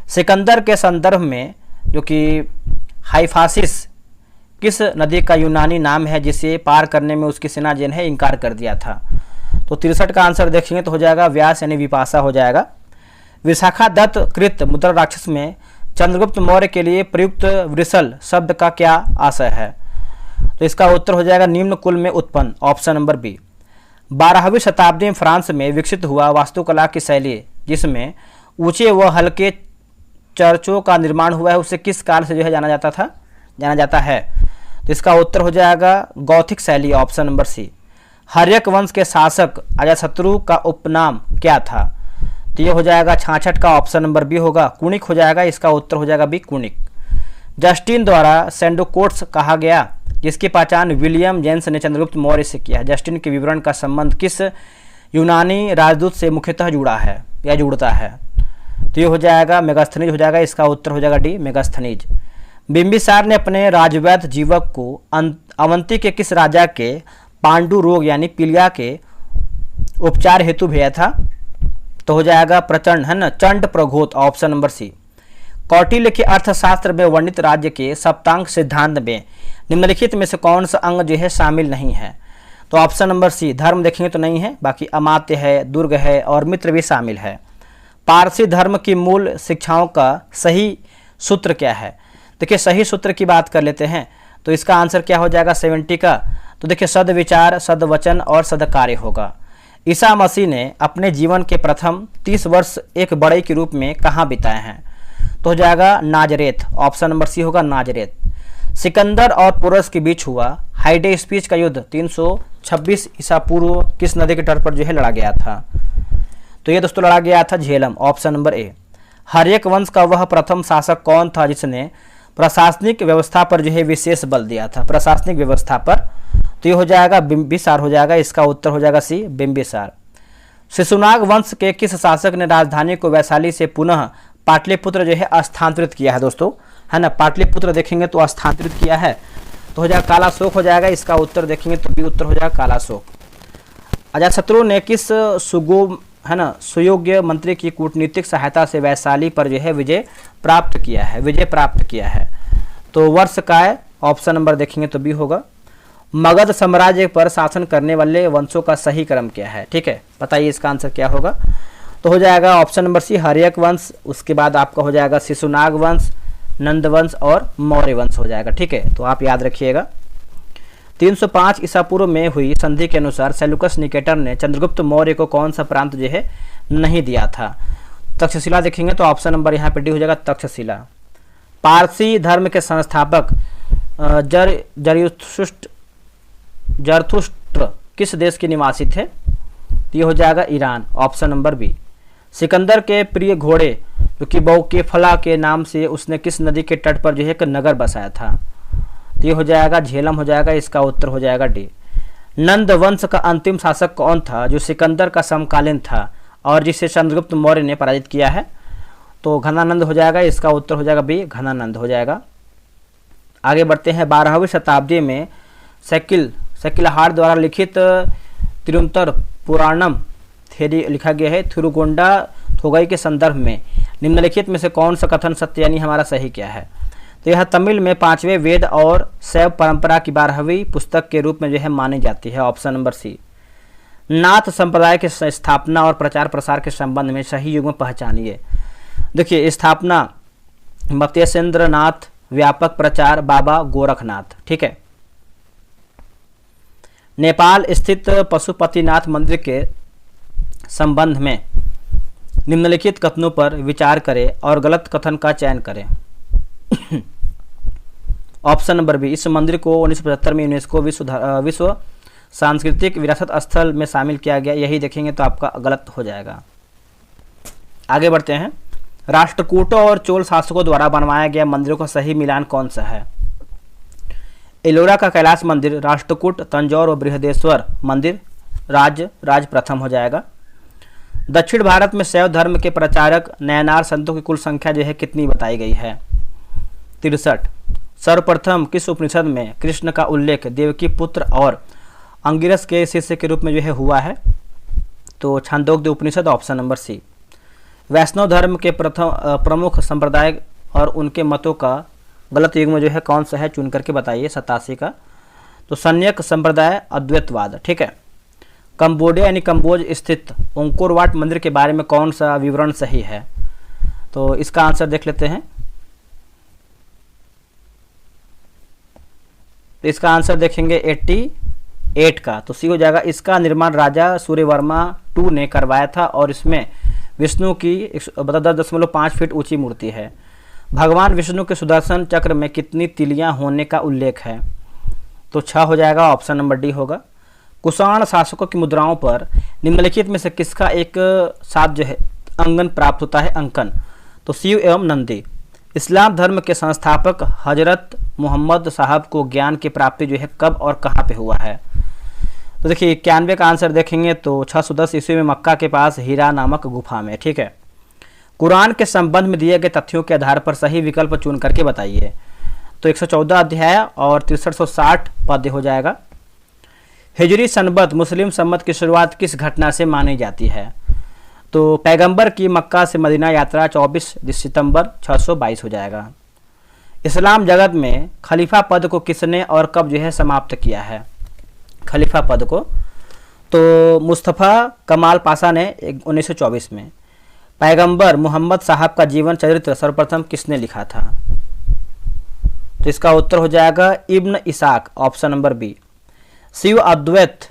सिकंदर के संदर्भ में जो कि हाइफासिस किस नदी का यूनानी नाम है जिसे पार करने में उसकी सेना जिन है इनकार कर दिया था? तो 63 का आंसर देखेंगे तो हो जाएगा व्यास यानी विपाशा हो जाएगा। विशाखा दत्त कृत मुद्रा राक्षस में चंद्रगुप्त मौर्य के लिए प्रयुक्त वृषल शब्द का क्या आशय है? तो इसका उत्तर हो जाएगा निम्न कुल में उत्पन्न, ऑप्शन नंबर बी। 12वीं शताब्दी में फ्रांस में विकसित हुआ वास्तुकला की शैली जिसमें ऊंचे व हल्के चर्चों का निर्माण हुआ है उसे किस काल से जो है जाना जाता है? तो इसका उत्तर हो जाएगा गौथिक शैली, ऑप्शन नंबर सी। हर्यक वंश के शासक अजातशत्रु का उपनाम क्या था? तो ये हो जाएगा 66 का ऑप्शन नंबर बी होगा, कुणिक हो जाएगा। इसका उत्तर हो जाएगा बी, कुणिक। जस्टिन द्वारा सेंडोकोट्स कहा गया जिसकी पहचान विलियम जेम्स ने चंद्रगुप्त मौर्य से किया। जस्टिन के विवरण का संबंध किस यूनानी राजदूत से मुख्यतः जुड़ा है या जुड़ता है? तो ये हो जाएगा मेगास्थनीज हो जाएगा। इसका उत्तर हो जाएगा डी, मेगास्थनीज। बिंबिसार ने अपने राजवैद्य जीवक को अवंती के किस राजा के पांडु रोग यानी पीलिया के उपचार हेतु भेजा था? तो हो जाएगा प्रचंड, है ना, Chanda Pradyota, option number C. Kautilya के अर्थशास्त्र में वर्णित राज्य के सप्तांग सिद्धांत में निम्नलिखित में से कौन सा अंग जो है शामिल नहीं है? तो ऑप्शन नंबर सी। धर्म देखेंगे तो नहीं है, बाकी अमात्य है, दुर्ग है और मित्र भी शामिल है। पारसी धर्म की मूल शिक्षाओं का सही सूत्र क्या है? देखिए सही सूत्र की बात कर लेते हैं तो इसका आंसर क्या हो जाएगा 70 का। तो देखिए सदविचार, सदवचन और सदकार्य होगा। ईसा मसीह ने अपने जीवन के प्रथम 30 वर्ष एक बड़े के रूप में कहाँ बिताए हैं? तो हो जाएगा नाजरेत, ऑप्शन नंबर सी होगा नाजरेत। सिकंदर और पुरस के बीच हुआ हाइडे स्पीच का युद्ध 326 ईसा पूर्व किस नदी के तट पर जो है लड़ा गया था? तो ये दोस्तों लड़ा गया था Jhelum, option number A. Haryanka वंश का वह प्रथम शासक कौन था जिसने प्रशासनिक व्यवस्था पर जो है विशेष बल दिया था? प्रशासनिक व्यवस्था पर, तो ये हो जाएगा बिंबिसार हो जाएगा। इसका उत्तर हो जाएगा सी, बिंबिसार। शिशुनाग वंश के किस शासक ने राजधानी को वैशाली से पुनः पाटलिपुत्र जो है स्थानांतरित किया है दोस्तों, है ना? पाटलिपुत्र देखेंगे तो स्थानांतरित किया है, तो हो जाएगा कालाशोक हो जाएगा। इसका उत्तर देखेंगे तो बी उत्तर हो जाएगा कालाशोक। अजातशत्रु ने किस सुयोग्य मंत्री की कूटनीतिक सहायता से वैशाली पर जो है विजय प्राप्त किया है? तो वर्ष का है, ऑप्शन नंबर देखेंगे तो बी होगा। मगध साम्राज्य पर शासन करने वाले वंशों का सही क्रम क्या है? ठीक है, बताइए इसका आंसर क्या होगा? तो हो जाएगा ऑप्शन नंबर सी हर्यक वंश, उसके बाद आपका हो जाएगा शिशुनाग वंश, नंद वंश और मौर्य वंश हो जाएगा। ठीक है, तो आप याद रखिएगा। 305 ईसा पूर्व में हुई संधि के अनुसार सेल्यूकस निकेटर ने चंद्रगुप्त मौर्य को कौन सा प्रांत जो है नहीं दिया था? तक्षशिला देखेंगे तो ऑप्शन नंबर यहाँ पे डी हो जाएगा तक्षशिला। पारसी धर्म के संस्थापक जरथुष्ट्र किस देश के निवासी थे? ये हो जाएगा Iran, option number B. Sikandar के प्रिय घोड़े जो कि बौकेफला के नाम से उसने किस नदी के तट पर जो है एक नगर बसाया था? ये हो जाएगा झेलम हो जाएगा। इसका उत्तर हो जाएगा डी। नंद वंश का अंतिम शासक कौन था जो सिकंदर का समकालीन था और जिसे चंद्रगुप्त मौर्य ने पराजित किया है? तो घनानंद हो जाएगा। इसका उत्तर हो जाएगा बी, घनानंद हो जाएगा। आगे बढ़ते हैं। 12वीं शताब्दी में शकीलहार द्वारा लिखित तिरुवंतर पुराणम थ्योरी लिखा गया है थिरुगोंडाथोगई के संदर्भ में निम्नलिखित में से कौन सा कथन सत्य यानी हमारा सही क्या है। तो यह तमिल में 5वें वेद और शैव परंपरा की 12वीं पुस्तक के रूप में जो है मानी जाती है। ऑप्शन नंबर सी। नाथ संप्रदाय के स्थापना और प्रचार प्रसार के संबंध में सही युग में पहचानिए। देखिए स्थापना मत्स्येंद्र नाथ, व्यापक प्रचार बाबा गोरखनाथ। ठीक है। नेपाल स्थित पशुपतिनाथ मंदिर के संबंध में निम्नलिखित कथनों पर विचार करें और गलत कथन का चयन करें। Option number B. इस मंदिर को 1975 में यूनेस्को विश्व सांस्कृतिक विरासत स्थल में शामिल किया गया। यही देखेंगे तो आपका गलत हो जाएगा। आगे बढ़ते हैं। राष्ट्रकूटों और चोल शासकों द्वारा बनवाया गया मंदिरों का सही मिलान कौन सा है। एलोरा का कैलाश मंदिर, राष्ट्रकूट, तंजौर और बृहदेश्वर मंदिर राज प्रथम हो जाएगा। दक्षिण भारत में शैव धर्म के प्रचारक नयनार संतों की कुल संख्या जो है कितनी बताई गई है। 63। सर्वप्रथम किस उपनिषद में कृष्ण का उल्लेख देवकी पुत्र और अंगिरस के शिष्य के रूप में जो है हुआ है। तो Chandogya Upanishad. Option number C. Vaishnava धर्म के प्रमुख संप्रदाय और उनके मतों का गलत युग में जो है कौन सा है, चुन करके बताइए। 87 का। तो संन्याक संप्रदाय, अद्वैतवाद। ठीक है। कंबोडिया यानी कंबोज स्थित अंकोर वाट मंदिर के बारे में कौन सा विवरण सही है। तो इसका आंसर देख लेते हैं। तो इसका आंसर देखेंगे 88 का। तो सी हो जाएगा। इसका निर्माण राजा सूर्यवर्मा II ने करवाया था और इसमें विष्णु की 10.5 फीट ऊंची मूर्ति है। भगवान विष्णु के सुदर्शन चक्र में कितनी तिलियां होने का उल्लेख है। तो 6 हो जाएगा। ऑप्शन नंबर डी होगा। कुषाण शासकों की मुद्राओं पर निम्नलिखित में से किसका एक साथ जो है अंगन प्राप्त होता है, अंकन। तो शिव एवं नंदी। इस्लाम धर्म के संस्थापक हजरत मोहम्मद साहब को ज्ञान की प्राप्ति जो है कब और कहाँ पे हुआ है। तो देखिए 91 का आंसर देखेंगे तो 610 ईस्वी में मक्का के पास हीरा नामक गुफा में। ठीक है। कुरान के संबंध में दिए गए तथ्यों के आधार पर सही विकल्प चुन करके बताइए। तो 114 अध्याय और 6360 पद हो जाएगा। हिजरी सनबत मुस्लिम सम्मत की शुरुआत किस घटना से मानी जाती है। तो पैगंबर की मक्का से मदीना यात्रा 24 सितंबर 622 हो जाएगा। इस्लाम जगत में खलीफा पद को किसने और कब जो है समाप्त किया है, खलीफा पद को। तो मुस्तफ़ा कमाल पाशा ने 1924 में। पैगंबर मोहम्मद साहब का जीवन चरित्र सर्वप्रथम किसने लिखा था। तो इसका उत्तर हो जाएगा Ibn Ishaq. Option number B. Shiva Advaita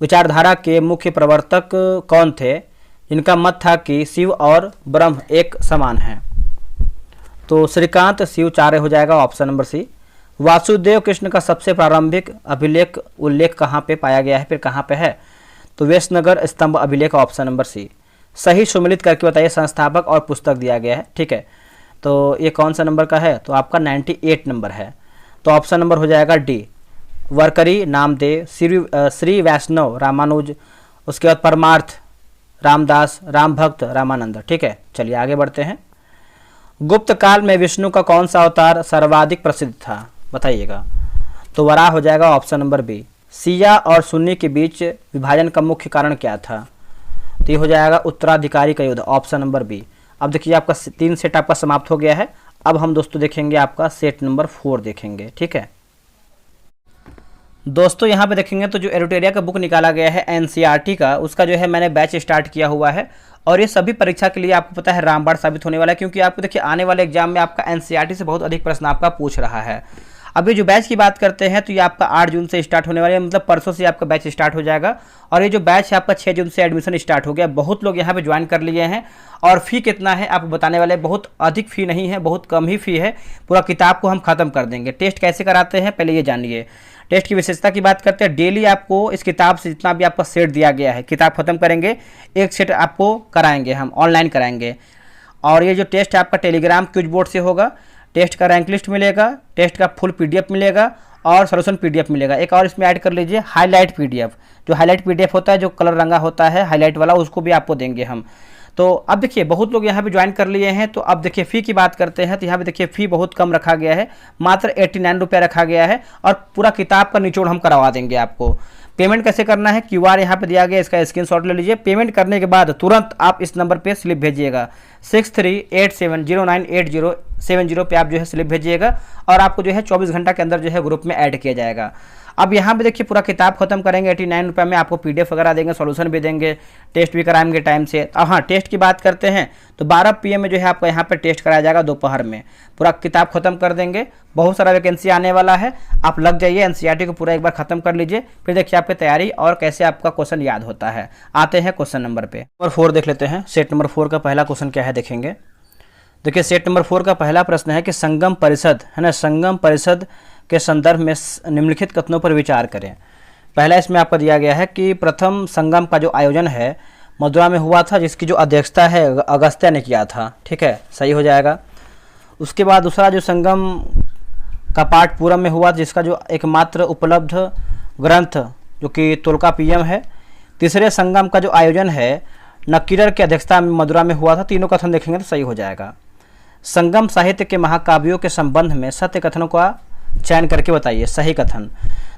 विचारधारा के मुख्य प्रवर्तक कौन थे, जिनका मत था कि शिव और ब्रह्म एक समान हैं। तो श्रीकांत शिवाचार्य हो जाएगा। Option number C. Vasudev Krishna का सबसे प्रारंभिक अभिलेख उल्लेख कहाँ पे पाया गया है, फिर कहाँ पे है। तो वेशनगर स्तंभ अभिलेख। Option number C. सही सुमिलित करके बताइए। संस्थापक और पुस्तक दिया गया है। ठीक है। तो ये कौन सा नंबर का है, तो आपका 98 नंबर है। तो ऑप्शन नंबर हो जाएगा डी। वरकरी नामदेव, श्री वैष्णव रामानुज, उसके बाद परमार्थ रामदास, राम भक्त रामानंद। ठीक है। चलिए आगे बढ़ते हैं। गुप्त काल में विष्णु का कौन सा अवतार सर्वाधिक प्रसिद्ध था, बताइएगा। तो वराह हो जाएगा। Option number B. सिया और सुन्नी के बीच विभाजन का मुख्य कारण क्या था। तो ये हो जाएगा उत्तराधिकारी का युद्ध। Option number B. अब देखिए आपका 3 सेट आपका समाप्त हो गया है। अब हम दोस्तों देखेंगे आपका सेट नंबर 4 देखेंगे। ठीक है दोस्तों, यहाँ पे देखेंगे तो जो एरोटेरिया का बुक निकाला गया है एनसीईआरटी का, उसका जो है मैंने बैच स्टार्ट किया हुआ है और ये सभी परीक्षा के लिए आपको पता है रामबाण साबित होने वाला है, क्योंकि आपको देखिए आने वाले एग्जाम में आपका एनसीईआरटी से बहुत अधिक प्रश्न आपका पूछ रहा है। अभी जो बैच की बात करते हैं तो ये आपका 8 जून से स्टार्ट होने वाला है, मतलब परसों से आपका बैच स्टार्ट हो जाएगा। और ये जो बैच है आपका 6 जून से एडमिशन स्टार्ट हो गया। बहुत लोग यहाँ पे ज्वाइन कर लिए हैं और फ़ी कितना है आपको बताने वाले। बहुत अधिक फ़ी नहीं है, बहुत कम ही फ़ी है। पूरा किताब को हम ख़त्म कर देंगे। टेस्ट कैसे कराते हैं पहले ये जानिए। टेस्ट की विशेषता की बात करते हैं, डेली आपको इस किताब से जितना भी आपका सेट दिया गया है, किताब खत्म करेंगे, एक सेट आपको कराएंगे, हम ऑनलाइन कराएंगे। और ये जो टेस्ट है आपका टेलीग्राम क्विज बोर्ड से होगा। टेस्ट का रैंक लिस्ट मिलेगा, टेस्ट का फुल पीडीएफ मिलेगा और सॉल्यूशन पीडीएफ मिलेगा। एक और इसमें ऐड कर लीजिए हाईलाइट पीडीएफ। जो हाईलाइट पीडीएफ होता है, जो कलर रंगा होता है हाईलाइट वाला, उसको भी आपको देंगे हम। तो अब देखिए बहुत लोग यहाँ पे ज्वाइन कर लिए हैं। तो अब देखिए फ़ी की बात करते हैं, तो यहाँ पे देखिए फ़ी बहुत कम रखा गया है, मात्र 89 रुपये रखा गया है, और पूरा किताब का निचोड़ हम करवा देंगे आपको। पेमेंट कैसे करना है, क्यूआर यहाँ पे दिया गया, इसका स्क्रीनशॉट ले लीजिए। पेमेंट करने के बाद तुरंत आप इस नंबर पे स्लिप भेजिएगा, 6387098070 पे आप जो है स्लिप भेजिएगा, और आपको जो है 24 घंटा के अंदर जो है ग्रुप में ऐड किया जाएगा। अब यहाँ पे देखिए पूरा किताब खत्म करेंगे 89 रुपये में, आपको पीडीएफ वगैरह देंगे, सॉल्यूशन भी देंगे, टेस्ट भी कराएंगे टाइम से। अब हाँ, टेस्ट की बात करते हैं तो 12 PM में जो है आपका यहाँ पे टेस्ट कराया जाएगा दोपहर में, पूरा किताब खत्म कर देंगे। बहुत सारा वैकेंसी आने वाला है, आप लग जाइए, एनसीईआरटी को पूरा एक बार खत्म कर लीजिए, फिर देखिए आपकी तैयारी और कैसे आपका क्वेश्चन याद होता है। आते हैं क्वेश्चन नंबर पे, नंबर 4 देख लेते हैं। सेट नंबर 4 का पहला क्वेश्चन क्या है देखेंगे। देखिए सेट नंबर 4 का पहला प्रश्न है कि संगम परिषद है ना, संगम परिषद के संदर्भ में निम्नलिखित कथनों पर विचार करें। पहला इसमें आपका दिया गया है कि प्रथम संगम का जो आयोजन है मदुरा में हुआ था, जिसकी जो अध्यक्षता है अगस्त्य ने किया था, ठीक है, सही हो जाएगा। उसके बाद दूसरा जो संगम का पाठ पूरम में हुआ, जिसका जो एकमात्र उपलब्ध ग्रंथ जो कि तोल्काप्पियम है। तीसरे संगम का जो आयोजन है नक्कीरर की अध्यक्षता में मदुरा में हुआ था। तीनों कथन देखेंगे तो सही हो जाएगा। संगम साहित्य के महाकाव्यों के संबंध में सत्य कथनों का चयन करके बताइए सही कथन।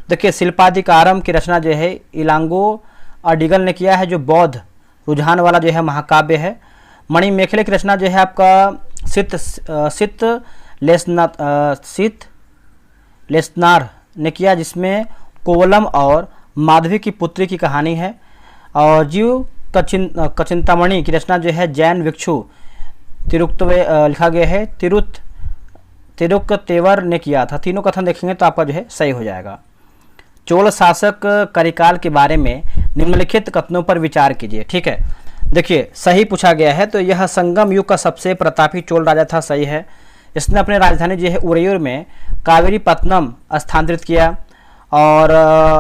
देखिए शिल्पाधिकारम की रचना जो है इलांगो अडिगल ने किया है, जो बौद्ध रुझान वाला जो है महाकाव्य है। मणिमेखले की रचना जो है आपका सित लेसनार ने किया, जिसमें कोवलम और माधवी की पुत्री की कहानी है। और जीव कचिंतामणि की रचना जो है जैन भिक्षु तिरुक्तवे लिखा गया है, तिरुक्तेवर ने किया था। तीनों कथन देखेंगे तो आपका जो है सही हो जाएगा। चोल शासक करिकाल के बारे में निम्नलिखित कथनों पर विचार कीजिए, ठीक है। देखिए सही पूछा गया है, तो यह संगम युग का सबसे प्रतापी चोल राजा था, सही है। इसने अपनी राजधानी जो है उरैयूर में कावेरीपत्तनम स्थानांतरित किया। और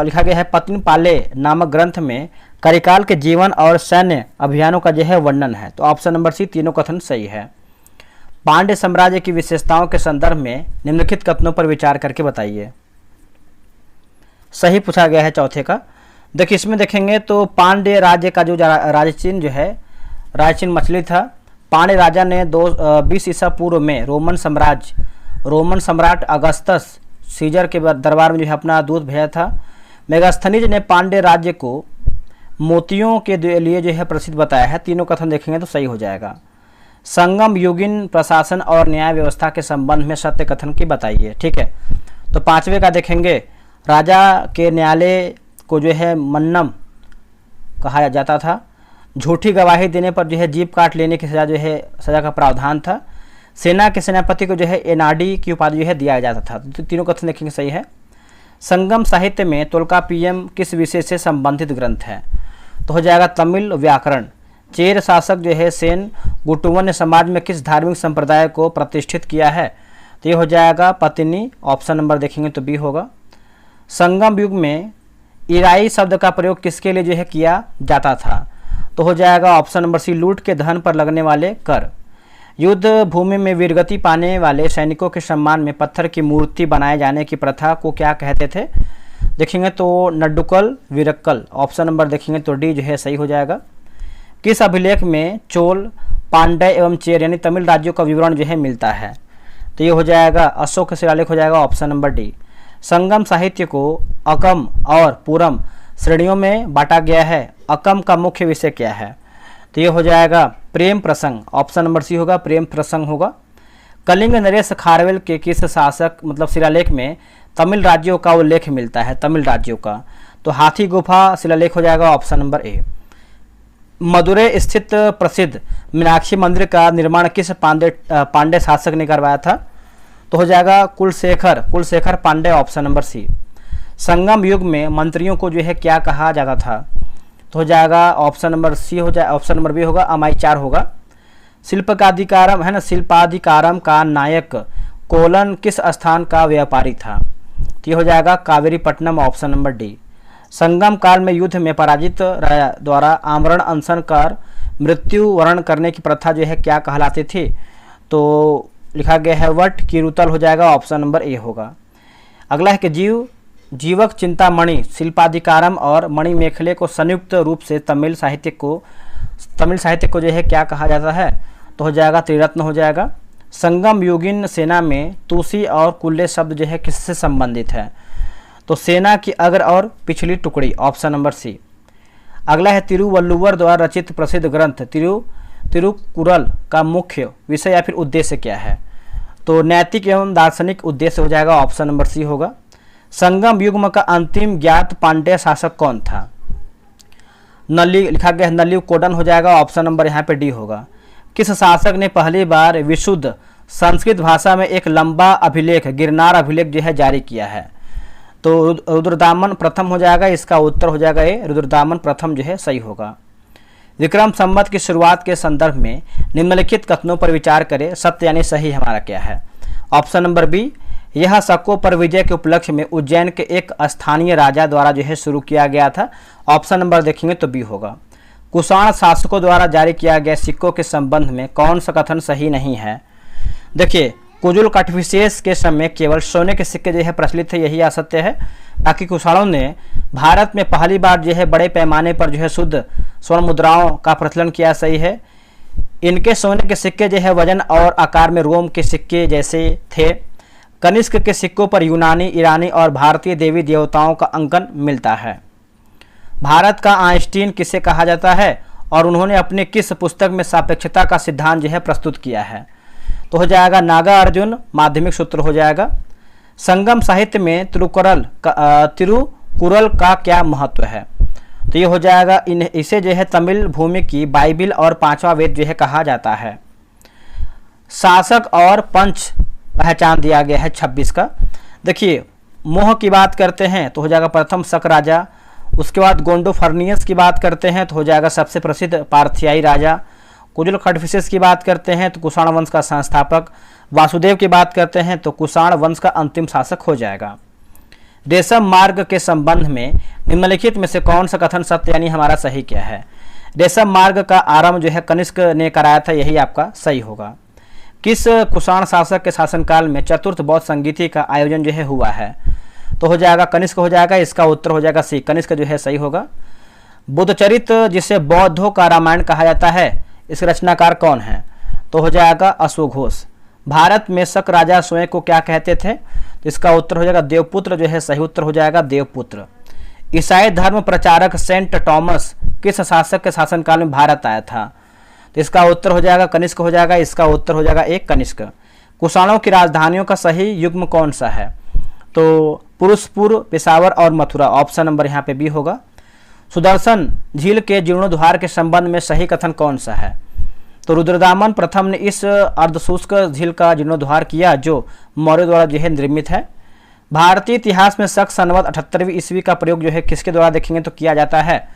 लिखा गया है पत्नीपाले नामक ग्रंथ में करिकाल के जीवन और सैन्य अभियानों का जो है वर्णन है। तो ऑप्शन नंबर सी, तीनों कथन सही है। पांड्य साम्राज्य की विशेषताओं के संदर्भ में निम्नलिखित कथनों पर विचार करके बताइए। सही पूछा गया है चौथे का। देखिए इसमें देखेंगे तो पांड्य राज्य का जो राजचिन्ह जो है, राजचिन्ह मछली था। पांड्य राजा ने 20 ईसा पूर्व में रोमन सम्राट अगस्तस सीजर के दरबार में जो है अपना दूत भेजा था। मेगास्थनीज ने पांड्य राज्य को मोतियों के लिए जो है प्रसिद्ध बताया है। तीनों कथन देखेंगे तो सही हो जाएगा। संगम युगीन प्रशासन और न्याय व्यवस्था के संबंध में सत्य कथन की बताइए, ठीक है। तो पांचवे का देखेंगे, राजा के न्यायालय को जो है मन्नम कहा जाता था। झूठी गवाही देने पर जो है जीभ काट लेने की सजा का प्रावधान था। सेना के सेनापति को जो है एनाडी की उपाधि जो है दिया जाता था। तो तीनों कथन देखेंगे सही है। संगम साहित्य में तोल्काप्पियम किस विषय से संबंधित ग्रंथ है, तो हो जाएगा तमिल व्याकरण। चेर शासक जो है सेन गुटुवन ने समाज में किस धार्मिक संप्रदाय को प्रतिष्ठित किया है, तो ये हो जाएगा पत्नी। ऑप्शन नंबर देखेंगे तो बी होगा। संगम युग में इराई शब्द का प्रयोग किसके लिए जो है किया जाता था, तो हो जाएगा ऑप्शन नंबर सी, लूट के धन पर लगने वाले कर। युद्ध भूमि में वीरगति पाने वाले सैनिकों के सम्मान में पत्थर की मूर्ति बनाए जाने की प्रथा को क्या कहते थे, देखेंगे तो नड्डुकल वीरक्कल। ऑप्शन नंबर देखेंगे तो डी जो है सही हो जाएगा। किस अभिलेख में चोल, पांड्य एवं चेर यानी तमिल राज्यों का विवरण जो है मिलता है, तो ये हो जाएगा अशोक शिलालेख हो जाएगा। Option number D. संगम साहित्य को अकम और पूरम श्रेणियों में बांटा गया है। अकम का मुख्य विषय क्या है, तो ये हो जाएगा प्रेम प्रसंग। ऑप्शन नंबर सी होगा, प्रेम प्रसंग होगा। कलिंग नरेश खारवेल के किस शासक मतलब शिलालेख में तमिल राज्यों का उल्लेख मिलता है, तमिल राज्यों का, तो हाथी गुफा शिलालेख हो जाएगा। ऑप्शन नंबर ए। मदुरै स्थित प्रसिद्ध मीनाक्षी मंदिर का निर्माण किस पांड्य शासक ने करवाया था, तो हो जाएगा Kulasekhara Pandya. Option number C. Sangam युग में मंत्रियों को जो है क्या कहा जाता था, तो हो जाएगा ऑप्शन नंबर सी हो जाए, ऑप्शन नंबर बी होगा, अमाइचार होगा। शिल्पाधिकारम है ना, शिल्पाधिकारम का नायक कोलन किस स्थान का व्यापारी था, तो ये हो जाएगा Kaveripattinam. Option number D. Sangam काल में युद्ध में पराजित राजा द्वारा आमरण अनशन कर मृत्यु वर्ण करने की प्रथा जो है क्या कहलाती थी, तो लिखा गया है वट किरुतल हो जाएगा। ऑप्शन नंबर ए होगा। अगला है कि जीवक चिंतामणि शिल्पाधिकारम और मणिमेखले को संयुक्त रूप से तमिल साहित्य को तमिल साहित्य को जो है क्या कहा जाता है, तो हो जाएगा त्रिरत्न हो जाएगा। संगम युगीन सेना में तुसी और कुल्ले शब्द जो है किससे संबंधित है, तो सेना की अग्र और पिछली टुकड़ी, ऑप्शन नंबर सी। अगला है तिरुवल्लुवर द्वारा रचित प्रसिद्ध ग्रंथ तिरुकुरल का मुख्य विषय या फिर उद्देश्य क्या है, तो नैतिक एवं दार्शनिक उद्देश्य हो जाएगा, ऑप्शन नंबर सी होगा। संगम युग का अंतिम ज्ञात पांड्य शासक कौन था, नली लिखा गया है नली कोडन हो जाएगा, ऑप्शन नंबर यहाँ पे डी होगा। किस शासक ने पहली बार विशुद्ध संस्कृत भाषा में एक लंबा अभिलेख गिरनार अभिलेख जो है जारी किया है, तो रुद्रदामन प्रथम हो जाएगा, इसका उत्तर हो जाएगा ये रुद्रदामन प्रथम जो है सही होगा। विक्रम संवत की शुरुआत के संदर्भ में निम्नलिखित कथनों पर विचार करें, सत्य यानी सही हमारा क्या है, ऑप्शन नंबर बी। यह शकों पर विजय के उपलक्ष्य में उज्जैन के एक स्थानीय राजा द्वारा जो है शुरू किया गया था, ऑप्शन नंबर देखेंगे तो बी होगा। कुषाण शासकों द्वारा जारी किया गया सिक्कों के संबंध में कौन सा कथन सही नहीं है, देखिए कुजुल कटविशेष के समय केवल सोने के सिक्के जो है प्रचलित थे, यही असत्य है। बाकी कुषाणों ने भारत में पहली बार जो है बड़े पैमाने पर जो है शुद्ध स्वर्ण मुद्राओं का प्रचलन किया, सही है। इनके सोने के सिक्के जो है वजन और आकार में रोम के सिक्के जैसे थे। कनिष्क के सिक्कों पर यूनानी, ईरानी और भारतीय देवी देवताओं का अंकन मिलता है। भारत का आइंस्टीन किसे कहा जाता है और उन्होंने अपने किस पुस्तक में सापेक्षता का सिद्धांत जो है प्रस्तुत किया है, तो हो जाएगा नागार्जुन माध्यमिक सूत्र हो जाएगा। संगम साहित्य में तिरुकुरल का क्या महत्व है, तो ये हो जाएगा इसे जो है तमिल भूमि की बाइबिल और पांचवा वेद जो है कहा जाता है। शासक और पंच पहचान दिया गया है 26 का। देखिए मोह की बात करते हैं तो हो जाएगा प्रथम शक राजा, उसके बाद गोंडोफर्नियस की बात करते हैं तो हो जाएगा सबसे प्रसिद्ध पार्थियाई राजा। कुजुल खडफिसेस की बात करते हैं तो कुषाण वंश का संस्थापक। वासुदेव की बात करते हैं तो कुषाण वंश का अंतिम शासक हो जाएगा। रेशम मार्ग के संबंध में निम्नलिखित में से कौन सा कथन सत्य यानी हमारा सही क्या है, रेशम मार्ग का आरंभ जो है कनिष्क ने कराया था, यही आपका सही होगा। किस कुषाण शासक के शासनकाल में चतुर्थ बौद्ध संगीति का आयोजन जो है हुआ है, तो हो जाएगा कनिष्क हो जाएगा, इसका उत्तर हो जाएगा सी, कनिष्क जो है सही होगा। बुद्धचरित जिसे बौद्धों का रामायण कहा जाता है, इसके रचनाकार कौन है, तो हो जाएगा अश्वघोष। भारत में शक राजा स्वयं को क्या कहते थे, तो इसका उत्तर हो जाएगा देवपुत्र जो है सही उत्तर हो जाएगा देवपुत्र। ईसाई धर्म प्रचारक सेंट टॉमस किस शासक के शासनकाल में भारत आया था, तो इसका उत्तर हो जाएगा कनिष्क हो जाएगा, इसका उत्तर हो जाएगा एक कनिष्क। कुषाणों की राजधानियों का सही युग्म कौन सा है, तो पुरुषपुर, पेशावर और मथुरा, ऑप्शन नंबर यहाँ पे बी होगा। सुदर्शन झील के जीर्णोद्धार के संबंध में सही कथन कौन सा है, तो रुद्रदामन प्रथम ने इस अर्धशुष्क झील का जीर्णोद्धार किया जो मौर्य द्वारा जो है निर्मित है। भारतीय इतिहास में शक संवत 78वीं ईस्वी का प्रयोग जो है किसके द्वारा देखेंगे तो किया जाता है,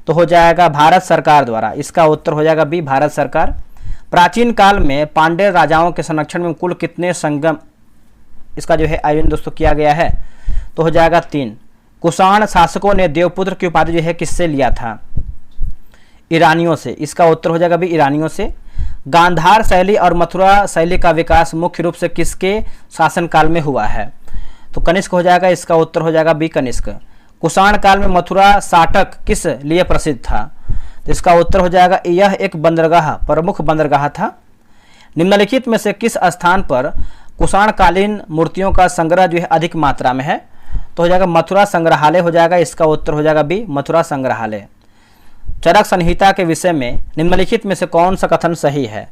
तो हो जाएगा भारत सरकार द्वारा, इसका उत्तर हो जाएगा बी भारत सरकार। प्राचीन काल में पांड्य राजाओं के संरक्षण में कुल कितने संगम इसका जो है आयोजन दोस्तों किया गया है, तो हो जाएगा 3। कुषाण शासकों ने देवपुत्र की उपाधि जो है किससे लिया था, ईरानियों से, इसका उत्तर हो जाएगा भी ईरानियों से। गांधार शैली और मथुरा शैली का विकास मुख्य रूप से किसके शासनकाल में हुआ है, तो कनिष्क हो जाएगा, इसका उत्तर हो जाएगा बी कनिष्क। कुषाण काल में मथुरा साटक किस लिए प्रसिद्ध था, तो इसका उत्तर हो जाएगा यह एक बंदरगाह प्रमुख बंदरगाह था। निम्नलिखित में से किस स्थान पर कुषाणकालीन मूर्तियों का संग्रह जो है अधिक मात्रा में है, तो हो जाएगा मथुरा संग्रहालय हो जाएगा, इसका उत्तर हो जाएगा बी मथुरा संग्रहालय। चरक संहिता के विषय में निम्नलिखित में से कौन सा कथन सही है,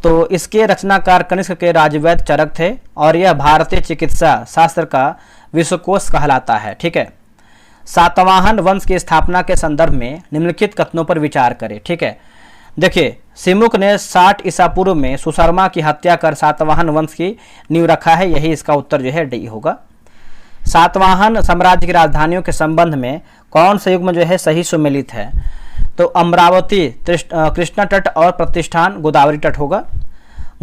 तो इसके रचनाकार कनिष्क के राजवैद्य चरक थे और यह भारतीय चिकित्सा शास्त्र का विश्वकोश कहलाता है, ठीक है। सातवाहन वंश की स्थापना के संदर्भ में निम्नलिखित कथनों पर विचार करें, ठीक है। देखिए सिमुक ने 60 ईसा पूर्व में सुशर्मा की हत्या कर सातवाहन वंश की नींव रखा है, यही इसका उत्तर जो है डी होगा। सातवाहन साम्राज्य की राजधानियों के संबंध में कौन सा युग्म जो है सही सुमेलित है, तो अमरावती कृष्णा तट और प्रतिष्ठान गोदावरी तट होगा।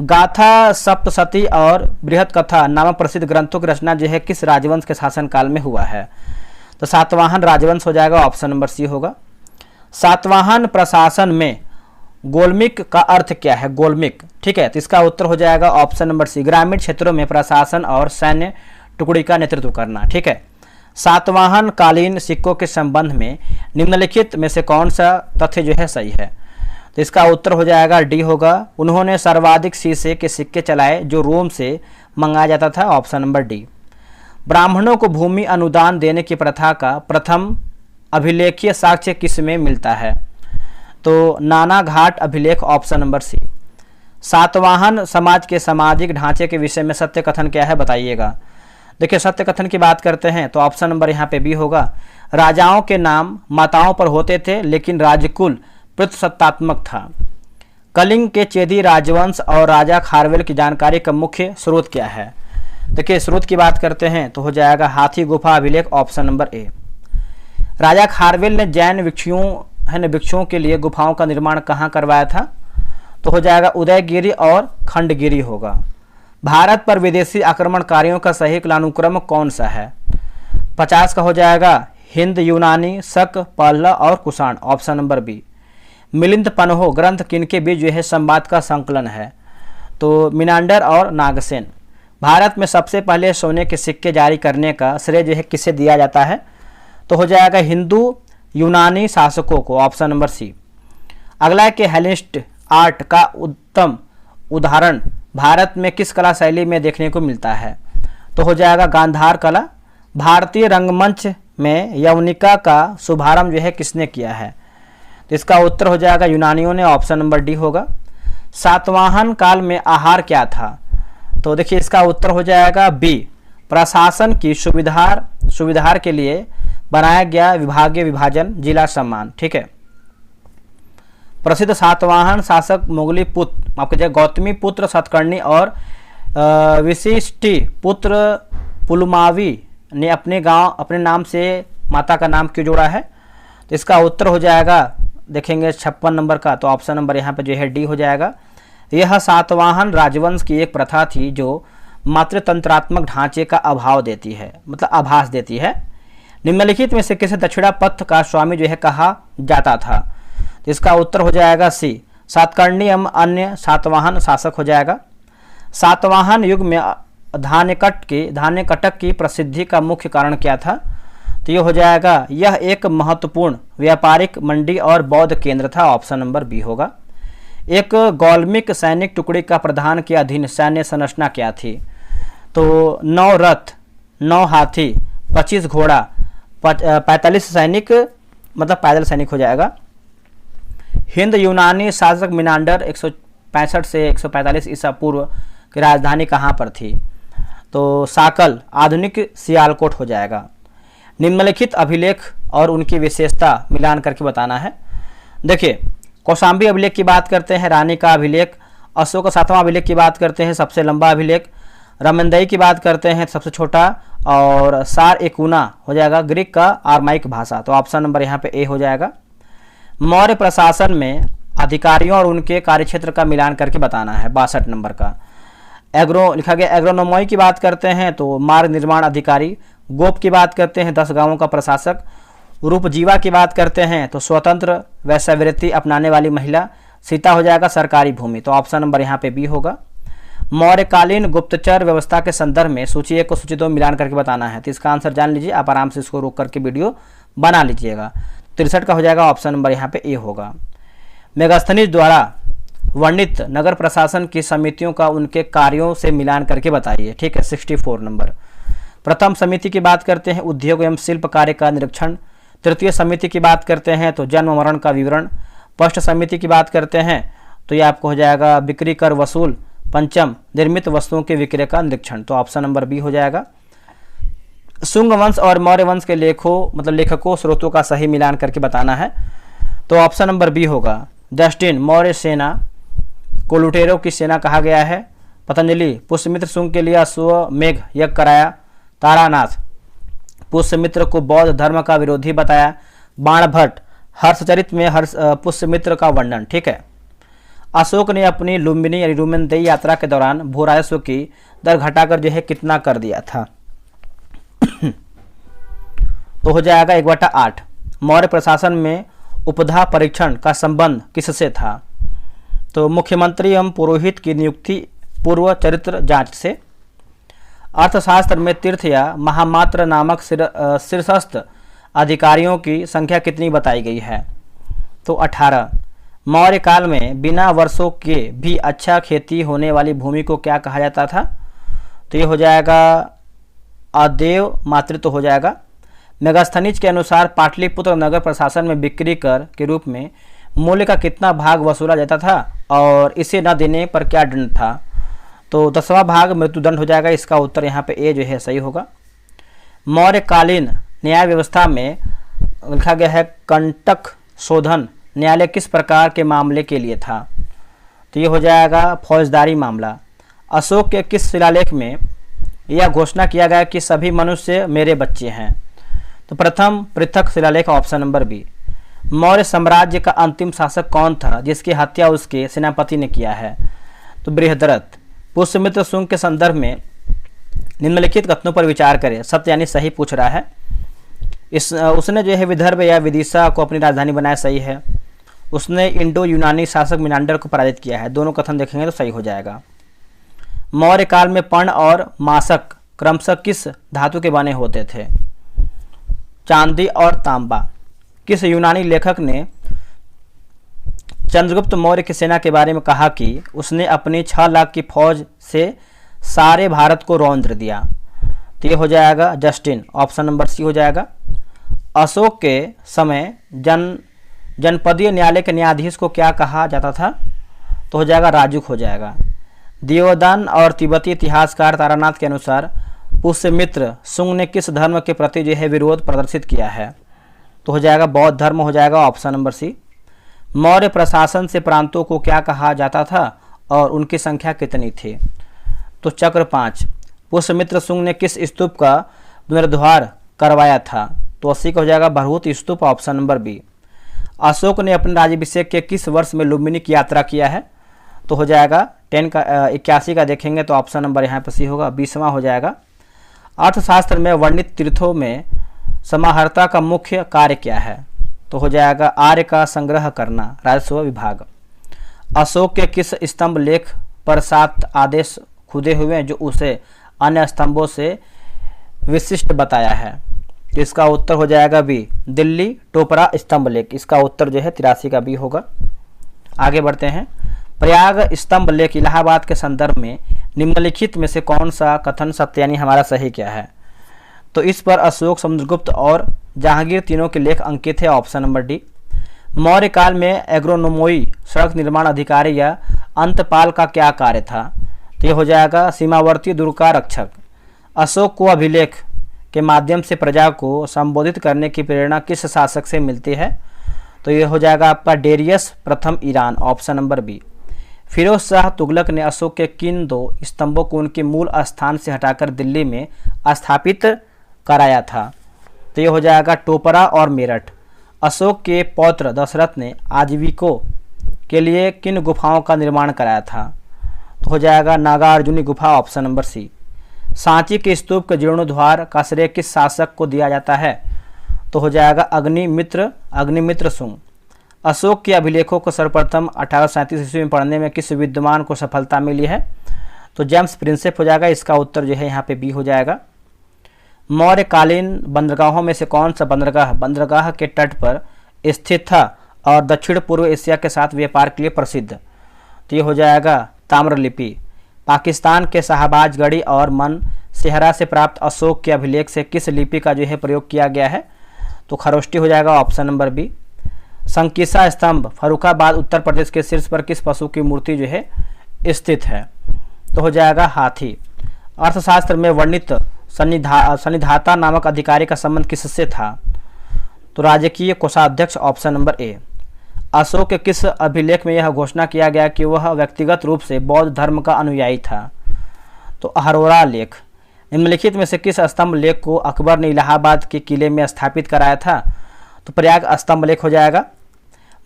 गाथा सप्तशती और बृहत कथा नामक प्रसिद्ध ग्रंथों की रचना जो है किस राजवंश के शासनकाल में हुआ है, तो सातवाहन राजवंश हो जाएगा, ऑप्शन नंबर सी होगा। सातवाहन प्रशासन में गोलमिक का अर्थ क्या है, गोलमिक, ठीक है, तो इसका उत्तर हो जाएगा ऑप्शन नंबर सी ग्रामीण क्षेत्रों में प्रशासन और सैन्य टुकड़ी का नेतृत्व करना, ठीक है। सातवाहन कालीन सिक्कों के संबंध में निम्नलिखित में से कौन सा तथ्य जो है सही है, तो इसका उत्तर हो जाएगा डी होगा। उन्होंने सर्वाधिक शीशे के सिक्के चलाए जो रोम से मंगाया जाता था, ऑप्शन नंबर डी। ब्राह्मणों को भूमि अनुदान देने की प्रथा का प्रथम अभिलेखीय साक्ष्य किस में मिलता है? तो नाना घाट अभिलेख, ऑप्शन नंबर सी। सातवाहन समाज के सामाजिक ढांचे के विषय में सत्य कथन क्या है, बताइएगा। देखिए सत्य कथन की बात करते हैं तो ऑप्शन नंबर यहाँ पे बी होगा। राजाओं के नाम माताओं पर होते थे लेकिन राजकुल प्रतिसत्तात्मक था। कलिंग के चेदी राजवंश और राजा खारवेल की जानकारी का मुख्य स्रोत क्या है? देखिए स्रोत की बात करते हैं तो हो जाएगा हाथी गुफा अभिलेख, ऑप्शन नंबर ए। राजा खारवेल ने जैन भिक्षुओं के लिए गुफाओं का निर्माण कहाँ करवाया था? तो हो जाएगा उदयगिरी और खंडगिरी होगा। भारत पर विदेशी आक्रमणकारियों का सही कालानुक्रम कौन सा है? 50 का हो जाएगा हिंद, यूनानी, शक, पल्लव और Kushan, option number B. Milinda Panho ग्रंथ किनके बीच जो है संवाद का संकलन है? तो मिनांडर और नागसेन। भारत में सबसे पहले सोने के सिक्के जारी करने का श्रेय जो है किसे दिया जाता है? तो हो जाएगा हिंदू यूनानी शासकों को, ऑप्शन नंबर सी। अगला के हेलेनिस्ट आर्ट का उत्तम उदाहरण भारत में किस कला शैली में देखने को मिलता है? तो हो जाएगा गांधार कला। भारतीय रंगमंच में यवनिका का शुभारंभ जो है किसने किया है? तो इसका उत्तर हो जाएगा यूनानियों ने, ऑप्शन नंबर डी होगा। सातवाहन काल में आहार क्या था? तो देखिए इसका उत्तर हो जाएगा बी। प्रशासन की सुविधा के लिए बनाया गया विभागीय विभाजन, जिला सम्मान, ठीक है। प्रसिद्ध सातवाहन शासक मुगली पुत्र आपके गौतमी पुत्र सतकर्णी और विशिष्टि पुत्र पुलमावी ने अपने नाम से माता का नाम क्यों जोड़ा है? तो इसका उत्तर हो जाएगा देखेंगे 56 नंबर का, तो ऑप्शन नंबर यहाँ पे जो है डी हो जाएगा। यह सातवाहन राजवंश की एक प्रथा थी जो मातृतंत्रात्मक ढांचे का अभाव देती है, मतलब आभास देती है। निम्नलिखित में से किसे दक्षिणा पथ का स्वामी जो है कहा जाता था? तो इसका उत्तर हो जाएगा सी। सातकर्णी एवं अन्य सातवाहन शासक हो जाएगा। सातवाहन युग में धान्य कटक की प्रसिद्धि का मुख्य कारण क्या था? तो ये हो जाएगा यह एक महत्वपूर्ण व्यापारिक मंडी और बौद्ध केंद्र था, ऑप्शन नंबर बी होगा। एक गौलमिक सैनिक टुकड़ी का प्रधान के अधीन सैन्य संरचना क्या थी? तो 9 रथ, 9 हाथी, 25 घोड़ा, 45 सैनिक, मतलब पैदल सैनिक हो जाएगा। हिंद यूनानी शासक मिनांडर 165 से 145 ईसा पूर्व की राजधानी कहाँ पर थी? तो साकल, आधुनिक सियालकोट हो जाएगा। निम्नलिखित अभिलेख और उनकी विशेषता मिलान करके बताना है। देखिए कौशाम्बी अभिलेख की बात करते हैं, रानी का अभिलेख। अशोक का 7वां अभिलेख की बात करते हैं, सबसे लंबा अभिलेख। रमनदई की बात करते हैं, सबसे छोटा। और सार एकुना हो जाएगा ग्रीक का आर्माइक भाषा, तो ऑप्शन नंबर यहाँ पे ए हो जाएगा। मौर्य प्रशासन में अधिकारियों और उनके कार्यक्षेत्र का मिलान करके बताना है, 62 नंबर का। एग्रो लिखा गया। एग्रोनोमॉई की बात करते हैं तो मार्ग निर्माण अधिकारी। गोप की बात करते हैं 10 गांवों का प्रशासक। रूपजीवा की बात करते हैं तो स्वतंत्र वैश्यावृत्ति अपनाने वाली महिला। सीता हो जाएगा सरकारी भूमि, तो ऑप्शन नंबर यहाँ पे बी होगा। मौर्यकालीन गुप्तचर व्यवस्था के संदर्भ में सूची 1 को सूची 2 मिलान करके बताना है, तो इसका आंसर जान लीजिए, आप आराम से इसको रोक करके वीडियो बना लीजिएगा। 63 का हो जाएगा ऑप्शन नंबर यहाँ पे ए होगा। मेगास्थनीज द्वारा वर्णित नगर प्रशासन की समितियों का उनके कार्यों से मिलान करके बताइए, ठीक है। 64 नंबर। प्रथम समिति की बात करते हैं उद्योग एवं शिल्प कार्य का निरीक्षण। तृतीय समिति की बात करते हैं तो जन्म मरण का विवरण। पष्ट समिति की बात करते हैं तो ये आपको हो जाएगा बिक्री कर वसूल। पंचम निर्मित वस्तुओं के विक्रय का निरीक्षण, तो ऑप्शन नंबर बी हो जाएगा। शुंग वंश और मौर्य वंश के लेखकों स्रोतों का सही मिलान करके बताना है, तो ऑप्शन नंबर बी होगा। जस्टिन मौर्य सेना को लुटेरों की सेना कहा गया है। पतंजलि पुष्यमित्र शुंग के लिए अश्वमेघ यज्ञ कराया। तारानाथ पुष्यमित्र को बौद्ध धर्म का विरोधी बताया। बाणभट्ट हर्षचरित में पुष्यमित्र का वर्णन, ठीक है। अशोक ने अपनी लुम्बिनी यानी रुमेनदेई यात्रा के दौरान भू राजस्व की दर घटाकर जो है कितना कर दिया था? तो हो जाएगा 1/8। मौर्य प्रशासन में उपधा परीक्षण का संबंध किससे था? तो मुख्यमंत्री एवं पुरोहित की नियुक्ति पूर्व चरित्र जांच से। अर्थशास्त्र में तीर्थ या महामात्र नामक शीर्षस्थ अधिकारियों की संख्या कितनी बताई गई है? तो 18। मौर्य काल में बिना वर्षों के भी अच्छा खेती होने वाली भूमि को क्या कहा जाता था? तो ये हो जाएगा अदेव मातृत्व हो जाएगा। मेगास्थनीज के अनुसार पाटलिपुत्र नगर प्रशासन में बिक्री कर के रूप में मूल्य का कितना भाग वसूला जाता था और इसे न देने पर क्या दंड था? तो 10वां भाग मृत्युदंड हो जाएगा। इसका उत्तर यहाँ पे ए जो है सही होगा। मौर्यकालीन न्याय व्यवस्था में लिखा गया है कंटक शोधन न्यायालय किस प्रकार के मामले के लिए था? तो ये हो जाएगा फौजदारी मामला। अशोक के किस शिलालेख में यह घोषणा किया गया कि सभी मनुष्य मेरे बच्चे हैं? तो प्रथम पृथक शिलालेख ऑप्शन नंबर बी। मौर्य साम्राज्य का अंतिम शासक कौन था जिसकी हत्या उसके सेनापति ने किया है? तो बृहद्रथ। पुष्यमित्र शुंग के संदर्भ में निम्नलिखित कथनों पर विचार करें। सत्य यानी सही पूछ रहा है। उसने जो है विदर्भ या विदिशा को अपनी राजधानी बनाया, सही है। उसने इंडो यूनानी शासक मिनांडर को पराजित किया है। दोनों कथन देखेंगे तो सही हो जाएगा। मौर्य काल में पर्ण और मासक क्रमशः किस धातु के बने होते थे? चांदी और तांबा। किस यूनानी लेखक ने चंद्रगुप्त मौर्य की सेना के बारे में कहा कि उसने अपनी 6 लाख की फौज से सारे भारत को रौंद दिया? तो ये हो जाएगा जस्टिन, ऑप्शन नंबर सी हो जाएगा। अशोक के समय जनपदीय न्यायालय के न्यायाधीश को क्या कहा जाता था? तो हो जाएगा राजुक हो जाएगा। दियोदान और तिब्बती इतिहासकार तारानाथ के अनुसार पुष्यमित्र शुंग ने किस धर्म के प्रति जो है विरोध प्रदर्शित किया है? तो हो जाएगा बौद्ध धर्म हो जाएगा, ऑप्शन नंबर सी। मौर्य प्रशासन से प्रांतों को क्या कहा जाता था और उनकी संख्या कितनी थी? तो चक्र 5। पुष्यमित्र शुंग ने किस स्तूप का पुनरुद्धार करवाया था? तो 80 का हो जाएगा भरहुत स्तूप, ऑप्शन नंबर बी। अशोक ने अपने राज्याभिषेक के किस वर्ष में लुम्बिनी की यात्रा किया है? तो हो जाएगा 81 का देखेंगे तो ऑप्शन नंबर यहाँ पर सी होगा, 20वां हो जाएगा। अर्थशास्त्र में वर्णित तीर्थों में समाहर्ता का मुख्य कार्य क्या है? तो हो जाएगा आर्य का संग्रह करना, राजस्व विभाग। अशोक के किस स्तंभ लेख पर 7 आदेश खुदे हुए हैं जो उसे अन्य स्तंभों से विशिष्ट बताया है? तो इसका उत्तर हो जाएगा बी, दिल्ली टोपरा स्तंभ लेख। इसका उत्तर जो है 83 का बी होगा। आगे बढ़ते हैं। प्रयाग स्तंभ लेख इलाहाबाद के संदर्भ में निम्नलिखित में से कौन सा कथन सत्य यानी हमारा सही क्या है? तो इस पर अशोक, समुद्रगुप्त और जहांगीर तीनों के लेख अंकित है, ऑप्शन नंबर डी। मौर्य काल में एग्रोनोमोई सड़क निर्माण अधिकारी या अंतपाल का क्या कार्य था? तो ये हो जाएगा सीमावर्ती दुर्ग का रक्षक। अशोक को अभिलेख के माध्यम से प्रजा को संबोधित करने की प्रेरणा किस शासक से मिलती है? तो ये हो जाएगा आपका डेरियस प्रथम Iran, option number B. Firoz Shah Tughlaq ने अशोक के किन 2 स्तंभों को उनके मूल स्थान से हटाकर दिल्ली में स्थापित कराया था? तो ये हो जाएगा टोपरा और मेरठ। अशोक के पौत्र दशरथ ने आजीविकों के लिए किन गुफाओं का निर्माण कराया था? तो हो जाएगा नागार्जुनी गुफा, ऑप्शन नंबर सी। सांची के स्तूप के जीर्णोद्धार का श्रेय किस शासक को दिया जाता है? तो हो जाएगा अग्निमित्र शुंग। अशोक के अभिलेखों को सर्वप्रथम 1837 ईस्वी में पढ़ने में किस विद्वान को सफलता मिली है? तो जेम्स प्रिंसेप हो जाएगा। इसका उत्तर जो है यहाँ पे बी हो जाएगा। मौर्यकालीन बंदरगाहों में से कौन सा बंदरगाह के तट पर स्थित था और दक्षिण पूर्व एशिया के साथ व्यापार के लिए प्रसिद्ध? तो ये हो जाएगा ताम्रलिपि। पाकिस्तान के शाहबाजगढ़ी और मन सेहरा से प्राप्त अशोक के अभिलेख से किस लिपि का जो है प्रयोग किया गया है? तो खरोष्टी हो जाएगा, ऑप्शन नंबर बी। संकिसा स्तंभ फर्रुखाबाद उत्तर प्रदेश के शीर्ष पर किस पशु की मूर्ति जो है स्थित है? तो हो जाएगा हाथी। अर्थशास्त्र में वर्णित सन्निधाता नामक अधिकारी का संबंध किससे था? तो राजकीय कोषाध्यक्ष, ऑप्शन नंबर ए। अशोक के किस अभिलेख में यह घोषणा किया गया कि वह व्यक्तिगत रूप से बौद्ध धर्म का अनुयायी था? तो अहरोरा लेख। निम्नलिखित में से किस स्तंभ लेख को अकबर ने इलाहाबाद के किले में स्थापित कराया था? तो प्रयाग स्तंभ लेख हो जाएगा।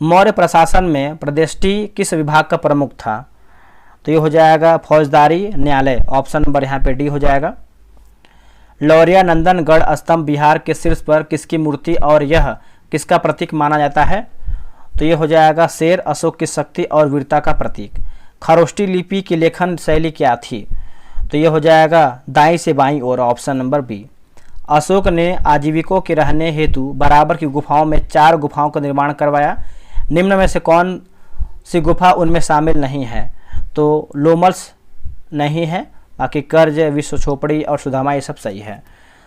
मौर्य प्रशासन में प्रदेष्टि किस विभाग का प्रमुख था? तो ये हो जाएगा फौजदारी न्यायालय, ऑप्शन नंबर यहाँ पे डी हो जाएगा। लौरिया नंदनगढ़ स्तंभ बिहार के शीर्ष पर किसकी मूर्ति और यह किसका प्रतीक माना जाता है? तो ये हो जाएगा शेर, अशोक की शक्ति और वीरता का प्रतीक। खरोष्टी लिपि की लेखन शैली क्या थी? तो ये हो जाएगा दाईं से बाईं ओर, ऑप्शन नंबर बी। अशोक ने आजीविकों के रहने हेतु बराबर की गुफाओं में 4 गुफाओं का निर्माण करवाया। निम्न में से कौन सी गुफा उनमें शामिल नहीं है। तो लोमल्स नहीं है, बाकी कर्ज, विश्व छोपड़ी और सुदामा ये सब सही है।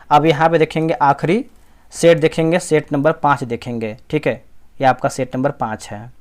अब यहाँ पे देखेंगे आखिरी सेट देखेंगे, सेट नंबर 5 देखेंगे। ठीक है, ये आपका सेट नंबर 5 है।